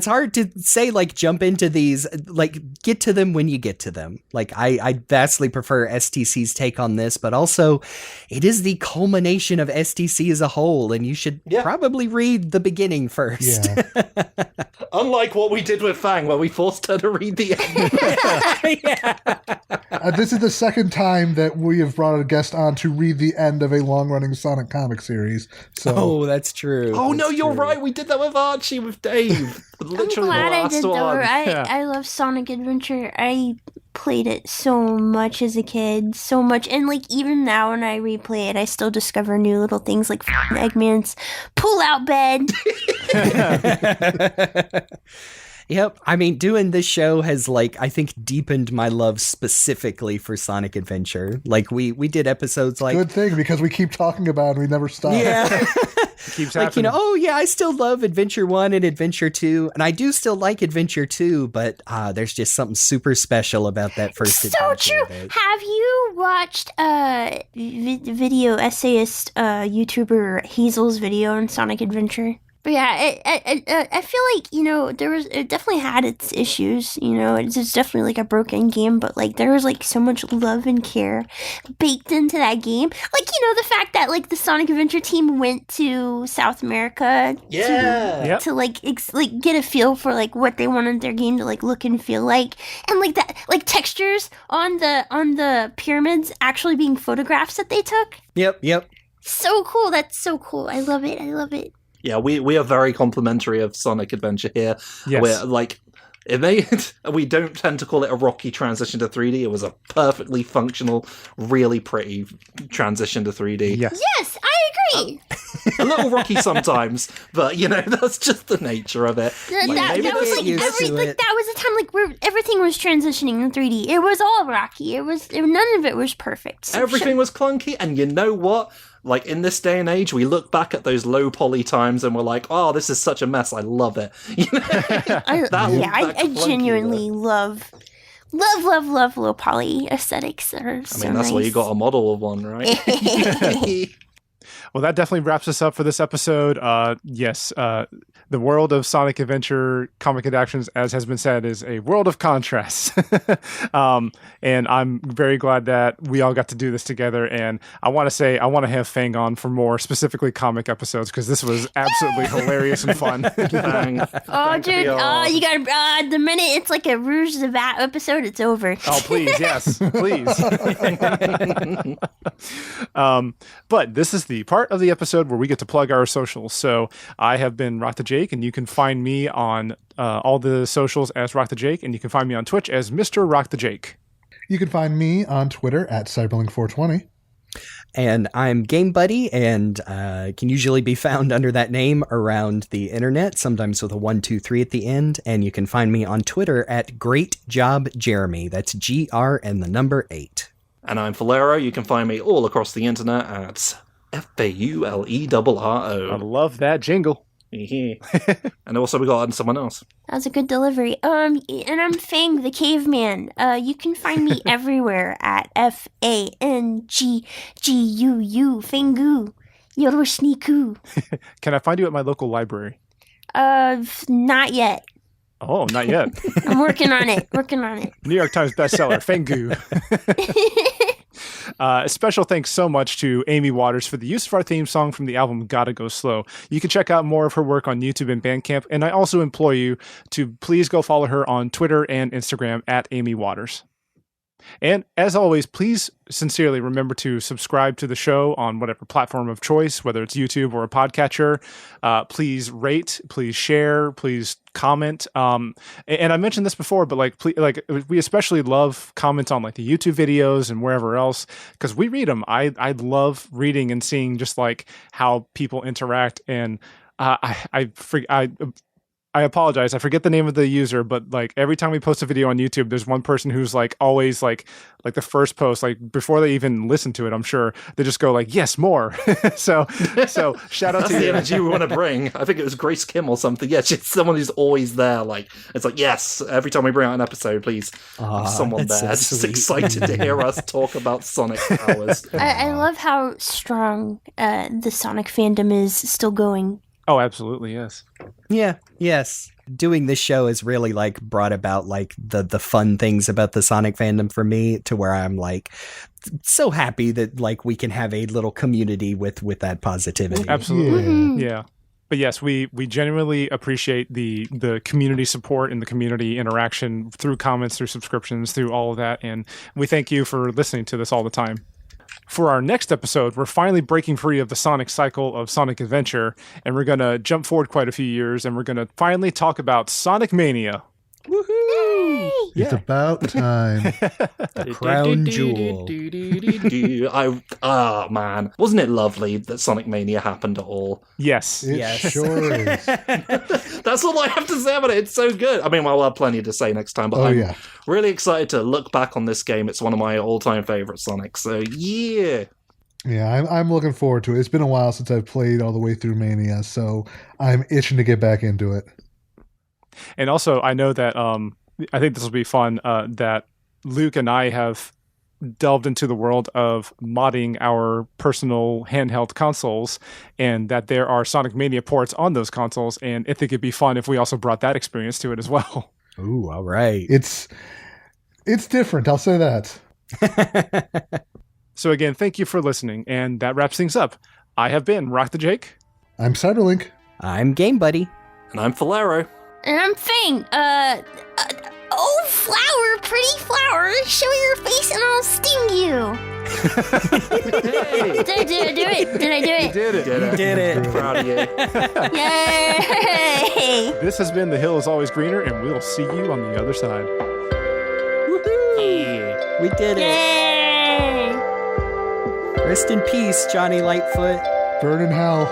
hard to say, like, jump into these, like, get to them when you get to them. Like, I vastly prefer STC's take on this, but also it is the culmination of STC as a whole, and you should probably read the beginning first. Yeah. Unlike what we did with Fang, where we forced her to read the end. This is the second time that we have brought a guest on to read the end of a long-running Sonic comic series. So, that's true. Oh, That's no, you're true. right. We did that with Archie, with Dave. Literally I'm glad the I last did though. one. I love Sonic Adventure. I played it so much as a kid, so much, and like even now when I replay it, I still discover new little things like Eggman's pull-out bed. Yep. I mean, doing this show has, like, I think deepened my love specifically for Sonic Adventure. Like, we did episodes like... good thing, because we keep talking about it and we never stop. Yeah. Keeps Like, happening. I still love Adventure 1 and Adventure 2. And I do still like Adventure 2, but there's just something super special about that first So adventure. true. that- Have you watched video essayist YouTuber Hazel's video on Sonic Adventure? But yeah, I feel like, it definitely had its issues, it's definitely like a broken game, but like there was like so much love and care baked into that game. Like, the fact that like the Sonic Adventure team went to South America Yep. to like get a feel for like what they wanted their game to like look and feel like, and like that, like textures on the pyramids actually being photographs that they took. Yep. So cool. That's so cool. I love it. Yeah, we are very complimentary of Sonic Adventure here. Yes. We're like, we don't tend to call it a rocky transition to 3D. It was a perfectly functional, really pretty transition to 3D. Yes. Yes, I agree. A little rocky sometimes, but that's just the nature of it. That maybe was get like used to it. that was a time like where everything was transitioning in 3D. It was all rocky. None of it was perfect. So Everything was clunky, and you know what? Like, in this day and age, we look back at those low poly times and we're like, oh, this is such a mess. I love it. I clunky genuinely love low poly aesthetics. That are so that's why you nice. got a model of one, right? Well, that definitely wraps us up for this episode. Yes, the world of Sonic Adventure comic adaptations, as has been said, is a world of contrasts. And I'm very glad that we all got to do this together. And I want to have Fang on for more specifically comic episodes, because this was absolutely hilarious and fun. Bang. Oh, dude! Oh, you got the minute it's like a Rouge the Vat episode, it's over. Oh, please, yes, please. But this is the part of the episode where we get to plug our socials. So I have been RockTheJake, and you can find me on all the socials as RockTheJake, and you can find me on Twitch as Mr. RockTheJake. You can find me on Twitter at CyberLink420. And I'm GameBuddy, and can usually be found under that name around the internet, sometimes with a 123 at the end. And you can find me on Twitter at GreatJobJeremy. That's GR and the number 8. And I'm Faulerro. You can find me all across the internet at FAULERRO. I love that jingle. And also we got someone else. That was a good delivery. And I'm Fang the Caveman. You can find me everywhere at FANGGUU, FangGuu, Yoroshiku. Can I find you at my local library? Not yet. Oh, not yet. I'm working on it. New York Times bestseller, FangGuu. A special thanks so much to Amy Waters for the use of our theme song from the album Gotta Go Slow. You can check out more of her work on YouTube and Bandcamp, and I also implore you to please go follow her on Twitter and Instagram at Amy Waters. And as always, please sincerely remember to subscribe to the show on whatever platform of choice, whether it's YouTube or a podcatcher. Please rate, please share, please comment. And I mentioned this before, but we especially love comments on like the YouTube videos and wherever else, because we read them. I love reading and seeing just like how people interact. And I apologize. I forget the name of the user, but like every time we post a video on YouTube, there's one person who's like always like the first post, like before they even listen to it, I'm sure they just go like, yes, more. so shout out That's to the you. energy we want to bring. I think it was Grace Kim or something. Yeah, she's someone who's always there. Like, it's like, yes, every time we bring out an episode, please, someone that's there. so Just sweet. excited to hear us talk about Sonic for hours. I love how strong the Sonic fandom is still going. Oh, absolutely. Yes. Yeah, yes. Doing this show has really like brought about like the fun things about the Sonic fandom for me, to where I'm like so happy that like we can have a little community with that positivity. Absolutely. Yeah. But yes, we genuinely appreciate the community support and the community interaction through comments, through subscriptions, through all of that. And we thank you for listening to this all the time. For our next episode, we're finally breaking free of the Sonic cycle of Sonic Adventure, and we're going to jump forward quite a few years, and we're going to finally talk about Sonic Mania. Woohoo! It's about time. The crown jewel. Man, wasn't it lovely that Sonic Mania happened at all? Yes. It Yes. sure is. That's all I have to say about it. It's so good. I mean, I'll have plenty to say next time, but I'm really excited to look back on this game. It's one of my all-time favorite Sonics. So yeah. Yeah, I'm looking forward to it. It's been a while since I've played all the way through Mania, so I'm itching to get back into it. And also, I know that I think this will be fun, that Luke and I have delved into the world of modding our personal handheld consoles, and that there are Sonic Mania ports on those consoles, and I think it'd be fun if we also brought that experience to it as well. Ooh, all right. It's different, I'll say that. So again, thank you for listening, and that wraps things up. I have been RockTheJake. I'm CyberLink. I'm GameBuddy. And I'm Faulerro. And I'm Fang. Oh, flower, pretty flower, show your face and I'll sting you. Hey! Did I do it? Did I do it? Did it. You did it. Proud of you. Yay! This has been The Hill is Always Greener, and we'll see you on the other side. Yeah. We did it. Yay! Rest in peace, Johnny Lightfoot. Burn in hell.